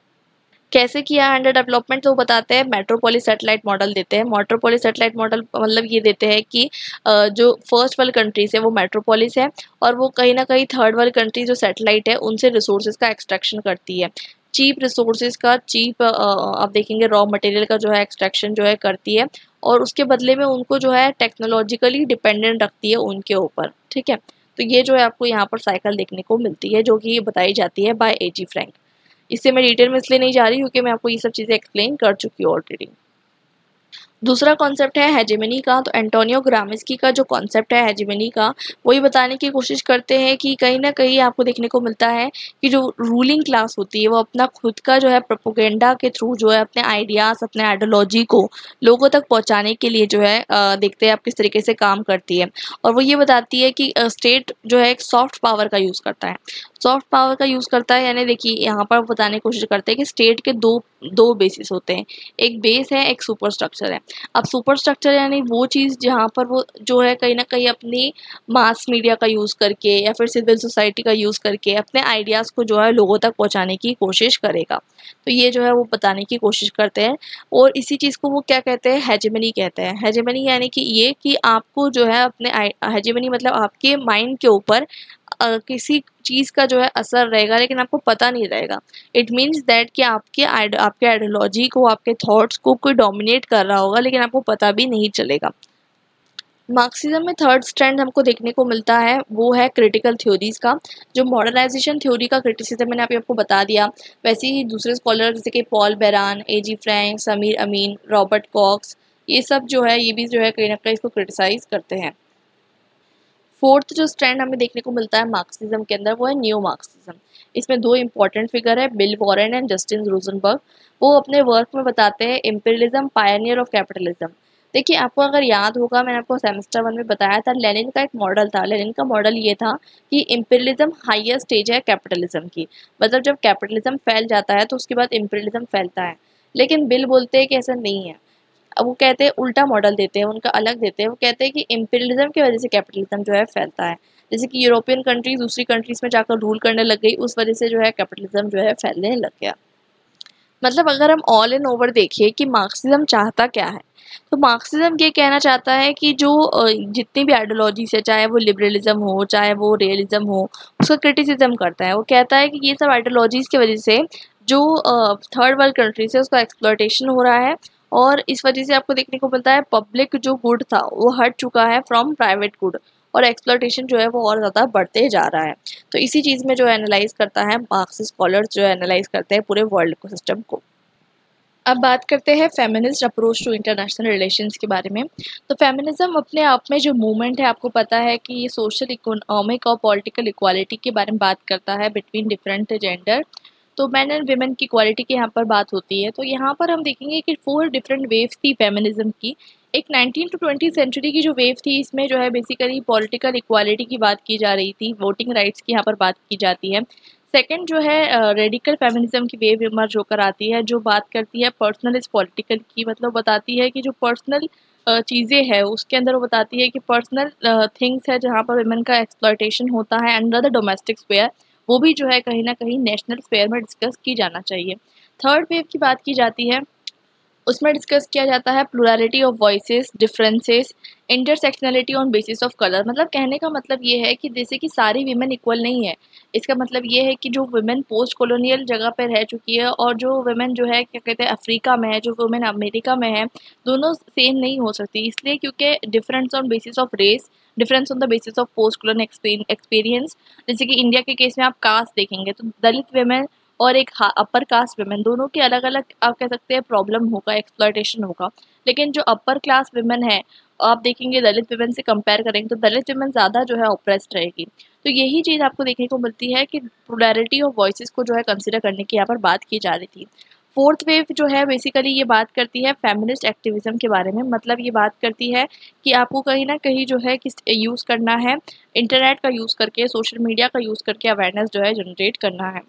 कैसे किया है अंडर डेवलपमेंट, तो वो बताते हैं मेट्रोपोलिस सैटेलाइट मॉडल देते हैं। मेट्रोपोलिस सैटेलाइट मॉडल मतलब ये देते हैं कि जो फर्स्ट वर्ल्ड कंट्रीज है वो मेट्रोपोलिस है और वो कहीं ना कहीं थर्ड वर्ल्ड कंट्री जो सैटेलाइट है उनसे रिसोर्सेज का एक्सट्रैक्शन करती है। चीप रिसोर्सेज का, चीप आप देखेंगे रॉ मटेरियल का जो है एक्सट्रैक्शन जो है करती है, और उसके बदले में उनको जो है टेक्नोलॉजिकली डिपेंडेंट रखती है उनके ऊपर। ठीक है, तो ये जो है आपको यहाँ पर साइकिल देखने को मिलती है जो कि ये बताई जाती है बाय एजी फ्रैंक। इससे मैं डिटेल में इसलिए नहीं जा रही क्योंकि मैं आपको ये सब चीज़ें एक्सप्लेन कर चुकी हूँ ऑलरेडी। दूसरा कॉन्सेप्ट है हेजेमनी का। तो एंटोनियो ग्राम्स्की का जो कॉन्सेप्ट है हेजेमनी का, वही बताने की कोशिश करते हैं कि कहीं ना कहीं आपको देखने को मिलता है कि जो रूलिंग क्लास होती है वो अपना खुद का जो है प्रोपोगेंडा के थ्रू जो है अपने आइडियाज़, अपने आइडियोलॉजी को लोगों तक पहुंचाने के लिए जो है देखते हैं आप किस तरीके से काम करती है। और वो ये बताती है कि स्टेट जो है एक सॉफ्ट पावर का यूज़ करता है। सॉफ्ट पावर का यूज़ करता है यानी देखिए यहाँ पर बताने की कोशिश करते हैं कि स्टेट के दो बेसिस होते हैं, एक बेस है, एक सुपर स्ट्रक्चर है। अब सुपर स्ट्रक्चर यानी वो चीज़ जहाँ पर वो जो है कहीं ना कहीं अपनी मास मीडिया का यूज़ करके या फिर सिविल सोसाइटी का यूज़ करके अपने आइडियाज़ को जो है लोगों तक पहुँचाने की कोशिश करेगा। तो ये जो है वो बताने की कोशिश करते हैं। और इसी चीज़ को वो क्या कहते हैं, हेजेमनी कहते हैं। हेजेमनी यानी कि ये कि आपको जो है अपने हेजेमनी मतलब आपके माइंड के ऊपर किसी चीज़ का जो है असर रहेगा लेकिन आपको पता नहीं रहेगा। इट मीन्स दैट कि आपके आइडियोलॉजी को, आपके थॉट्स को कोई डोमिनेट कर रहा होगा लेकिन आपको पता भी नहीं चलेगा। मार्क्सिज्म में थर्ड स्ट्रैंड हमको देखने को मिलता है वो है क्रिटिकल थ्योरीज का। जो मॉडर्नाइजेशन थ्योरी का क्रिटिसिज्म मैंने अभी आपको बता दिया, वैसे ही दूसरे स्कॉलर जैसे कि पॉल बेरान, A.G. फ्रैंक, समीर अमीन, रॉबर्ट कॉक्स, ये सब जो है ये भी जो है कहीं ना कहीं इसको क्रिटिसाइज करते हैं। फोर्थ जो स्ट्रैंड हमें देखने को मिलता है मार्क्सिज्म के अंदर वो है न्यू मार्क्सिज्म। इसमें दो इंपॉर्टेंट फिगर है, bill Warren and Justin Rosenberg. वो अपने वर्क में बताते हैं इम्पीरियलिज्म पायनियर ऑफ कैपिटलिज्म। देखिए आपको अगर याद होगा मैंने आपको सेमेस्टर 1 में बताया था, लेनिन का एक मॉडल था। लेनिन का मॉडल ये था कि इम्पीरियलिज्म हाईयर स्टेज है कैपिटलिज्म की, मतलब जब कैपिटलिज्म फैल जाता है तो उसके बाद इम्पीरियलिज्म फैलता है। लेकिन बिल बोलते हैं कि ऐसा नहीं है। अब वो कहते हैं उल्टा मॉडल देते हैं, उनका अलग देते हैं। वो कहते हैं कि इम्पीरियलिज्म की वजह से कैपिटलिज्म जो है फैलता है। जैसे कि यूरोपियन कंट्रीज दूसरी कंट्रीज में जाकर रूल करने लग गई, उस वजह से जो है कैपिटलिज्म जो है फैलने लग गया। मतलब अगर हम ऑल इन ओवर देखिए कि मार्क्सिज्म चाहता क्या है, तो मार्क्सिज्म ये कहना चाहता है कि जो जितनी भी आइडियोलॉजीज है, चाहे वो लिबरलिज्म हो चाहे वो रियलिज्म हो, उसका क्रिटिसिज्म करता है। वो कहता है कि ये सब आइडियोलॉजीज की वजह से जो थर्ड वर्ल्ड कंट्रीज है उसका एक्सप्लॉयटेशन हो रहा है, और इस वजह से आपको देखने को मिलता है पब्लिक जो गुड था वो हट चुका है फ्रॉम प्राइवेट गुड, और एक्सप्लॉयटेशन जो है वो और ज़्यादा बढ़ते जा रहा है। तो इसी चीज़ में जो एनालाइज करता है मार्क्सिस्ट स्कॉलर्स जो एनालाइज करते हैं पूरे वर्ल्ड को, सिस्टम को। अब बात करते हैं feminist approach to international relations के बारे में। तो फेमिनिज्म अपने आप में जो मूवमेंट है, आपको पता है कि ये सोशल, इकोनॉमिक और पॉलिटिकल इक्वालिटी के बारे में बात करता है बिटवीन डिफरेंट जेंडर। तो मैन एंड वेमेन की इक्वालिटी की यहाँ पर बात होती है। तो यहाँ पर हम देखेंगे कि 4 डिफरेंट वेव्स थी फेमिनिज्म की। एक 19 टू 20 सेंचुरी की जो वेव थी, इसमें जो है बेसिकली पॉलिटिकल इक्वालिटी की बात की जा रही थी, वोटिंग राइट्स की यहाँ पर बात की जाती है। सेकंड जो है रेडिकल फेमिनिज्म की वेव इमर्ज होकर आती है, जो बात करती है पर्सनल इज पॉलिटिकल की। मतलब बताती है कि जो पर्सनल चीज़ें हैं उसके अंदर वो बताती है कि पर्सनल थिंग्स है जहाँ पर वुमेन का एक्सप्लॉयटेशन होता है अंडर द डोमेस्टिक स्फेयर, वो भी जो है कहीं ना कहीं नेशनल स्फेयर में डिस्कस की जाना चाहिए। थर्ड वेव की बात की जाती है, उसमें डिस्कस किया जाता है plurality of voices, differences, intersectionality on basis of colour. मतलब कहने का मतलब ये है कि जैसे कि सारी वीमेन इक्वल नहीं है। इसका मतलब ये है कि जो वुमेन पोस्ट कॉलोनियल जगह पर रह चुकी है और जो वुमेन जो है क्या कहते हैं अफ्रीका में है, जो वुमेन अमेरिका में है, दोनों सेम नहीं हो सकती। इसलिए क्योंकि difference on basis of race, difference on the basis of post colonial experience. जैसे कि इंडिया के केस में आप कास्ट देखेंगे तो दलित वुमेन और एक अपर कास्ट वुमेन, दोनों के अलग अलग आप कह सकते हैं प्रॉब्लम होगा, एक्सप्लॉयटेशन होगा। लेकिन जो अपर क्लास वुमेन है, आप देखेंगे दलित वुमेन से कंपेयर करेंगे तो दलित वुमेन ज़्यादा जो है ऑप्रेस्ड रहेगी। तो यही चीज़ आपको देखने को मिलती है कि प्लुरलिटी ऑफ वॉइसेस को जो है कंसिडर करने की यहाँ पर बात की जा रही थी। फोर्थ वेव जो है बेसिकली ये बात करती है फेमिनिस्ट एक्टिविज्म के बारे में। मतलब ये बात करती है कि आपको कहीं ना कहीं जो है किस यूज़ करना है, इंटरनेट का यूज़ करके, सोशल मीडिया का यूज़ करके अवेयरनेस जो है जनरेट करना है।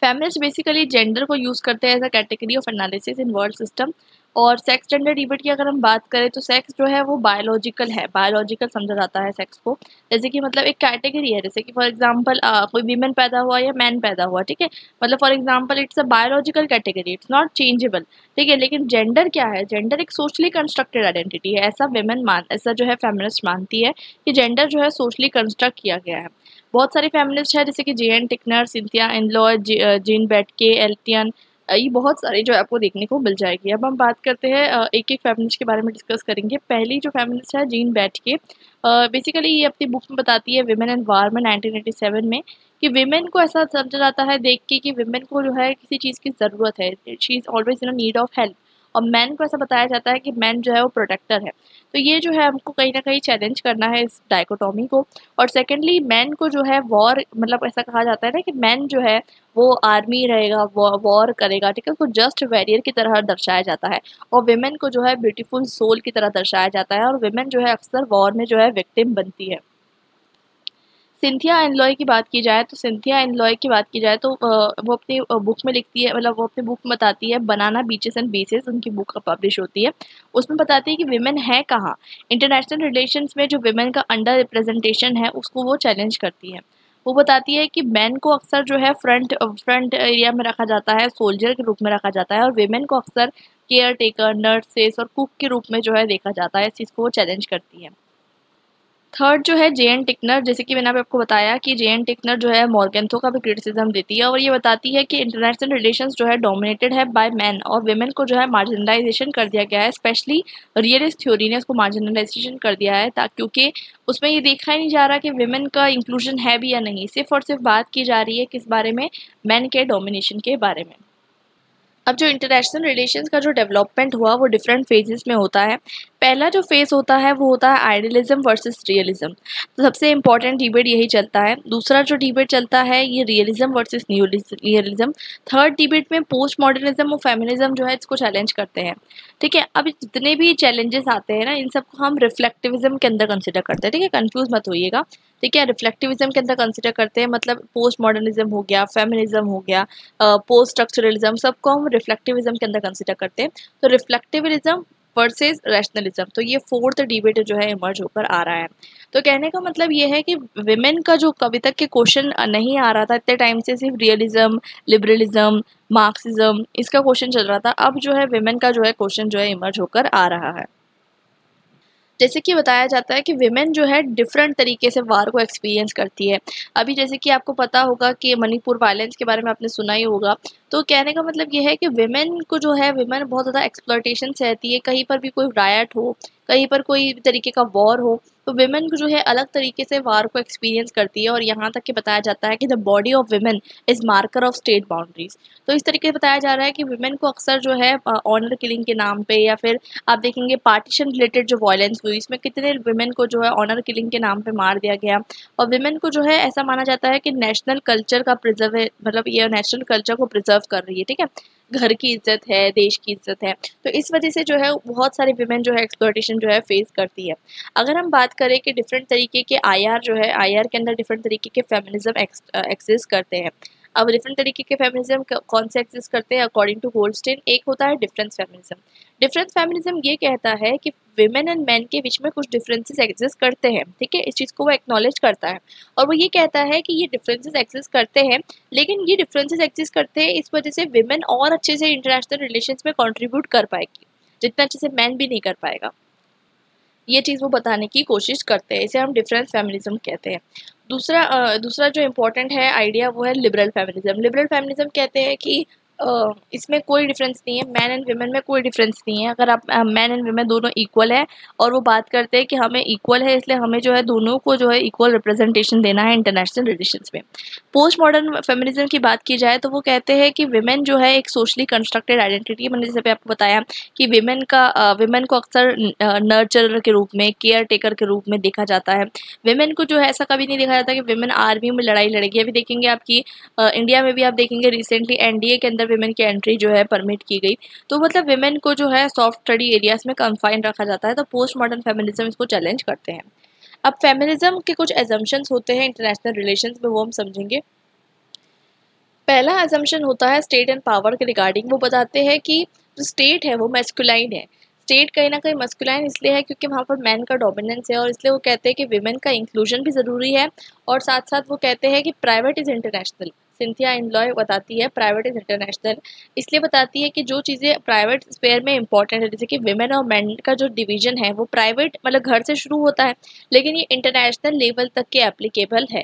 फेमिनिस्ट बेसिकली जेंडर को यूज़ करते हैं as a category of analysis in world system. और सेक्स जेंडर डिबेट की अगर हम बात करें तो सेक्स जो है वो बायोलॉजिकल है, बायोलॉजिकल समझा जाता है सेक्स को। जैसे कि मतलब एक कैटेगरी है, जैसे कि फॉर एग्जांपल कोई वीमेन पैदा हुआ या मैन पैदा हुआ, ठीक है। मतलब for example it's a biological category, it's not changeable, ठीक है। लेकिन जेंडर क्या है, जेंडर एक सोशली कंस्ट्रक्टेड आइडेंटिटी है। ऐसा जो है फेमिनिस्ट मानती है कि जेंडर जो है सोशली कंस्ट्रक्ट किया गया है। बहुत सारे फेमिनिस्ट हैं जैसे कि जे.एन. टिकनर, सिंथिया एनलॉय, जीन बेटके, एल्टियन, ये बहुत सारी जो है आपको देखने को मिल जाएगी। अब हम बात करते हैं एक एक फेमिनिस्ट के बारे में डिस्कस करेंगे। पहली जो फेमिनिस्ट है जीन बेटके, बेसिकली ये अपनी बुक में बताती है विमेन एंड वार में 1987 में कि विमेन को ऐसा समझा जाता है देख के कि विमेन को जो है किसी चीज़ की ज़रूरत है, she is always in need of help. और मैन को ऐसा बताया जाता है कि मैन जो है वो प्रोटेक्टर है। तो ये जो है हमको कहीं ना कहीं चैलेंज करना है इस डाइकोटॉमी को। और सेकेंडली मैन को जो है वॉर, मतलब ऐसा कहा जाता है ना कि मैन जो है वो आर्मी रहेगा, वॉर करेगा, ठीक है, उसको जस्ट वॉरियर की तरह दर्शाया जाता है। और विमेन को जो है ब्यूटीफुल सोल की तरह दर्शाया जाता है, और विमेन जो है अक्सर वॉर में जो है विक्टिम बनती है। सिंथिया एनलॉय की बात की जाए तो सिंथिया एनलॉय की बात की जाए तो वो अपनी बुक में लिखती है, मतलब वो अपनी बुक में बताती है, बनाना बीचेस एंड बेसेस उनकी बुक पब्लिश होती है। उसमें बताती है कि विमेन है कहाँ। इंटरनेशनल रिलेशंस में जो विमेन का अंडर रिप्रेजेंटेशन है उसको वो चैलेंज करती है। वो बताती है कि मैन को अक्सर जो है फ्रंट एरिया में रखा जाता है, सोल्जर के रूप में रखा जाता है, और विमेन को अक्सर केयर टेकर, नर्सेस और कुक के रूप में जो है देखा जाता है। इस चीज़ को वो चैलेंज करती है। थर्ड जो है जेएन टिकनर, जैसे कि मैंने आपको बताया कि जेएन टिकनर जो है मॉर्गेंथो का भी क्रिटिसिज्म देती है, और ये बताती है कि इंटरनेशनल रिलेशंस जो है डोमिनेटेड है बाय मैन, और विमेन को जो है मार्जिनलाइजेशन कर दिया गया है। स्पेशली रियलिस्ट थ्योरी ने उसको मार्जिनलाइजेशन कर दिया है, क्योंकि उसमें ये देखा ही नहीं जा रहा कि विमेन का इंक्लूजन है भी या नहीं, सिर्फ और सिर्फ बात की जा रही है किस बारे में, मैन के डोमिनेशन के बारे में। अब जो इंटरनेशनल रिलेशंस का जो डेवलपमेंट हुआ वो डिफरेंट फेजेस में होता है। पहला जो फेज़ होता है वो होता है आइडियलिज्म वर्सेस रियलिज्म। तो सबसे इम्पॉर्टेंट डिबेट यही चलता है। दूसरा जो डिबेट चलता है ये रियलिज्म वर्सेस नियोलिज्म। थर्ड डिबेट में पोस्ट मॉडर्निज्म और फेमिनिज्म जो है इसको चैलेंज करते हैं। ठीक है, अब जितने भी चैलेंजेस आते हैं ना, इन सबको हम रिफ्लेक्टिविज्म के अंदर कंसिडर करते हैं। ठीक है, कंफ्यूज मत होइएगा। ठीक है, रिफ्लेक्टिविज्म के अंदर कंसिडर करते हैं, मतलब पोस्ट मॉडर्निज्म हो गया, फेमिनिज्म हो गया, पोस्ट स्ट्रक्चरलिज्म, सबको हम रिफ्लेक्टिविज्म के अंदर कंसिडर करते हैं। तो रिफ्लेक्टिविज्म वर्सेस रैशनलिज्म, तो ये फोर्थ डिबेट जो है इमर्ज होकर आ रहा है। तो कहने का मतलब ये है कि विमेन का जो कभी तक के क्वेश्चन नहीं आ रहा था इतने टाइम से, सिर्फ रियलिज्म, लिबरलिज्म, मार्क्सिज्म इसका क्वेश्चन चल रहा था, अब जो है विमेन का जो है क्वेश्चन जो है इमर्ज होकर आ रहा है। जैसे कि बताया जाता है कि विमेन जो है डिफरेंट तरीके से वार को एक्सपीरियंस करती है। अभी जैसे कि आपको पता होगा कि मणिपुर वायलेंस के बारे में आपने सुना ही होगा। तो कहने का मतलब ये है कि विमेन को जो है, विमेन बहुत ज़्यादा एक्सप्लॉयटेशन सहती है। कहीं पर भी कोई रायट हो, कहीं पर कोई तरीके का वॉर हो, तो विमेन को जो है अलग तरीके से वार को एक्सपीरियंस करती है। और यहाँ तक कि बताया जाता है कि the body of women is marker of state boundaries. तो इस तरीके से बताया जा रहा है कि विमेन को अक्सर जो है ऑनर किलिंग के नाम पे, या फिर आप देखेंगे पार्टीशन रिलेटेड जो वायलेंस हुई इसमें कितने विमेन को जो है ऑनर किलिंग के नाम पे मार दिया गया। और विमेन को जो है ऐसा माना जाता है कि नेशनल कल्चर का प्रिजर्व, मतलब ये नेशनल कल्चर को प्रिजर्व कर रही है। ठीक है, घर की इज्जत है, देश की इज्जत है। तो इस वजह से जो है बहुत सारे विमेन जो है एक्सप्लॉयटेशन जो है फेस करती है। अगर हम बात करें कि डिफरेंट तरीके के आईआर जो है, आईआर के अंदर डिफरेंट तरीके के फेमिनिज्म एक्सिस्ट करते हैं। अब डिफरेंट तरीके के फेमिनिज्म कौन से एक्सिस्ट करते हैं अकॉर्डिंग टू गोल्डस्टीन? एक होता है डिफरेंस फेमिनिज्म। डिफरेंस फेमिनिज्म ये कहता है कि विमेन एंड मैन के बीच में कुछ डिफरेंसेस एग्जिस्ट करते हैं। ठीक है, इस चीज़ को वो एक्नॉलेज करता है, और वो ये कहता है कि ये डिफरेंसेस एग्जिस्ट करते हैं, लेकिन ये डिफरेंसेस एग्जिस्ट करते हैं इस वजह से विमेन और अच्छे से इंटरनेशनल रिलेशंस में कंट्रीब्यूट कर पाएगी, जितना अच्छे से मैन भी नहीं कर पाएगा। ये चीज़ वो बताने की कोशिश करते हैं, इसे हम डिफरेंस फेमिनिज्म कहते हैं। दूसरा जो इम्पोर्टेंट है आइडिया वो है लिबरल फेमिनिज्म। लिबरल फेमिनिज्म कहते हैं कि इसमें कोई डिफरेंस नहीं है, मैन एंड वुमेन में कोई डिफरेंस नहीं है। अगर आप मैन एंड वुमेन दोनों इक्वल है, और वो बात करते हैं कि हमें इक्वल है इसलिए हमें जो है दोनों को जो है इक्वल रिप्रेजेंटेशन देना है इंटरनेशनल रिलेशंस में। पोस्ट मॉडर्न फेमिनिज्म की बात की जाए तो वो कहते हैं कि विमेन जो है एक सोशली कंस्ट्रक्टेड आइडेंटिटी, मैंने जैसे आपको बताया कि विमेन को अक्सर नर्चरर के रूप में, केयर टेकर के रूप में देखा जाता है। विमेन को जो है ऐसा कभी नहीं देखा जाता कि विमेन आर्मी में लड़ाई लड़ेगी। अभी देखेंगे आपकी इंडिया में भी आप देखेंगे रिसेंटली एनडीए के अंदर विमेन की एंट्री जो है परमिट की गई। तो मतलब विमेन को जो है सॉफ्ट स्टडी एरियाज में कन्फाइन रखा जाता है। तो पोस्ट मॉडर्न फेमिनिज्म इसको चैलेंज करते हैं। अब फेमिनिज्म के कुछ एजम्पशंस होते हैं इंटरनेशनल रिलेशंस में, वो हम समझेंगे। पहला एजम्पशन होता है स्टेट एंड पावर के रिगार्डिंग। वो बताते हैं कि जो स्टेट है वो मैस्कुलाइन है। स्टेट कहीं ना कहीं मस्कुलाइन इसलिए है क्योंकि वहाँ पर मैन का डोमिनेंस है, और इसलिए वो कहते हैं कि विमेन का इंक्लूजन भी ज़रूरी है। और साथ साथ वो कहते हैं कि प्राइवेट इज़ इंटरनेशनल। सिंथिया एनलॉय बताती है प्राइवेट इज़ इंटरनेशनल, इसलिए बताती है कि जो चीज़ें प्राइवेट स्पेयर में इंपॉर्टेंट है, जैसे कि विमेन और मैन का जो डिवीजन है वो प्राइवेट मतलब घर से शुरू होता है, लेकिन ये इंटरनेशनल लेवल तक के एप्लीकेबल है।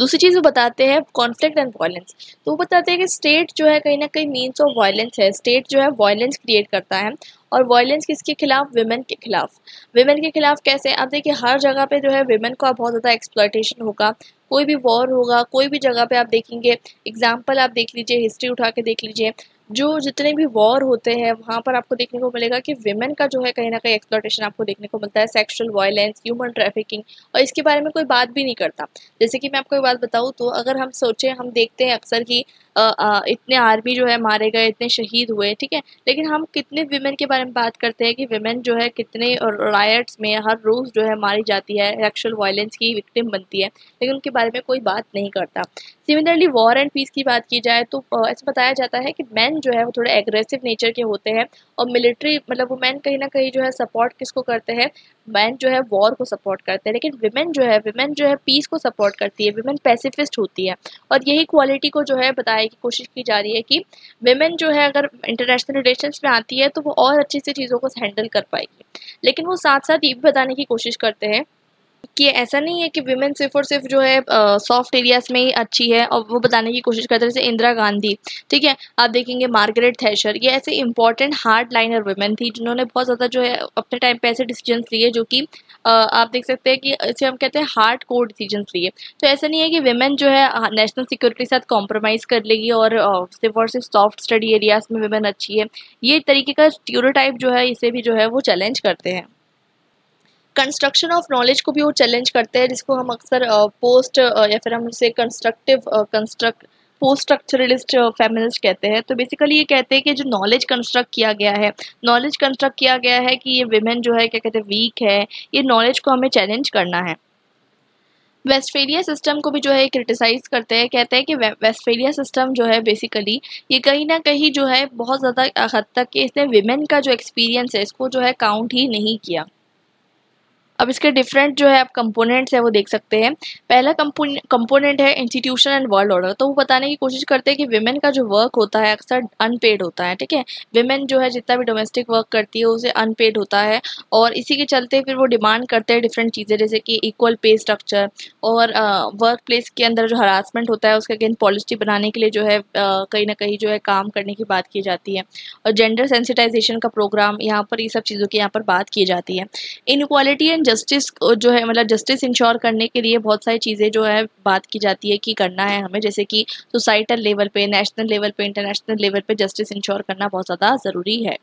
दूसरी चीज़ वो बताते हैं कॉन्फ्लिक्ट एंड वायलेंस। तो वो बताते हैं कि स्टेट जो है कहीं ना कहीं मीन्स ऑफ वायलेंस है। स्टेट जो है वायलेंस क्रिएट करता है, और वायलेंस किसके खिलाफ? विमेन के खिलाफ। विमेन के खिलाफ कैसे? अब देखिए हर जगह पे जो है विमेन का बहुत ज़्यादा एक्सप्लॉयटेशन होगा, कोई भी वॉर होगा, कोई भी जगह पे आप देखेंगे, एग्जाम्पल आप देख लीजिए, हिस्ट्री उठा के देख लीजिए, जो जितने भी वॉर होते हैं वहाँ पर आपको देखने को मिलेगा कि विमेन का जो है कहीं ना कहीं एक्सप्लॉयटेशन आपको देखने को मिलता है, सेक्सुअल वायलेंस, ह्यूमन ट्रैफिकिंग, और इसके बारे में कोई बात भी नहीं करता। जैसे कि मैं आपको एक बात बताऊँ तो अगर हम सोचें, हम देखते हैं अक्सर कि इतने आर्मी जो है मारे गए, इतने शहीद हुए, ठीक है, लेकिन हम कितने विमेन के बारे में बात करते हैं कि विमेन जो है कितने रायट्स में हर रोज़ जो है मारी जाती है, सेक्सुअल वायलेंस की विक्टिम बनती है, लेकिन उनके बारे में कोई बात नहीं करता। सिमिलरली वॉर एंड पीस की बात की जाए तो ऐसा बताया जाता है कि मैन जो है वो थोड़े एग्रेसिव नेचर के होते हैं, और मिलिट्री मतलब वो मैन कहीं ना कहीं जो है सपोर्ट किसको करते हैं? मैन जो है वॉर को सपोर्ट करते हैं, लेकिन विमेन जो है पीस को सपोर्ट करती है, विमेन पैसिफिस्ट होती है। और यही क्वालिटी को जो है बताने की कोशिश की जा रही है कि विमेन जो है अगर इंटरनेशनल रिलेशंस में आती है तो वो और अच्छे से चीज़ों को हैंडल कर पाएगी। लेकिन वो साथ साथ ये भी बताने की कोशिश करते हैं कि ऐसा नहीं है कि विमेन सिर्फ और सिर्फ जो है सॉफ्ट एरियाज में ही अच्छी है, और वो बताने की कोशिश करते हैं जैसे इंदिरा गांधी, ठीक है, आप देखेंगे मार्गरेट थैचर, ये ऐसे इंपॉर्टेंट हार्ड लाइनर वुमेन थी जिन्होंने बहुत ज़्यादा जो है अपने टाइम पे ऐसे डिसीजंस लिए जो कि आप देख सकते हैं कि इसे हम कहते हैं हार्ड कोर डिसीजंस लिए। तो ऐसा नहीं है कि विमेन जो है नेशनल सिक्योरिटी के साथ कॉम्प्रोमाइज़ कर लेगी और सिर्फ सॉफ्ट स्टडी एरियाज में विमेन अच्छी है, ये तरीके का स्टीरियोटाइप जो है इसे भी जो है वो चैलेंज करते हैं। कंस्ट्रक्शन ऑफ नॉलेज को भी वो चैलेंज करते हैं, जिसको हम अक्सर पोस्ट या फिर हम उसे पोस्ट स्ट्रक्चरलिस्ट फेमिनिस्ट कहते हैं। तो बेसिकली ये कहते हैं कि जो नॉलेज कंस्ट्रक्ट किया गया है कि ये विमेन जो है क्या कहते हैं वीक है, ये नॉलेज को हमें चैलेंज करना है। वेस्टफेलिया सिस्टम को भी जो है क्रिटिसाइज करते हैं, कहते हैं कि वेस्टफेलिया सिस्टम जो है बेसिकली ये कहीं ना कहीं जो है बहुत ज़्यादा हद तक कि इसने विमेन का जो एक्सपीरियंस है इसको जो है काउंट ही नहीं किया। अब इसके डिफरेंट जो है आप कंपोनेंट्स है वो देख सकते हैं। पहला कंपोनेंट है इंस्टीट्यूशन एंड वर्ल्ड ऑर्डर। तो वो बताने की कोशिश करते हैं कि विमेन का जो वर्क होता है अक्सर अनपेड होता है, ठीक है, विमेन जो है जितना भी डोमेस्टिक वर्क करती है उसे अनपेड होता है, और इसी के चलते फिर वो डिमांड करते हैं डिफरेंट चीज़ें, जैसे कि इक्वल पे स्ट्रक्चर, और वर्क प्लेस के अंदर जो हरासमेंट होता है उसके अगेंस्ट पॉलिसी बनाने के लिए जो है कहीं ना कहीं जो है काम करने की बात की जाती है, और जेंडर सेंसिटाइजेशन का प्रोग्राम यहाँ पर ये सब चीज़ों की यहाँ पर बात की जाती है। इनइक्वालिटी एंड जस्टिस जो है मतलब जस्टिस इंश्योर करने के लिए बहुत सारी चीज़ें जो है बात की जाती है कि करना है हमें, जैसे कि सोसाइटल लेवल पे, नेशनल लेवल पे, इंटरनेशनल लेवल पे जस्टिस इंश्योर करना बहुत ज़्यादा ज़रूरी है।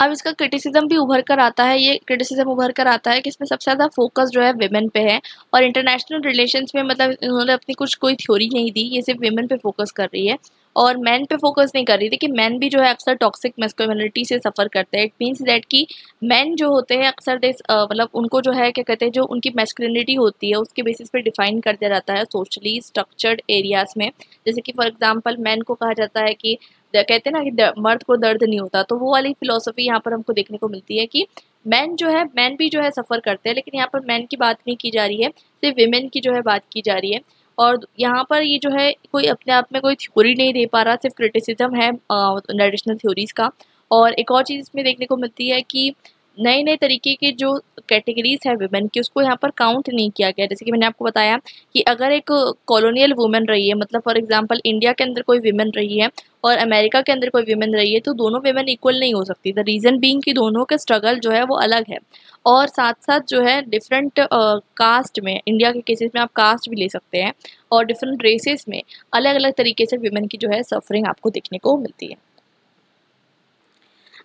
अब इसका क्रिटिसिज्म भी उभर कर आता है, ये क्रिटिसिज्म उभर कर आता है कि इसमें सबसे ज़्यादा फोकस जो है विमेन पे है, और इंटरनेशनल रिलेशंस में मतलब इन्होंने अपनी कोई थ्योरी नहीं दी, ये सिर्फ विमेन पे फोकस कर रही है और मैन पे फोकस नहीं कर रही थी कि मैन भी जो है अक्सर टॉक्सिक मैस्कुलिनिटी से सफ़र करते हैं। इट मीन्स दैट कि मैन जो होते हैं अक्सर मतलब उनको जो है क्या कहते हैं, जो उनकी मैस्कुलिनिटी होती है उसके बेसिस पे डिफाइन कर दिया जाता है सोशली स्ट्रक्चर्ड एरियाज में। जैसे कि फॉर एग्जांपल मैन को कहा जाता है कि कहते हैं ना कि मर्द को दर्द नहीं होता, तो वो वाली फिलॉसफी यहाँ पर हमको देखने को मिलती है कि मैन भी जो है सफ़र करते हैं, लेकिन यहाँ पर मैन की बात नहीं की जा रही है, सिर्फ विमेन की जो है बात की जा रही है। और यहाँ पर ये जो है कोई अपने आप में कोई थ्योरी नहीं दे पा रहा, सिर्फ क्रिटिसिज्म है ट्रेडिशनल थ्योरीज का। और एक और चीज़ इसमें देखने को मिलती है कि नए नए तरीके के जो कैटेगरीज है विमेन की उसको यहाँ पर काउंट नहीं किया गया। जैसे कि मैंने आपको बताया कि अगर एक कॉलोनियल वुमेन रही है, मतलब फॉर एग्जांपल इंडिया के अंदर कोई विमेन रही है और अमेरिका के अंदर कोई विमेन रही है, तो दोनों विमेन इक्वल नहीं हो सकती। द रीज़न बीइंग कि दोनों का स्ट्रगल जो है वो अलग है, और साथ साथ जो है डिफरेंट कास्ट में, इंडिया के केसेस में आप कास्ट भी ले सकते हैं, और डिफरेंट रेसेस में अलग अलग तरीके से विमेन की जो है सफरिंग आपको देखने को मिलती है।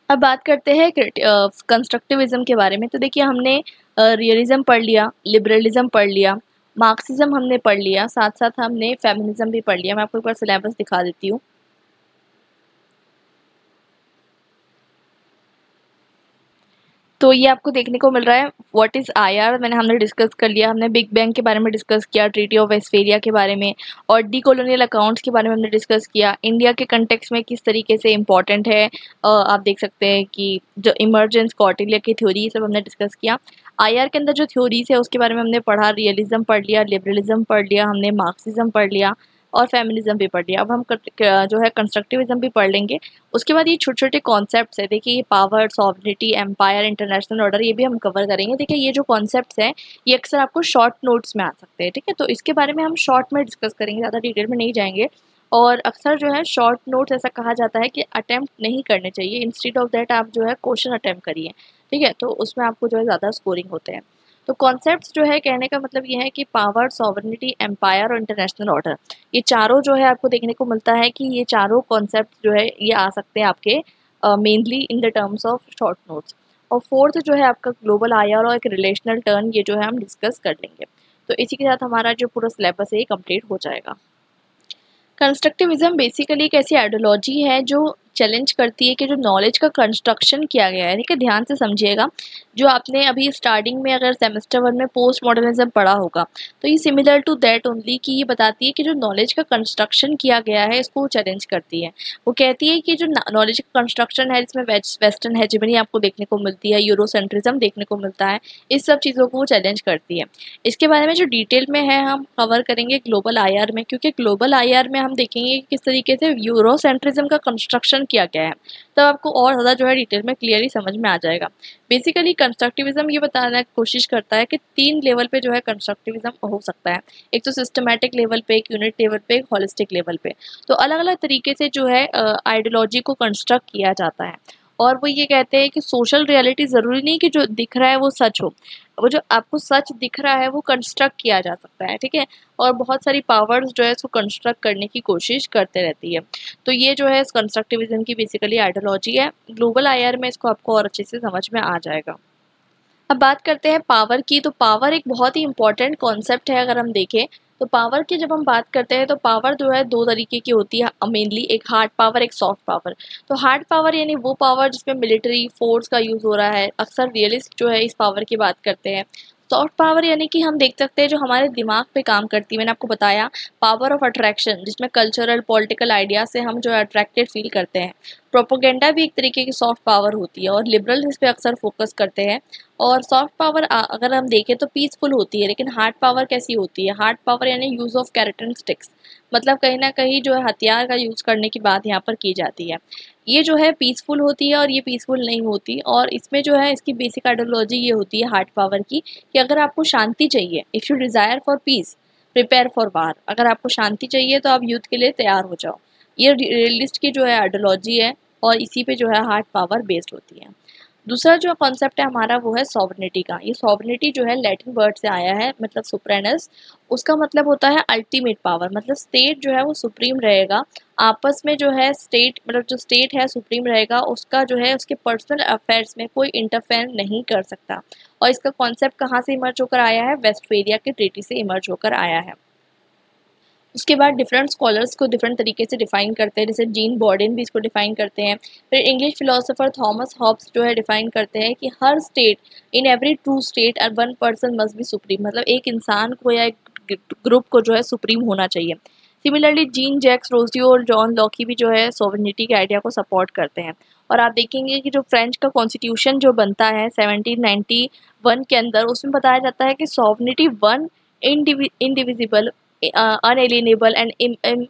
अब बात करते हैं कंस्ट्रक्टिविज्म के बारे में। तो देखिए हमने रियलिज्म पढ़ लिया, लिबरलिज्म पढ़ लिया, मार्क्सिज्म हमने पढ़ लिया, साथ साथ हमने फेमिनिज्म भी पढ़ लिया। मैं आपको एक बार सिलेबस दिखा देती हूँ। तो ये आपको देखने को मिल रहा है व्हाट इज़ आईआर, हमने डिस्कस कर लिया, हमने बिग बैंग के बारे में डिस्कस किया, ट्रीटी ऑफ वेस्टफेलिया के बारे में, और डी कॉलोनियल अकाउंट्स के बारे में हमने डिस्कस किया। इंडिया के कंटेक्स्ट में किस तरीके से इम्पॉर्टेंट है, आप देख सकते हैं कि जो इमर्जेंस कॉटिलिया की थ्योरी सब हमने डिस्कस किया। आईआर के अंदर जो थ्योरीज है उसके बारे में हमने पढ़ा, रियलिज्म पढ़ लिया, लिबरलिज्म पढ़ लिया, हमने मार्क्सिज्म पढ़ लिया और फेमिनिज्म भी पढ़ लिया। अब हम जो है कंस्ट्रक्टिविज्म भी पढ़ लेंगे। उसके बाद ये छोटे छोटे कॉन्सेप्ट्स है, देखिए ये power, sovereignty, empire, international order, ये भी हम कवर करेंगे। देखिए ये जो कॉन्सेप्ट्स हैं ये अक्सर आपको शॉर्ट नोट्स में आ सकते हैं, ठीक है, तो इसके बारे में हम शॉर्ट में डिस्कस करेंगे, ज़्यादा डिटेल में नहीं जाएंगे। और अक्सर जो है शॉर्ट नोट्स ऐसा कहा जाता है कि अटेम्प्ट नहीं करने चाहिए, इंस्टेड ऑफ दैट आप जो है क्वेश्चन अटेम्प्ट करिए, ठीक है, तो उसमें आपको जो है ज़्यादा स्कोरिंग होते हैं। तो कॉन्सेप्ट्स जो है कहने का मतलब ये है कि पावर, सॉवरेनिटी, एम्पायर और इंटरनेशनल ऑर्डर, ये चारों जो है आपको देखने को मिलता है कि ये चारों कॉन्सेप्ट जो है ये आ सकते हैं आपके mainly in the terms of short notes. और फोर्थ जो है आपका ग्लोबल आईआर और एक रिलेशनल टर्न, ये जो है हम डिस्कस कर लेंगे। तो इसी के साथ हमारा जो पूरा सिलेबस है ये कंप्लीट हो जाएगा। कंस्ट्रक्टिविज्म बेसिकली एक ऐसी आइडियोलॉजी है जो चैलेंज करती है कि जो नॉलेज का कंस्ट्रक्शन किया गया है, ठीक है, ध्यान से समझिएगा। जो आपने अभी स्टार्टिंग में अगर सेमेस्टर 1 में पोस्ट मॉडर्निज्म पढ़ा होगा तो ये सिमिलर टू दैट ओनली, कि ये बताती है कि जो नॉलेज का कंस्ट्रक्शन किया गया है इसको चैलेंज करती है। वो कहती है कि जो नॉलेज का कंस्ट्रक्शन है इसमें वेस्टर्न हेजेमनी आपको देखने को मिलती है, यूरोसेंट्रिज्म देखने को मिलता है, इस सब चीज़ों को वो चैलेंज करती है। इसके बारे में जो डिटेल में है हम कवर करेंगे ग्लोबल आईआर में, क्योंकि ग्लोबल आईआर में हम देखेंगे कि किस तरीके से यूरोसेंट्रिज्म का कंस्ट्रक्शन किया गया है, तब आपको और ज़्यादा जो है डिटेल में क्लियरली समझ में आ जाएगा। बेसिकली कंस्ट्रक्टिविज्म ये बताने की कोशिश करता है कि 3 लेवल पे जो है कंस्ट्रक्टिविज्म हो सकता है। एक तो सिस्टमैटिक लेवल पे, एक यूनिट लेवल पे, एक होलिस्टिक लेवल पे। तो अलग अलग तरीके से जो है आइडियोलॉजी को कंस्ट्रक्ट किया जाता है। और वो ये कहते हैं कि सोशल रियलिटी ज़रूरी नहीं कि जो दिख रहा है वो सच हो, वो जो आपको सच दिख रहा है वो कंस्ट्रक्ट किया जा सकता है, ठीक है। और बहुत सारी पावर्स जो है इसको कंस्ट्रक्ट करने की कोशिश करते रहती है। तो ये जो है इस कंस्ट्रक्टिविज्म की बेसिकली आइडियोलॉजी है। ग्लोबल आईआर में इसको आपको और अच्छे से समझ में आ जाएगा। अब बात करते हैं पावर की। तो पावर एक बहुत ही इंपॉर्टेंट कॉन्सेप्ट है। अगर हम देखें तो पावर की जब हम बात करते हैं तो पावर जो है 2 तरीके की होती है मेनली, एक हार्ड पावर, एक सॉफ्ट पावर। तो हार्ड पावर यानी वो पावर जिसमें मिलिट्री फोर्स का यूज़ हो रहा है, अक्सर रियलिस्ट जो है इस पावर की बात करते हैं। सॉफ्ट पावर यानी कि हम देख सकते हैं जो हमारे दिमाग पे काम करती है। मैंने आपको बताया पावर ऑफ अट्रैक्शन, जिसमें कल्चरल पॉलिटिकल आइडिया से हम जो है अट्रैक्टेड फील करते हैं। प्रोपोगेंडा भी एक तरीके की सॉफ्ट पावर होती है और लिबरल इस पे अक्सर फोकस करते हैं। और सॉफ्ट पावर अगर हम देखें तो पीसफुल होती है। लेकिन हार्ड पावर कैसी होती है? हार्ड पावर यानी यूज़ ऑफ कैरेक्टरिस्टिक्स, मतलब कहीं ना कहीं जो है हथियार का यूज़ करने की बात यहाँ पर की जाती है। ये जो है पीसफुल होती है और ये पीसफुल नहीं होती। और इसमें जो है इसकी बेसिक आइडियोलॉजी ये होती है हार्ड पावर की, कि अगर आपको शांति चाहिए, if you desire for piece prepare for वार, अगर आपको शांति चाहिए तो आप युद्ध के लिए तैयार हो जाओ। ये रियलिस्ट की जो है आइडियोलॉजी है और इसी पे जो है हार्ड पावर बेस्ड होती है। दूसरा जो कॉन्सेप्ट है हमारा वो है सॉवरेनिटी का। ये सॉवरेनिटी जो है लैटिन वर्ड से आया है, मतलब सुप्रेनस। उसका मतलब होता है अल्टीमेट पावर, मतलब स्टेट जो है वो सुप्रीम रहेगा। आपस में जो है स्टेट, मतलब जो स्टेट है सुप्रीम रहेगा, उसका जो है उसके पर्सनल अफेयर्स में कोई इंटरफेयर नहीं कर सकता। और इसका कॉन्सेप्ट कहाँ से इमर्ज होकर आया है? वेस्टफेलिया के ट्रीटी से इमर्ज होकर आया है। उसके बाद डिफरेंट स्कॉलर्स को डिफरेंट तरीके से डिफाइन करते हैं, जैसे जीन बॉर्डन भी इसको डिफाइन करते हैं। फिर इंग्लिश फिलोसोफर थॉमस हॉब्स जो है डिफाइन करते हैं कि हर state, in every true state one person must be supreme, मतलब एक इंसान को या एक ग्रुप को जो है सुप्रीम होना चाहिए। सिमिलरली जीन जैक्स रोसियो और जॉन लॉकी भी जो है सॉवरेनिटी के आइडिया को सपोर्ट करते हैं। और आप देखेंगे कि जो फ्रेंच का कॉन्स्टिट्यूशन जो बनता है 1791 के अंदर, उसमें बताया जाता है कि सॉवरेनिटी वन इंडिविजिबल, अनएलिनेबल एंड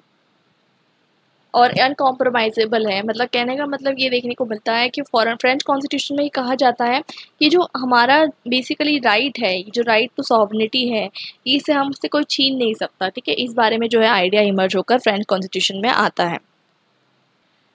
और अनकॉम्प्रोमाइजेबल है। मतलब कहने का मतलब ये देखने को मिलता है कि फॉरेन फ्रेंच कॉन्स्टिट्यूशन में ये कहा जाता है कि जो हमारा बेसिकली राइट है, जो राइट टू सॉवरेनिटी है, इसे हमसे कोई छीन नहीं सकता, ठीक है। इस बारे में जो है आइडिया इमर्ज होकर फ्रेंच कॉन्स्टिट्यूशन में आता है।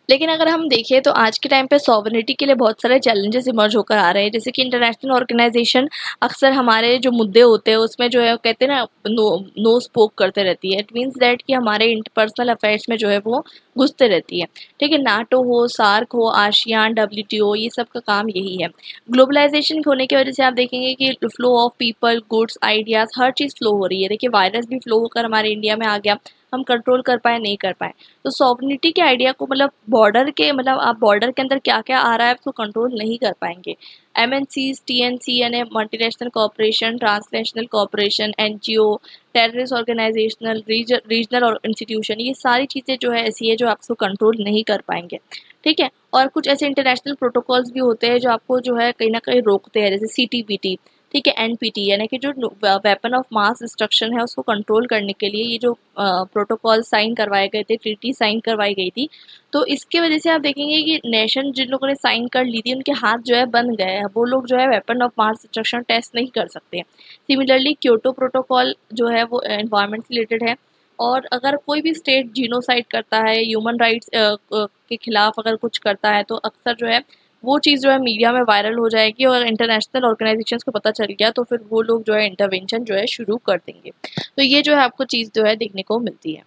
लेकिन अगर हम देखें तो आज के टाइम पे सॉवरेनिटी के लिए बहुत सारे चैलेंजेस इमर्ज होकर आ रहे हैं, जैसे कि इंटरनेशनल ऑर्गेनाइजेशन अक्सर हमारे जो मुद्दे होते हैं उसमें जो है कहते हैं ना नो स्पोक करते रहती है। इट मीन्स दैट कि हमारे इंटरपर्सनल अफेयर्स में जो है वो घुसते रहती है, ठीक है। नाटो हो, सार्क हो, आसियान, WTO, ये सब का काम यही है। ग्लोबलाइजेशन होने की वजह से आप देखेंगे कि flow of people, goods, ideas, her cheese flow हो रही है। देखिए वायरस भी फ्लो होकर हमारे इंडिया में आ गया, हम कंट्रोल कर पाए नहीं कर पाए। तो सॉवरेनिटी के आइडिया को, मतलब बॉर्डर के, मतलब आप बॉर्डर के अंदर क्या क्या आ रहा है उसको कंट्रोल नहीं कर पाएंगे। MNCs, TNC यानी multinational corporation, transnational corporation, NGO, terrorist organizational, regional और इंस्टीट्यूशन, ये सारी चीज़ें जो है ऐसी है जो आपको कंट्रोल नहीं कर पाएंगे, ठीक है। और कुछ ऐसे इंटरनेशनल प्रोटोकॉल्स भी होते हैं जो आपको जो है कहीं ना कहीं रोकते हैं, जैसे CTBT, ठीक है, NPT, यानी कि जो वेपन ऑफ मास डिस्ट्रक्शन है उसको कंट्रोल करने के लिए ये जो प्रोटोकॉल साइन करवाए गए थे, ट्रीटी साइन करवाई गई थी। तो इसके वजह से आप देखेंगे कि नेशन जिन लोगों ने साइन कर ली थी उनके हाथ जो है बंद गए हैं, वो लोग जो है weapon of mass destruction test नहीं कर सकते। सिमिलरली क्योटो प्रोटोकॉल जो है वो एनवायरनमेंट से रिलेटेड है, और अगर कोई भी स्टेट जीनोसाइड करता है, ह्यूमन राइट्स के खिलाफ अगर कुछ करता है, तो अक्सर जो है वो चीज़ जो है मीडिया में वायरल हो जाएगी और इंटरनेशनल ऑर्गेनाइजेशंस को पता चल गया तो फिर वो लोग जो है इंटरवेंशन जो है शुरू कर देंगे। तो ये जो है आपको चीज़ जो है देखने को मिलती है।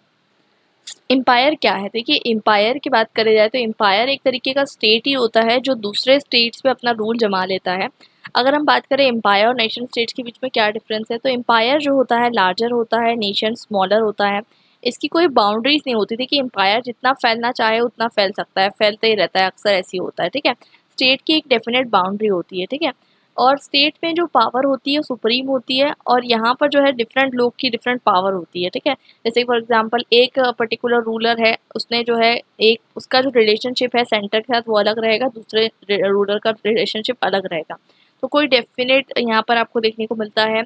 एम्पायर क्या है? देखिए, एम्पायर की बात करी जाए तो एम्पायर एक तरीके का स्टेट ही होता है जो दूसरे स्टेट्स पे अपना रूल जमा लेता है। अगर हम बात करें एम्पायर और नेशन स्टेट्स के बीच में क्या डिफरेंस है, तो एम्पायर जो होता है लार्जर होता है, नेशन स्मॉलर होता है। इसकी कोई बाउंड्रीज नहीं होती थी कि एम्पायर जितना फैलना चाहे उतना फैल सकता है, फैलता ही रहता है, अक्सर ऐसी होता है, ठीक है। स्टेट की एक डेफिनेट बाउंड्री होती है, ठीक है। और स्टेट में जो पावर होती है सुप्रीम होती है, और यहाँ पर जो है डिफरेंट लोग की डिफरेंट पावर होती है, ठीक है। जैसे फॉर एग्जांपल एक पर्टिकुलर रूलर है, उसने जो है एक उसका जो रिलेशनशिप है सेंटर के साथ वो अलग रहेगा, दूसरे रूलर का रिलेशनशिप अलग रहेगा। तो कोई डेफिनेट यहाँ पर आपको देखने को मिलता है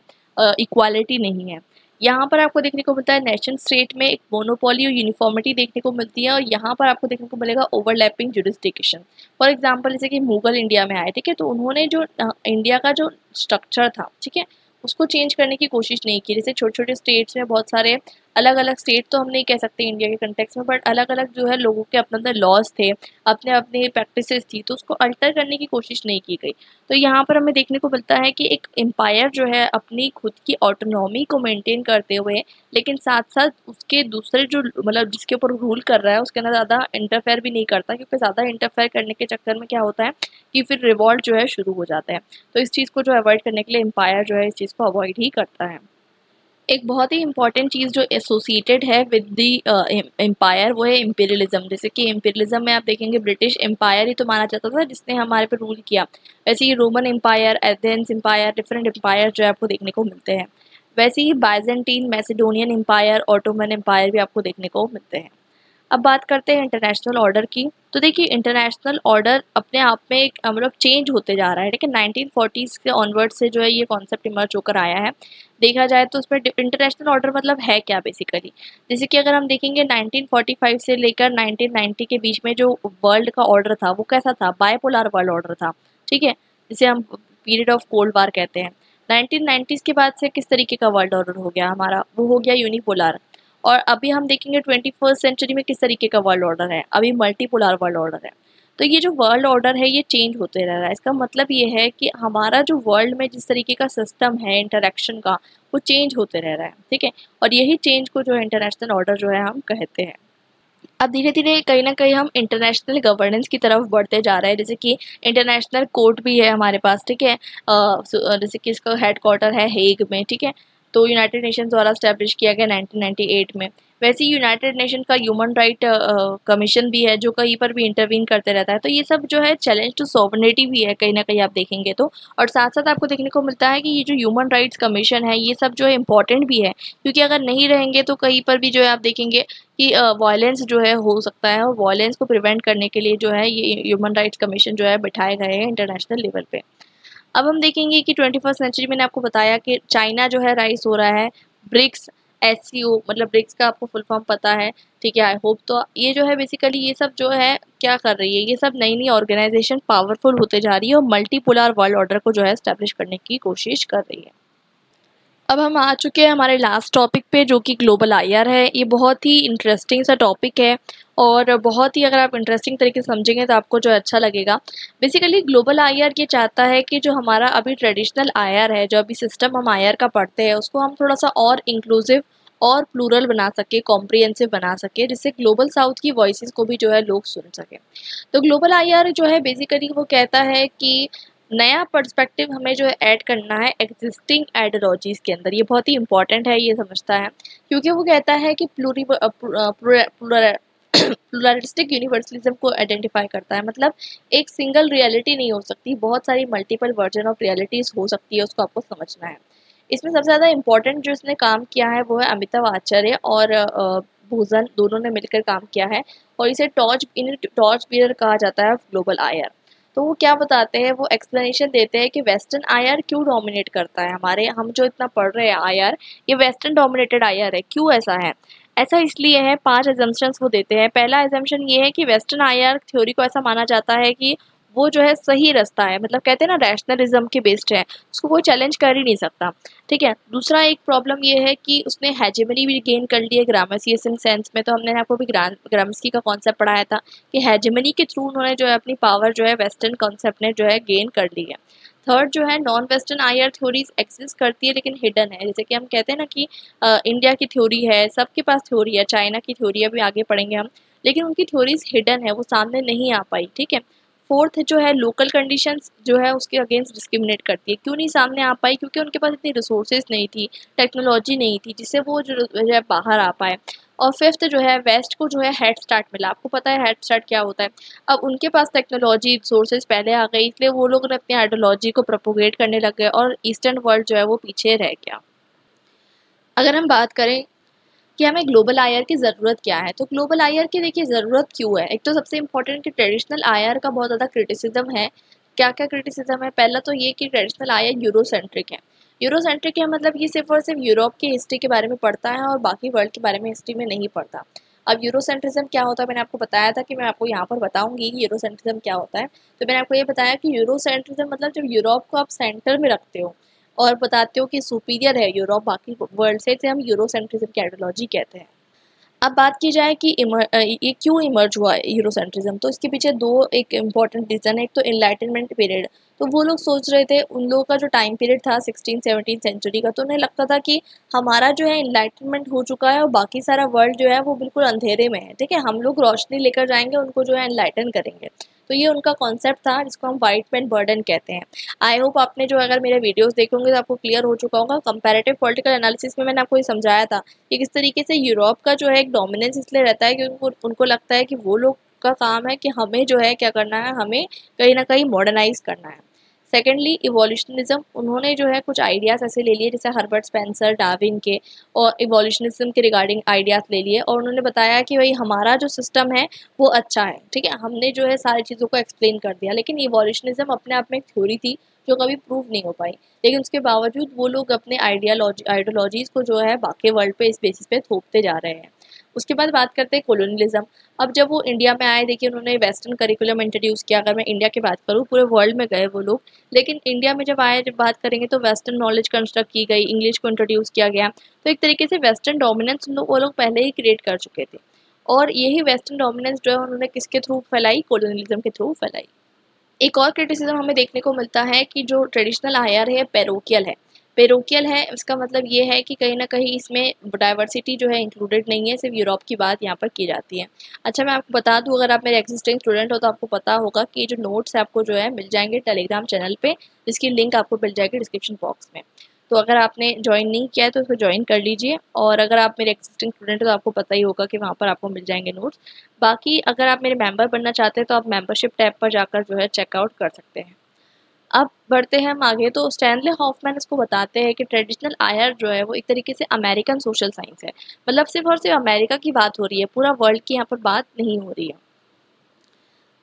इक्वालिटी नहीं है। यहाँ पर आपको देखने को मिलता है नेशन स्टेट में एक मोनोपोली और यूनिफॉर्मिटी देखने को मिलती है, और यहाँ पर आपको देखने को मिलेगा ओवरलैपिंग जुरिस्डिक्शन। फॉर एग्जांपल जैसे कि मुगल इंडिया में आए, ठीक है, तो उन्होंने जो इंडिया का जो स्ट्रक्चर था, ठीक है, उसको चेंज करने की कोशिश नहीं की। जैसे छोटे छोटे स्टेट्स में बहुत सारे अलग अलग स्टेट तो हम नहीं कह सकते इंडिया के कंटेक्स्ट में, बट अलग अलग जो है लोगों के अपने अंदर लॉज थे, अपने अपने प्रैक्टिसेस थी, तो उसको अल्टर करने की कोशिश नहीं की गई। तो यहाँ पर हमें देखने को मिलता है कि एक एम्पायर जो है अपनी खुद की ऑटोनॉमी को मेंटेन करते हुए, लेकिन साथ साथ उसके दूसरे जो मतलब जिसके ऊपर रूल कर रहा है उसके अंदर ज़्यादा इंटरफेयर भी नहीं करता, क्योंकि ज़्यादा इंटरफेयर करने के चक्कर में क्या होता है कि फिर रिवॉल्ट जो है शुरू हो जाता है। तो इस चीज़ को जो अवॉइड करने के लिए एम्पायर जो है इस चीज़ को अवॉइड ही करता है। एक बहुत ही इंपॉर्टेंट चीज़ जो एसोसिएटेड है विद दी एम्पायर वो है इम्पीरियलिज्म। जैसे कि इम्पीरियलिज्म में आप देखेंगे ब्रिटिश एम्पायर ही तो माना जाता था जिसने हमारे पे रूल किया। वैसे ही Roman empire, Athens empire, different empire जो है आपको देखने को मिलते हैं। वैसे ही Byzantine, Macedonian empire, Ottoman empire भी आपको देखने को मिलते हैं। अब बात करते हैं इंटरनेशनल ऑर्डर की। तो देखिए इंटरनेशनल ऑर्डर अपने आप में एक मतलब चेंज होते जा रहा है, ठीक है। 1940s के ऑनवर्ड से जो है ये कॉन्सेप्ट इमर्ज होकर आया है। देखा जाए तो उसमें इंटरनेशनल ऑर्डर मतलब है क्या बेसिकली। जैसे कि अगर हम देखेंगे 1945 से लेकर 1990 के बीच में जो वर्ल्ड का ऑर्डर था वो कैसा था, बायपोलर वर्ल्ड ऑर्डर था, ठीक है, जिसे हम पीरियड ऑफ कोल्ड वार कहते हैं। 1990s के बाद से किस तरीके का वर्ल्ड ऑर्डर हो गया हमारा, वो हो गया यूनिपोलर। और अभी हम देखेंगे 21st सेंचुरी में किस तरीके का वर्ल्ड ऑर्डर है, अभी मल्टीपोलर वर्ल्ड ऑर्डर है। तो ये जो वर्ल्ड ऑर्डर है ये चेंज होते रह रहा है। इसका मतलब ये है कि हमारा जो वर्ल्ड में जिस तरीके का सिस्टम है इंटरेक्शन का वो चेंज होते रह रहा है, ठीक है। और यही चेंज को जो है इंटरनेशनल ऑर्डर जो है हम कहते हैं। अब धीरे धीरे कहीं ना कहीं हम इंटरनेशनल गवर्नेंस की तरफ बढ़ते जा रहे हैं। जैसे कि इंटरनेशनल कोर्ट भी है हमारे पास, ठीक है। जैसे कि इसका हेडक्वार्टर है हेग में, ठीक है। तो यूनाइटेड नेशन द्वारा स्टैब्लिश किया गया 1998 में। वैसे ही यूनाइटेड नेशन का ह्यूमन राइट कमीशन भी है जो कहीं पर भी इंटरवीन करते रहता है। तो ये सब जो है चैलेंज टू सॉवरेनिटी भी है कहीं ना कहीं आप देखेंगे तो। और साथ साथ आपको देखने को मिलता है कि ये जो ह्यूमन राइट्स कमीशन है ये सब जो है इम्पॉर्टेंट भी है, क्योंकि अगर नहीं रहेंगे तो कहीं पर भी जो है आप देखेंगे कि वायलेंस जो है हो सकता है, और वायलेंस को प्रिवेंट करने के लिए जो है ये ह्यूमन राइट्स कमीशन जो है बिठाए गए हैं इंटरनेशनल लेवल पे। अब हम देखेंगे कि 21st सेंचुरी मैंने आपको बताया कि चाइना जो है राइज हो रहा है, ब्रिक्स, SCO मतलब ब्रिक्स का आपको फुल फॉर्म पता है, ठीक है, आई होप। तो ये जो है बेसिकली ये सब जो है क्या कर रही है, ये सब नई नई ऑर्गेनाइजेशन पावरफुल होते जा रही है और मल्टीपोलर वर्ल्ड ऑर्डर को जो है एस्टेब्लिश करने की कोशिश कर रही है। अब हम आ चुके हैं हमारे लास्ट टॉपिक पे जो कि ग्लोबल IR है। ये बहुत ही इंटरेस्टिंग सा टॉपिक है और बहुत ही अगर आप इंटरेस्टिंग तरीके से समझेंगे तो आपको जो अच्छा लगेगा। बेसिकली ग्लोबल IR ये चाहता है कि जो हमारा अभी ट्रेडिशनल IR है, जो अभी सिस्टम हम IR का पढ़ते हैं, उसको हम थोड़ा सा और इंक्लूसिव और प्लूरल बना सके, कॉम्प्रिहेंसिव बना सके, जिससे ग्लोबल साउथ की वॉइसेस को भी जो है लोग सुन सके। तो ग्लोबल IR जो है बेसिकली वो कहता है कि नया पर्सपेक्टिव हमें जो है ऐड करना है एग्जिस्टिंग आइडियोलॉजीज़ के अंदर। ये बहुत ही इंपॉर्टेंट है, ये समझता है, क्योंकि वो कहता है कि प्लूरलिस्टिक यूनिवर्सलिज्म को आइडेंटिफाई करता है। मतलब एक सिंगल रियलिटी नहीं हो सकती, बहुत सारी मल्टीपल वर्जन ऑफ रियलिटीज़ हो सकती है, उसको आपको समझना है। इसमें सबसे ज़्यादा इंपॉर्टेंट जो इसने काम किया है वो है अमिताभ आचार्य और भूजन, दोनों ने मिलकर काम किया है, और इसे टॉर्च बियरर कहा जाता है ग्लोबल IR। तो वो क्या बताते हैं, वो एक्सप्लेनेशन देते हैं कि वेस्टर्न IR क्यों डोमिनेट करता है हमारे, हम जो इतना पढ़ रहे हैं IR, ये वेस्टर्न डोमिनेटेड IR है। क्यों ऐसा है? ऐसा इसलिए है, 5 एजम्पशंस वो देते हैं। पहला एजम्पशन ये है कि वेस्टर्न IR थ्योरी को ऐसा माना जाता है कि वो जो है सही रास्ता है, मतलब कहते हैं ना रैशनलिज्म के बेस्ड है, उसको कोई चैलेंज कर ही नहीं सकता। ठीक है, दूसरा एक प्रॉब्लम ये है कि उसने हेजेमनी भी गेन कर ली है ग्रामसियन सेंस में। तो हमने आपको भी ग्रामस्की का कॉन्सेप्ट पढ़ाया था कि हेजेमनी के थ्रू उन्होंने जो है अपनी पावर जो है वेस्टर्न कॉन्सेप्ट ने जो है गेन कर ली है। थर्ड जो है non western IR theories exist करती है लेकिन हिडन है, जैसे कि हम कहते हैं ना कि इंडिया की थ्योरी है, सबके पास थ्योरी है, चाइना की थ्योरी है, अभी आगे पढ़ेंगे हम, लेकिन उनकी थ्योरीज हिडन है, वो सामने नहीं आ पाई। ठीक है, फोर्थ जो है लोकल कंडीशंस जो है उसके अगेंस्ट डिस्क्रिमिनेट करती है। क्यों नहीं सामने आ पाई? क्योंकि उनके पास इतनी रिसोर्सेज नहीं थी, टेक्नोलॉजी नहीं थी जिससे वो जो है बाहर आ पाए। और फिफ्थ जो है वेस्ट को जो है हेड स्टार्ट मिला। आपको पता है हेड स्टार्ट क्या होता है? अब उनके पास टेक्नोलॉजी रिसोर्सेज पहले आ गई, इसलिए वो लोग अपनी आइडियोलॉजी को प्रोपोगेट करने लग गए और ईस्टर्न वर्ल्ड जो है वो पीछे रह गया। अगर हम बात करें कि हमें ग्लोबल आईआर की ज़रूरत क्या है, तो ग्लोबल आईआर की देखिए ज़रूरत क्यों है। एक तो सबसे इम्पोर्टेंट कि ट्रेडिशनल आईआर का बहुत ज़्यादा क्रिटिसिज्म है। क्या क्या क्रिटिसिज्म है? पहला तो ये कि ट्रेडिशनल आईआर यूरोसेंट्रिक है। यूरोसेंट्रिक है मतलब ये सिर्फ और सिर्फ यूरोप की हिस्ट्री के बारे में पढ़ता है और बाकी वर्ल्ड के बारे में हिस्ट्री में नहीं पढ़ता। अब यूरोसेंट्रिज्म क्या होता है मैंने आपको बताया था कि मैं आपको यहाँ पर बताऊंगी कि यूरोसेंट्रिज्म क्या होता है। तो मैंने आपको ये बताया कि यूरोसेंट्रिज्म मतलब जब यूरोप को आप सेंटर में रखते हो और बताते हो कि सुपीरियर है यूरोप बाकी वर्ल्ड से, इसे हम यूरोसेंट्रिज्म की आइडियोलॉजी कहते हैं। अब बात की जाए कि ये क्यों इमर्ज हुआ यूरोसेंट्रिज्म, तो इसके पीछे दो एक इम्पॉर्टेंट रीज़न है। एक तो एनलाइटनमेंट पीरियड, तो वो लोग सोच रहे थे, उन लोगों का जो टाइम पीरियड था 16-17 सेंचुरी का, तो उन्हें लगता था कि हमारा जो है एनलाइटनमेंट हो चुका है और बाकी सारा वर्ल्ड जो है वो बिल्कुल अंधेरे में है। ठीक है, हम लोग रोशनी लेकर जाएंगे, उनको जो है एनलाइटन करेंगे। तो ये उनका कॉन्सेप्ट था जिसको हम वाइट मैन बर्डन कहते हैं। आई होप आपने जो अगर मेरे वीडियोस देखे होंगे तो आपको क्लियर हो चुका होगा। कंपैरेटिव पॉलिटिकल एनालिसिस में मैंने आपको ये समझाया था कि किस तरीके से यूरोप का जो है एक डोमिनेंस इसलिए रहता है कि उनको लगता है कि वो लोग का काम है कि हमें जो है क्या करना है, हमें कहीं ना कहीं मॉडर्नाइज करना है। सेकेंडली इवोल्यूशनिज्म, उन्होंने जो है कुछ आइडियाज़ ऐसे ले लिए जैसे हर्बर्ट स्पेंसर डार्विन के, और इवोल्यूशनिज्म के रिगार्डिंग आइडियाज़ ले लिए और उन्होंने बताया कि भाई हमारा जो सिस्टम है वो अच्छा है। ठीक है, हमने जो है सारी चीज़ों को एक्सप्लेन कर दिया, लेकिन इवोल्यूशनिज्म अपने आप में एक थ्योरी थी जो कभी प्रूव नहीं हो पाई, लेकिन उसके बावजूद वो लोग अपने आइडियोलॉजीज़ को जो है बाकी वर्ल्ड पे इस बेसिस पे थोपते जा रहे हैं। उसके बाद बात करते हैं कोलोनियलिज्म। अब जब वो इंडिया में आए, देखिए उन्होंने वेस्टर्न करिकुलम इंट्रोड्यूस किया। अगर मैं इंडिया की बात करूँ, पूरे वर्ल्ड में गए वो लोग, लेकिन इंडिया में जब आए, जब बात करेंगे तो वेस्टर्न नॉलेज कंस्ट्रक्ट की गई, इंग्लिश को इंट्रोड्यूस किया गया। तो एक तरीके से वेस्टर्न डोमिनेंस वो लोग पहले ही क्रिएट कर चुके थे, और यही वेस्टर्न डोमिनेंस जो है उन्होंने किसके थ्रू फैलाई? कोलोनियलिज्म के थ्रू फैलाई। एक और क्रिटिसिज्म हमें देखने को मिलता है कि जो ट्रेडिशनल आईआर है पैरोकियल है। पैरोकियल है, इसका मतलब ये है कि कहीं ना कहीं इसमें डाइवर्सिटी जो है इंक्लूडेड नहीं है, सिर्फ यूरोप की बात यहाँ पर की जाती है। अच्छा, मैं आपको बता दूँ, अगर आप मेरे एक्सिस्टिंग स्टूडेंट हो तो आपको पता होगा कि जो नोट्स आपको जो है मिल जाएंगे टेलीग्राम चैनल पे, जिसकी लिंक आपको मिल जाएगी डिस्क्रिप्शन बॉक्स में। तो अगर आपने ज्वाइन नहीं किया है तो उसको ज्वाइन कर लीजिए, और अगर आप मेरे एक्सिस्टिंग स्टूडेंट हो तो आपको पता ही होगा कि वहाँ पर आपको मिल जाएंगे नोट्स। बाकी अगर आप मेरे मेंबर बनना चाहते हैं तो आप मेंबरशिप टैब पर जाकर जो है चेकआउट कर सकते हैं। अब बढ़ते हैं हम आगे, तो स्टैनले हॉफमैन इसको बताते हैं कि ट्रेडिशनल आईआर जो है वो एक तरीके से अमेरिकन सोशल साइंस है। मतलब सिर्फ और सिर्फ अमेरिका की बात हो रही है, पूरा वर्ल्ड की यहाँ पर बात नहीं हो रही है।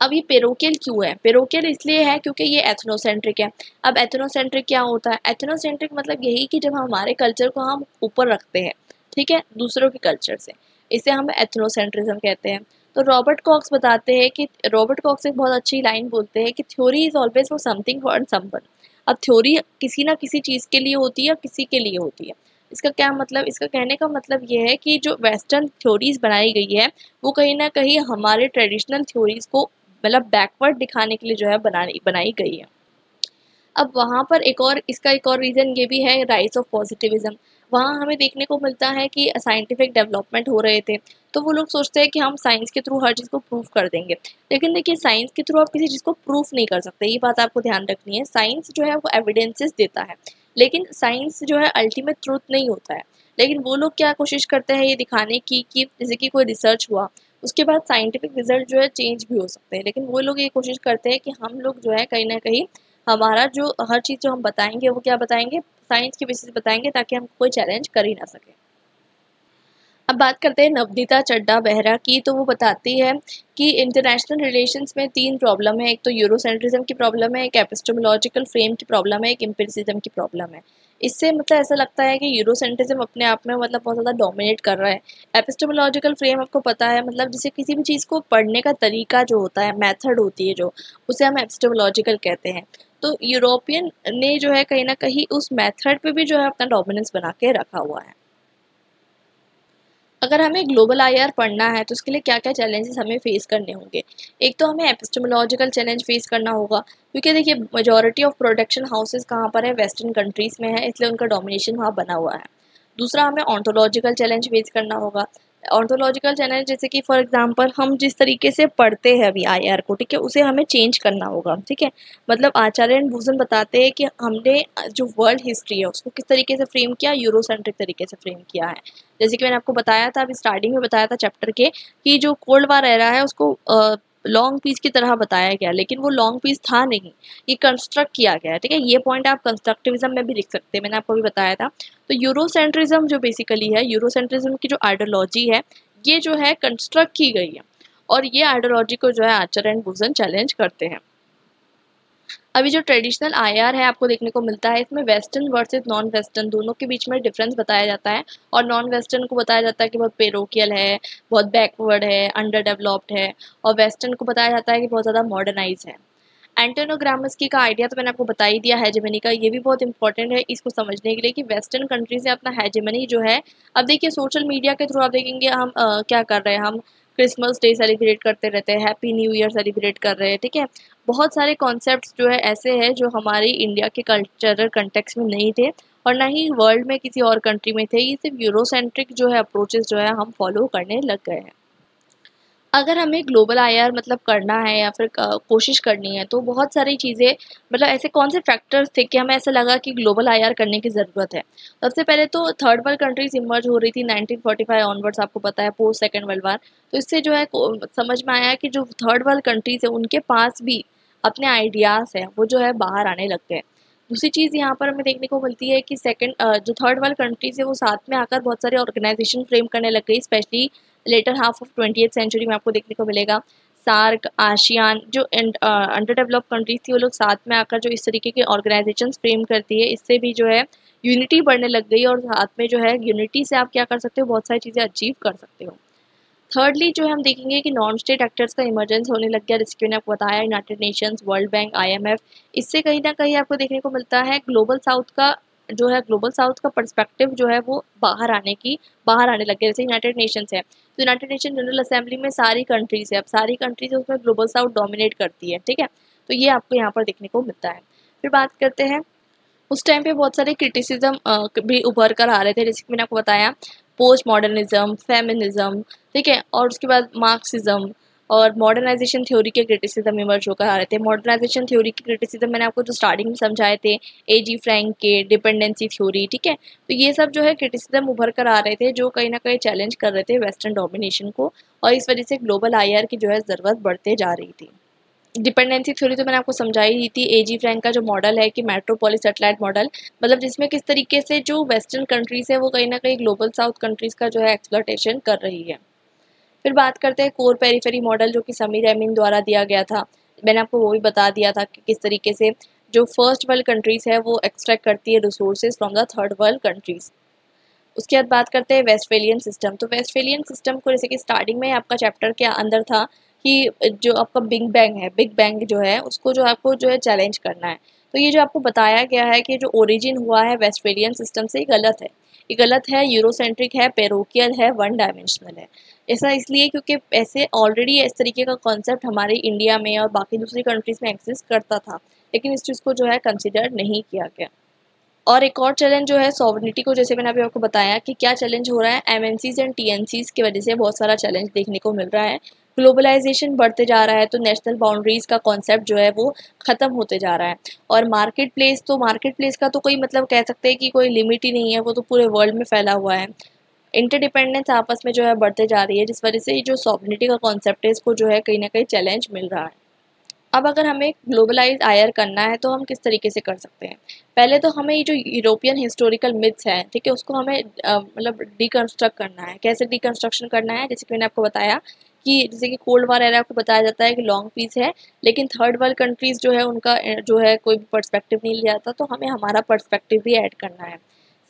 अब ये पेरोकियल क्यों है? पेरोकियल इसलिए है क्योंकि ये एथनोसेंट्रिक है। अब एथनोसेंट्रिक क्या होता है? एथनोसेंट्रिक मतलब यही कि जब हमारे कल्चर को हम ऊपर रखते हैं, ठीक है, दूसरों के कल्चर से, इसे हम एथनोसेंट्रिज्म कहते हैं। तो रॉबर्ट कॉक्स बताते हैं कि रॉबर्ट कॉक्स एक बहुत अच्छी लाइन बोलते हैं कि theory is always for something for someone. अब थ्योरी किसी ना किसी चीज़ के लिए होती है, किसी के लिए होती है। इसका क्या मतलब? इसका कहने का मतलब ये है कि जो वेस्टर्न थ्योरीज बनाई गई है वो कहीं ना कहीं हमारे ट्रेडिशनल थ्योरीज को मतलब बैकवर्ड दिखाने के लिए जो है बनाई गई है। अब वहाँ पर इसका एक और रीज़न ये भी है, राइज ऑफ पॉजिटिविज्म। वहाँ हमें देखने को मिलता है कि साइंटिफिक डेवलपमेंट हो रहे थे, तो वो लोग सोचते हैं कि हम साइंस के थ्रू हर चीज़ को प्रूफ कर देंगे। लेकिन देखिए, साइंस के थ्रू आप किसी चीज़ को प्रूफ नहीं कर सकते, ये बात आपको ध्यान रखनी है। साइंस जो है वो एविडेंसेस देता है, लेकिन साइंस जो है अल्टीमेट ट्रूथ नहीं होता है। लेकिन वो लोग क्या कोशिश करते हैं ये दिखाने की कि जैसे कि कोई रिसर्च हुआ, उसके बाद साइंटिफिक रिजल्ट जो है चेंज भी हो सकते हैं, लेकिन वो लोग ये कोशिश करते हैं कि हम लोग जो है कहीं ना कहीं हमारा जो हर चीज़ जो हम बताएंगे वो क्या बताएंगे? साइंस के बेसिस बताएंगे, ताकि हम कोई चैलेंज कर ही ना सके। अब बात करते हैं नवनीता चड्ढा बेहरा की, तो वो बताती है कि इंटरनेशनल रिलेशंस में 3 प्रॉब्लम है। एक तो यूरोसेंट्रिज्म की प्रॉब्लम है, एक एपिस्टेमोलॉजिकल फ्रेम की प्रॉब्लम है, एक एम्पिरिसिज्म की प्रॉब्लम है। इससे मतलब ऐसा लगता है कि यूरोसेंट्रिज्म अपने आप में मतलब बहुत ज़्यादा डोमिनेट कर रहा है। एपिस्टेमोलॉजिकल फ्रेम आपको पता है, मतलब जैसे किसी भी चीज़ को पढ़ने का तरीका जो होता है, मेथड होती है जो, उसे हम एपिस्टेमोलॉजिकल कहते हैं। तो यूरोपियन ने जो है कहीं ना कहीं उस मेथड पे भी जो है अपना डोमिनेंस बना के रखा हुआ है। अगर हमें ग्लोबल आईआर पढ़ना है तो उसके लिए क्या क्या चैलेंजेस हमें फेस करने होंगे। एक तो हमें एपिस्टेमोलॉजिकल चैलेंज फेस करना होगा, क्योंकि देखिए मेजॉरिटी ऑफ प्रोडक्शन हाउसेस कहाँ पर है, वेस्टर्न कंट्रीज़ में है, इसलिए उनका डोमिनेशन वहाँ बना हुआ है। दूसरा हमें ऑन्टोलॉजिकल चैलेंज फेस करना होगा। ऑन्टोलॉजिकल चैलेंज जैसे कि फॉर एग्जांपल हम जिस तरीके से पढ़ते हैं अभी आईआर को, ठीक है, उसे हमें चेंज करना होगा, ठीक है। मतलब आचार्य एंड भूषण बताते हैं कि हमने जो वर्ल्ड हिस्ट्री है उसको किस तरीके से फ्रेम किया, यूरोसेंट्रिक तरीके से फ्रेम किया है। जैसे कि मैंने आपको बताया था अभी स्टार्टिंग में बताया था चैप्टर के कि जो कोल्ड वार एरा है उसको लॉन्ग पीस की तरह बताया गया, लेकिन वो लॉन्ग पीस था नहीं, ये कंस्ट्रक्ट किया गया है, ठीक है। ये पॉइंट आप कंस्ट्रक्टिविज्म में भी लिख सकते हैं, मैंने आपको भी बताया था। तो यूरोसेंट्रिज्म जो बेसिकली है, यूरोसेंट्रिज्म की जो आइडियोलॉजी है, ये जो है कंस्ट्रक्ट की गई है, और ये आइडियोलॉजी को जो है आचार्य एंड भूषण चैलेंज करते हैं। अभी जो ट्रेडिशनल आईआर है आपको देखने को मिलता है, इसमें वेस्टर्न वर्सेस नॉन वेस्टर्न दोनों के बीच में डिफरेंस बताया जाता है, और नॉन वेस्टर्न को बताया जाता है कि बहुत पेरोकियल है, बहुत बैकवर्ड है, अंडर डेवलप्ड है, और वेस्टर्न को बताया जाता है कि बहुत ज़्यादा मॉडर्नाइज है। एंटोनियो ग्राम्स्की का आइडिया तो मैंने आपको बता ही दिया हेजेमनी का, ये भी बहुत इंपॉर्टेंट है इसको समझने के लिए कि वेस्टर्न कंट्रीज ने अपना हेजेमनी जो है, अब देखिए सोशल मीडिया के थ्रू आप देखेंगे हम क्या कर रहे हैं, हम क्रिसमस डे सेलिब्रेट करते रहते हैं, हैप्पी न्यू ईयर सेलिब्रेट कर रहे हैं, ठीक है। बहुत सारे कॉन्सेप्ट्स जो है ऐसे हैं जो हमारी इंडिया के कल्चरल कंटेक्स्ट में नहीं थे, और ना ही वर्ल्ड में किसी और कंट्री में थे। ये सिर्फ यूरोसेंट्रिक जो है अप्रोचेस जो है हम फॉलो करने लग गए हैं। अगर हमें ग्लोबल आईआर मतलब करना है या फिर कोशिश करनी है, तो बहुत सारी चीज़ें, मतलब ऐसे कौन से फैक्टर्स थे कि हमें ऐसा लगा कि ग्लोबल आईआर करने की ज़रूरत है। सबसे पहले तो थर्ड वर्ल्ड कंट्रीज इमर्ज हो रही थी 1945 ऑनवर्ड्स, आपको पता है, पोस्ट सेकेंड वर्ल्ड वार। तो इससे जो है समझ में आया कि जो थर्ड वर्ल्ड कंट्रीज है उनके पास भी अपने आइडियाज़ हैं, वो जो है बाहर आने लग गए। दूसरी चीज़ यहाँ पर हमें देखने को मिलती है कि जो थर्ड वर्ल्ड कंट्रीज है वो साथ में आकर बहुत सारे ऑर्गेनाइजेशन फ्रेम करने लग गई, specially later half of 20th century में आपको देखने को मिलेगा। सार्क, आशियान, जो अंडर डेवलप कंट्रीज थी वो लोग साथ में आकर जो इस तरीके के ऑर्गेनाइजेशन फ्रेम करती है, इससे भी जो है यूनिटी बढ़ने लग गई, और साथ में जो है यूनिटी से आप क्या कर सकते हो, बहुत सारी चीज़ें अचीव कर सकते हो। थर्डली जो हम देखेंगे कि नॉन स्टेट एक्टर्स का इमरजेंस होने लग गया, जैसे कि मैंने आपको बताया United Nations, world bank, IMF. इससे कहीं ना कहीं आपको देखने को मिलता है ग्लोबल साउथ का जो है, ग्लोबल साउथ का पर्सपेक्टिव जो है वो बाहर आने लग गया। जैसे यूनाइटेड नेशंस है, तो यूनाइटेड नेशन जनरल असेंबली में सारी कंट्रीज है, अब सारी कंट्रीज उसमें ग्लोबल साउथ डोमिनेट करती है, ठीक है। तो ये आपको यहाँ पर देखने को मिलता है। फिर बात करते हैं, उस टाइम पे बहुत सारे क्रिटिसिज्म भी उभर कर आ रहे थे, जैसे कि मैंने आपको बताया पोस्ट मॉडर्निज्म, फेमिनिज्म, ठीक है, और उसके बाद मार्क्सिज्म और मॉडर्नाइजेशन थ्योरी के क्रिटिसिज्म इमर्ज होकर आ रहे थे। मॉडर्नाइजेशन थ्योरी के क्रिटिसिज्म मैंने आपको जो स्टार्टिंग में समझाए थे, एजी फ्रैंक के डिपेंडेंसी थ्योरी, ठीक है। तो ये सब जो है क्रिटिसिज्म उभर कर आ रहे थे, जो कहीं ना कहीं चैलेंज कर रहे थे वेस्टर्न डोमिनेशन को, और इस वजह से ग्लोबल आईआर की जो है ज़रूरत बढ़ते जा रही थी। डिपेंडेंसी थ्योरी तो मैंने आपको समझाई ही थी। एजी फ्रैंक का जो मॉडल है कि मेट्रोपोलिस सैटेलाइट मॉडल, मतलब जिसमें किस तरीके से जो वेस्टर्न कंट्रीज़ है वो कहीं ना कहीं ग्लोबल साउथ कंट्रीज़ का जो है एक्सप्लॉयटेशन कर रही है। फिर बात करते हैं कोर पेरिफेरी मॉडल, जो कि समीर अमीन द्वारा दिया गया था। मैंने आपको वो भी बता दिया था कि किस तरीके से जो फर्स्ट वर्ल्ड कंट्रीज़ है वो एक्सट्रैक्ट करती है resources from the third world countries. उसके बाद बात करते हैं वेस्टफेलियन सिस्टम। तो वेस्टफेलियन सिस्टम को, जैसे कि स्टार्टिंग में आपका चैप्टर के अंदर था कि जो आपका बिग बैंग है, बिग बैंग जो है उसको जो आपको जो है चैलेंज करना है। तो ये जो आपको बताया गया है कि जो ओरिजिन हुआ है वेस्टफेलियन सिस्टम से, ये गलत है। ये गलत है, यूरोसेंट्रिक है, पेरोकियल है, वन डायमेंशनल है। ऐसा इसलिए क्योंकि ऐसे ऑलरेडी इस तरीके का कॉन्सेप्ट हमारे इंडिया में और बाकी दूसरी कंट्रीज़ में एग्जिस्ट करता था, लेकिन इस चीज़ को जो है कंसिडर नहीं किया गया। और एक और चैलेंज जो है सॉवरेनिटी को, जैसे मैंने अभी आपको बताया कि क्या चैलेंज हो रहा है, एमएनसीज एंड टीएनसीज की वजह से बहुत सारा चैलेंज देखने को मिल रहा है। ग्लोबलाइजेशन बढ़ते जा रहा है, तो नेशनल बाउंड्रीज का कॉन्सेप्ट जो है वो ख़त्म होते जा रहा है। और मार्केट प्लेस का तो कोई मतलब कह सकते हैं कि कोई लिमिट ही नहीं है, वो तो पूरे वर्ल्ड में फैला हुआ है। इंटरडिपेंडेंस आपस में जो है बढ़ते जा रही है, जिस वजह से जो सॉवरेनिटी का कॉन्सेप्ट है इसको जो है कहीं ना कहीं चैलेंज मिल रहा है। अब अगर हमें ग्लोबलाइज आईआर करना है तो हम किस तरीके से कर सकते हैं। पहले तो हमें ये जो यूरोपियन हिस्टोरिकल मिथ्स है, ठीक है, उसको हमें मतलब डिकंस्ट्रक्ट करना है। कैसे डिकंस्ट्रक्शन करना है, जैसे कि मैंने आपको बताया कि जैसे कि कोल्ड वार एरा को बताया जाता है कि लॉन्ग पीस है, लेकिन थर्ड वर्ल्ड कंट्रीज़ जो है उनका जो है कोई भी पर्सपेक्टिव नहीं लिया जाता, तो हमें हमारा पर्सपेक्टिव भी ऐड करना है।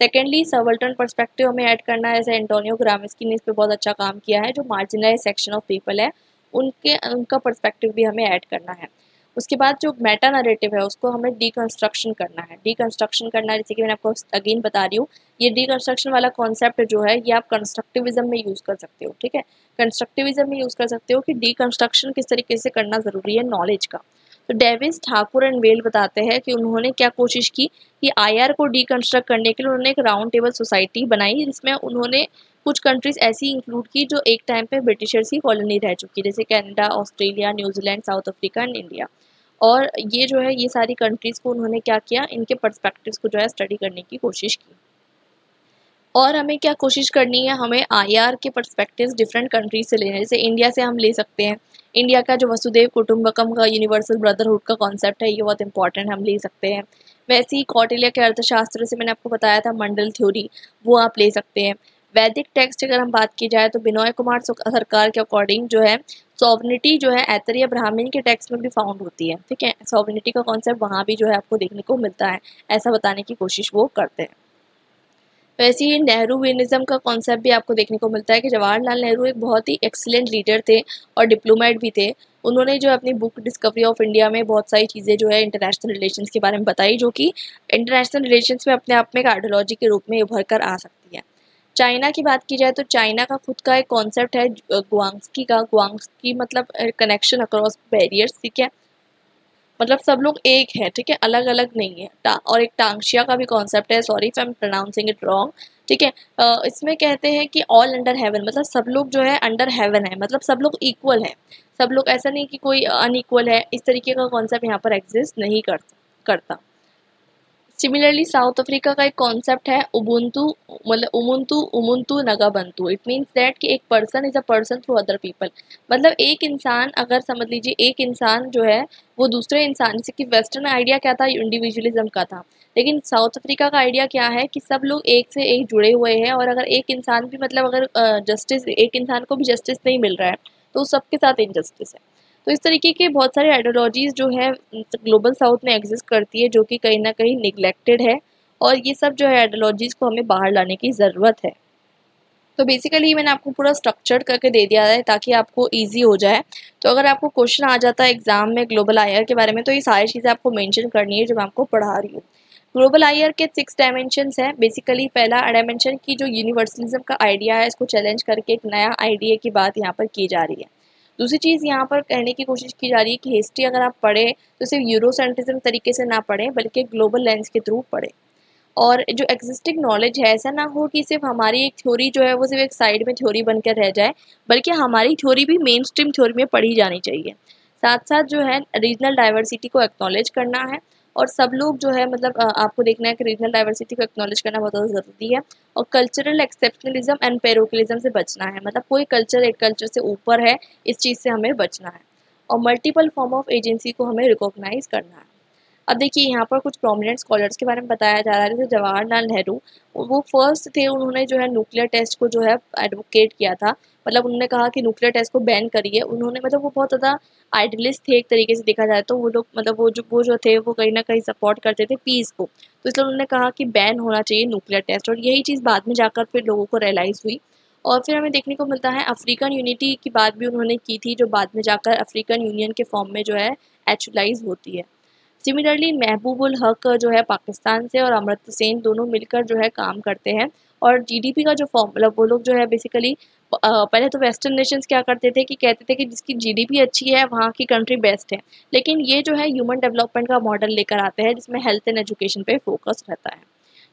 सेकेंडली सबल्टर्न पर्सपेक्टिव हमें ऐड करना है, जैसे एंटोनियो ग्राम्स्की ने इस पर बहुत अच्छा काम किया है। जो मार्जिनलाइज सेक्शन ऑफ पीपल है उनका पर्सपेक्टिव भी हमें ऐड करना है। उसके बाद जो मेटा नरेटिव है उसको हमें डीकंस्ट्रक्शन करना है। डीकंस्ट्रक्शन करना, जैसे कि मैंने आपको अगेन बता रही हूँ, ये डीकंस्ट्रक्शन वाला कॉन्सेप्ट जो है ये आप कंस्ट्रक्टिविज्म में यूज़ कर सकते हो, ठीक है। कंस्ट्रक्टिविज्म में यूज़ कर सकते हो कि डीकंस्ट्रक्शन किस तरीके से करना ज़रूरी है नॉलेज का। तो डेविस, ठाकुर एंड वेल बताते हैं कि उन्होंने क्या कोशिश की कि आईआर को डीकंस्ट्रक्ट करने के लिए उन्होंने एक राउंड टेबल सोसाइटी बनाई, जिसमें उन्होंने कुछ कंट्रीज ऐसी इंक्लूड की जो एक टाइम पे ब्रिटिशर्स की कॉलोनी रह चुकी, जैसे Canada, Australia, New Zealand, south Africa and India. और ये जो है ये सारी कंट्रीज़ को उन्होंने क्या किया, इनके पर्सपेक्टिव्स को जो है स्टडी करने की कोशिश की। और हमें क्या कोशिश करनी है, हमें आईआर के पर्सपेक्टिव्स डिफरेंट कंट्रीज से लेने हैं। जैसे इंडिया से हम ले सकते हैं, इंडिया का जो वसुदेव कुटुंबकम का यूनिवर्सल ब्रदरहुड का कॉन्सेप्ट है ये बहुत इंपॉर्टेंट, हम ले सकते हैं। वैसे ही कौटिल्य के अर्थशास्त्र से मैंने आपको बताया था मंडल थ्योरी, वो आप ले सकते हैं। वैदिक टेक्स्ट अगर हम बात की जाए तो बिनोय कुमार सरकार के अकॉर्डिंग जो है सॉवरेनिटी जो है ऐतरेय ब्राह्मण के टेक्स्ट में भी फाउंड होती है, ठीक है। सॉवरेनिटी का कॉन्सेप्ट वहाँ भी जो है आपको देखने को मिलता है, ऐसा बताने की कोशिश वो करते हैं। वैसे ही नेहरूविनिज्म का कॉन्सेप्ट भी आपको देखने को मिलता है कि जवाहरलाल नेहरू एक बहुत ही एक्सीलेंट लीडर थे और डिप्लोमेट भी थे। उन्होंने जो अपनी बुक डिस्कवरी ऑफ इंडिया में बहुत सारी चीज़ें जो है इंटरनेशनल रिलेशंस के बारे में बताई, जो कि इंटरनेशनल रिलेशंस में अपने आप में एक आइडियोलॉजी के रूप में उभर कर आ सकती है। चाइना की बात की जाए तो चाइना का खुद का एक कॉन्सेप्ट है ग्वांग्स्की मतलब कनेक्शन अक्रॉस बैरियर्स, ठीक है। मतलब सब लोग एक है, ठीक है, अलग अलग नहीं है। और एक टांगशिया का भी कॉन्सेप्ट है, sorry if I am pronouncing it wrong, ठीक है। इसमें कहते हैं कि ऑल अंडर हेवन, मतलब सब लोग जो है अंडर हेवन है, मतलब सब लोग इक्वल है, सब लोग, ऐसा नहीं कि कोई अनइक्वल है, इस तरीके का कॉन्सेप्ट यहाँ पर एग्जिस्ट नहीं करता। सिमिलरली साउथ अफ्रीका का एक कॉन्सेप्ट है उबुंटू, मतलब उमुंतू नगाबंतू। इट मीन्स दैट कि एक person is a person through other people, मतलब एक इंसान, अगर समझ लीजिए एक इंसान जो है वो दूसरे इंसान, जैसे कि वेस्टर्न आइडिया क्या था, इंडिविजुअलिज्म का था, लेकिन साउथ अफ्रीका का आइडिया क्या है कि सब लोग एक से एक जुड़े हुए हैं, और अगर एक इंसान भी, मतलब अगर जस्टिस, एक इंसान को भी जस्टिस नहीं मिल रहा है तो सबके साथ इनजस्टिस है। तो इस तरीके के बहुत सारे आइडियोलॉजीज़ जो है ग्लोबल साउथ में एग्जिस्ट करती है, जो कि कहीं ना कहीं निगलेक्टेड है, और ये सब जो है आइडियोलॉजीज़ को हमें बाहर लाने की ज़रूरत है। तो बेसिकली मैंने आपको पूरा स्ट्रक्चर्ड करके दे दिया है ताकि आपको इजी हो जाए। तो अगर आपको क्वेश्चन आ जाता है एग्जाम में ग्लोबल आईआर के बारे में, तो ये सारी चीज़ें आपको मेंशन करनी है जो मैं आपको पढ़ा रही हूँ। ग्लोबल आईआर के 6 डायमेंशंस हैं। बेसिकली पहला डायमेंशन की जो यूनिवर्सलिज्म का आइडिया है, इसको चैलेंज करके एक नया आइडिया की बात यहाँ पर की जा रही है। दूसरी चीज़ यहाँ पर कहने की कोशिश की जा रही है कि हिस्ट्री अगर आप पढ़ें तो सिर्फ यूरोसेंट्रिज्म तरीके से ना पढ़ें, बल्कि ग्लोबल लेंस के थ्रू पढ़ें। और जो एग्जिस्टिंग नॉलेज है, ऐसा ना हो कि सिर्फ हमारी एक थ्योरी जो है वो सिर्फ एक साइड में थ्योरी बनकर रह जाए, बल्कि हमारी थ्योरी भी मेन स्ट्रीम थ्योरी में पढ़ी जानी चाहिए। साथ साथ जो है रीजनल डाइवर्सिटी को एक्नॉलेज करना है, और सब लोग जो है, मतलब आपको देखना है कि रीजनल डाइवर्सिटी को एक्नॉलेज करना बहुत ज़्यादा ज़रूरी है। और कल्चरल एक्सेप्शनलिज्म एंड पेरोकिलिज्म से बचना है, मतलब कोई कल्चर एक कल्चर से ऊपर है, इस चीज़ से हमें बचना है। और मल्टीपल फॉर्म ऑफ एजेंसी को हमें रिकॉग्नाइज करना है। अब देखिए यहाँ पर कुछ प्रोमिनेंट स्कॉलर्स के बारे में बताया जा रहा है, जैसे जवाहरलाल नेहरू, वो फर्स्ट थे, उन्होंने जो है न्यूक्लियर टेस्ट को जो है एडवोकेट किया था, मतलब उन्होंने कहा कि न्यूक्लियर टेस्ट को बैन करिए। उन्होंने, मतलब वो बहुत ज़्यादा आइडियलिस्ट थे एक तरीके से देखा जाए तो, वो लोग, मतलब वो जो थे वो कहीं ना कहीं सपोर्ट करते थे पीस को, तो इसलिए उन्होंने कहा कि बैन होना चाहिए न्यूक्लियर टेस्ट, और यही चीज़ बाद में जाकर फिर लोगों को रियलाइज़ हुई। और फिर हमें देखने को मिलता है अफ्रीकन यूनिटी की बात भी उन्होंने की थी, जो बाद में जाकर अफ्रीकन यूनियन के फॉर्म में जो है एक्चुअलाइज होती है। सिमिलरली महबूबुल हक जो है पाकिस्तान से, और अमर्त्य सेन दोनों मिलकर जो है काम करते हैं। और जीडीपी का जो फॉर्मूला, वो लोग जो है बेसिकली पहले तो वेस्टर्न नेशंस क्या करते थे कि कहते थे कि जिसकी जीडीपी अच्छी है वहाँ की कंट्री बेस्ट है, लेकिन ये जो है ह्यूमन डेवलपमेंट का मॉडल लेकर आते हैं, जिसमें हेल्थ एंड एजुकेशन पे फोकस रहता है,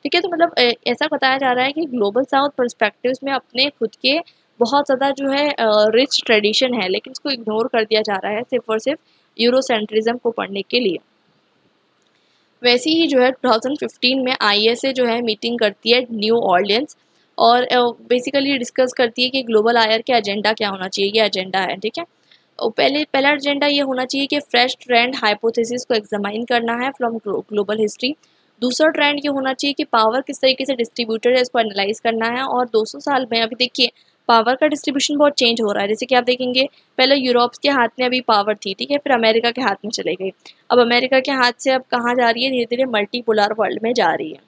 ठीक है। तो मतलब ऐसा बताया जा रहा है कि ग्लोबल साउथ पर्सपेक्टिव्स में अपने खुद के बहुत ज़्यादा जो है रिच ट्रेडिशन है, लेकिन इसको इग्नोर कर दिया जा रहा है सिर्फ और सिर्फ यूरोसेंट्रिज्म को पढ़ने के लिए। वैसे ही जो है 2015 में आईएसए जो है मीटिंग करती है न्यू ऑर्लियंस, और बेसिकली डिस्कस करती है कि ग्लोबल आईआर के एजेंडा क्या होना चाहिए। ये एजेंडा है, ठीक है। और पहला एजेंडा ये होना चाहिए कि फ्रेश ट्रेंड हाइपोथेसिस को एग्जामाइन करना है फ्रॉम ग्लोबल हिस्ट्री। दूसरा ट्रेंड ये होना चाहिए कि पावर किस तरीके से डिस्ट्रीब्यूटेड है, इसको एनालाइज करना है। और 200 साल में, अभी देखिए पावर का डिस्ट्रीब्यूशन बहुत चेंज हो रहा है। जैसे कि आप देखेंगे पहले यूरोप के हाथ में अभी पावर थी, ठीक है, फिर अमेरिका के हाथ में चले गई। अब अमेरिका के हाथ से अब कहाँ जा रही है, धीरे धीरे मल्टीपोलर वर्ल्ड में जा रही है।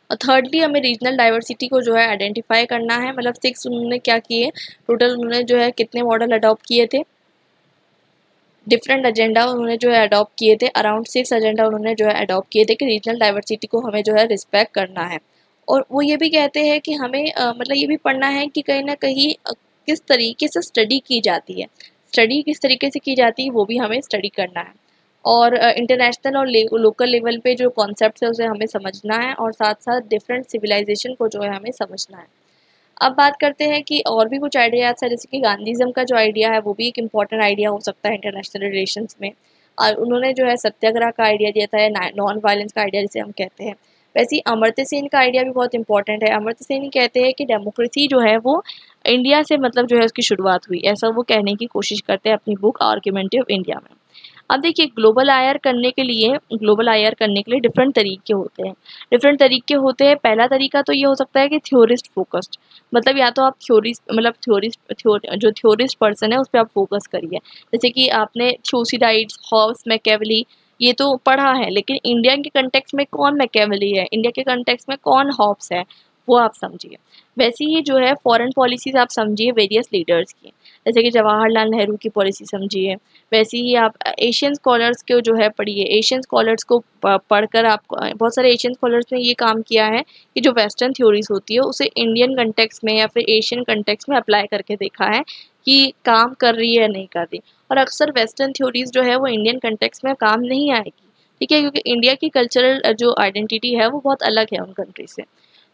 और थर्डली हमें रीजनल डाइवर्सिटी को जो है आइडेंटिफाई करना है। मतलब 6 उन्होंने क्या किए, टोटल उन्होंने जो है कितने मॉडल अडॉप्ट किए थे, डिफरेंट एजेंडा उन्होंने जो है अडॉप्ट किए थे, अराउंड 6 एजेंडा उन्होंने जो है अडॉप्ट किए थे कि रीजनल डाइवर्सिटी को हमें जो है रिस्पेक्ट करना है। और वो ये भी कहते हैं कि हमें मतलब ये भी पढ़ना है कि कहीं ना कहीं किस तरीके से स्टडी की जाती है, स्टडी किस तरीके से की जाती है वो भी हमें स्टडी करना है। और इंटरनेशनल और लोकल लेवल पे जो कॉन्सेप्ट है उसे हमें समझना है, और साथ साथ डिफरेंट सिविलाइजेशन को जो है हमें समझना है। अब बात करते हैं कि और भी कुछ आइडियाज़ है, जैसे कि गांधीज़म का जो आइडिया है वो भी एक इम्पॉर्टेंट आइडिया हो सकता है इंटरनेशनल रिलेशंस में। और उन्होंने जो है सत्याग्रह का आइडिया दिया था, नॉन वायलेंस का आइडिया जिसे हम कहते हैं। वैसे ही अमर्त्य सेन का आइडिया भी बहुत इंपॉर्टेंट है। अमर्त्य सेन कहते हैं कि डेमोक्रेसी जो है वो इंडिया से मतलब जो है उसकी शुरुआत हुई, ऐसा वो कहने की कोशिश करते हैं अपनी बुक आर्ग्यूमेंट ऑफ इंडिया में। अब देखिए ग्लोबल आईआर करने के लिए डिफरेंट तरीके होते हैं, पहला तरीका तो ये हो सकता है कि थ्योरिस्ट फोकस्ड, मतलब या तो आप जो थ्योरिस्ट पर्सन है उस पर आप फोकस करिए। जैसे कि आपने थ्यूसिडाइड्स, हॉब्स, मैकियावेली ये तो पढ़ा है, लेकिन इंडिया के कंटेक्स्ट में कौन मैकियावेली है, इंडिया के कंटेक्स्ट में कौन हॉब्स है, वो आप समझिए। वैसे ही जो है फॉरेन पॉलिसीज आप समझिए वेरियस लीडर्स की, जैसे कि जवाहरलाल नेहरू की पॉलिसी समझिए। वैसे ही आप एशियन स्कॉलर्स को जो है पढ़िए, एशियन स्कॉलर्स को पढ़कर आप, बहुत सारे एशियन स्कॉलर्स ने ये काम किया है कि जो वेस्टर्न थ्योरीज होती है उसे इंडियन कंटेक्स्ट में या फिर एशियन कंटेक्स्ट में अप्लाई करके देखा है कि काम कर रही है या नहीं कर रही। और अक्सर वेस्टर्न थ्योरीज जो है वो इंडियन कंटेक्स्ट में काम नहीं आएगी, ठीक है, क्योंकि इंडिया की कल्चरल जो आइडेंटिटी है वो बहुत अलग है उन कंट्री से।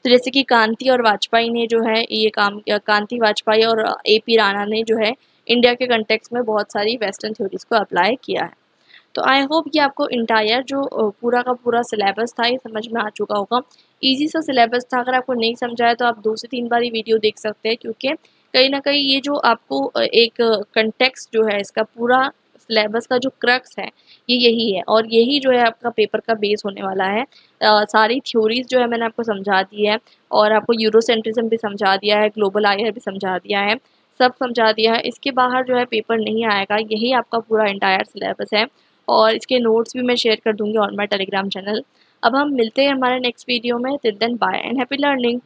तो जैसे कि कांति और वाजपेयी ने जो है ये काम, कांति वाजपेयी और AP राणा ने जो है इंडिया के कंटेक्स्ट में बहुत सारी वेस्टर्न थ्योरीज को अप्लाई किया है। तो आई होप कि आपको इंटायर जो पूरा का पूरा सिलेबस था ये समझ में आ चुका होगा। इजी सा सिलेबस था, अगर आपको नहीं समझा है तो आप 2 से 3 बार ये वीडियो देख सकते हैं, क्योंकि कहीं ना कहीं ये जो आपको एक कंटेक्स्ट जो है इसका पूरा सिलेबस का जो क्रक्स है ये यही है, और यही जो है आपका पेपर का बेस होने वाला है। सारी थ्योरीज जो है मैंने आपको समझा दी है, और आपको यूरोसेंट्रिज्म भी समझा दिया है, ग्लोबल आईआर भी समझा दिया है, सब समझा दिया है। इसके बाहर जो है पेपर नहीं आएगा, यही आपका पूरा इंटायर सिलेबस है, और इसके नोट्स भी मैं शेयर कर दूंगी ऑन माई टेलीग्राम चैनल। अब हम मिलते हैं हमारे नेक्स्ट वीडियो में, till then bye and happy learning.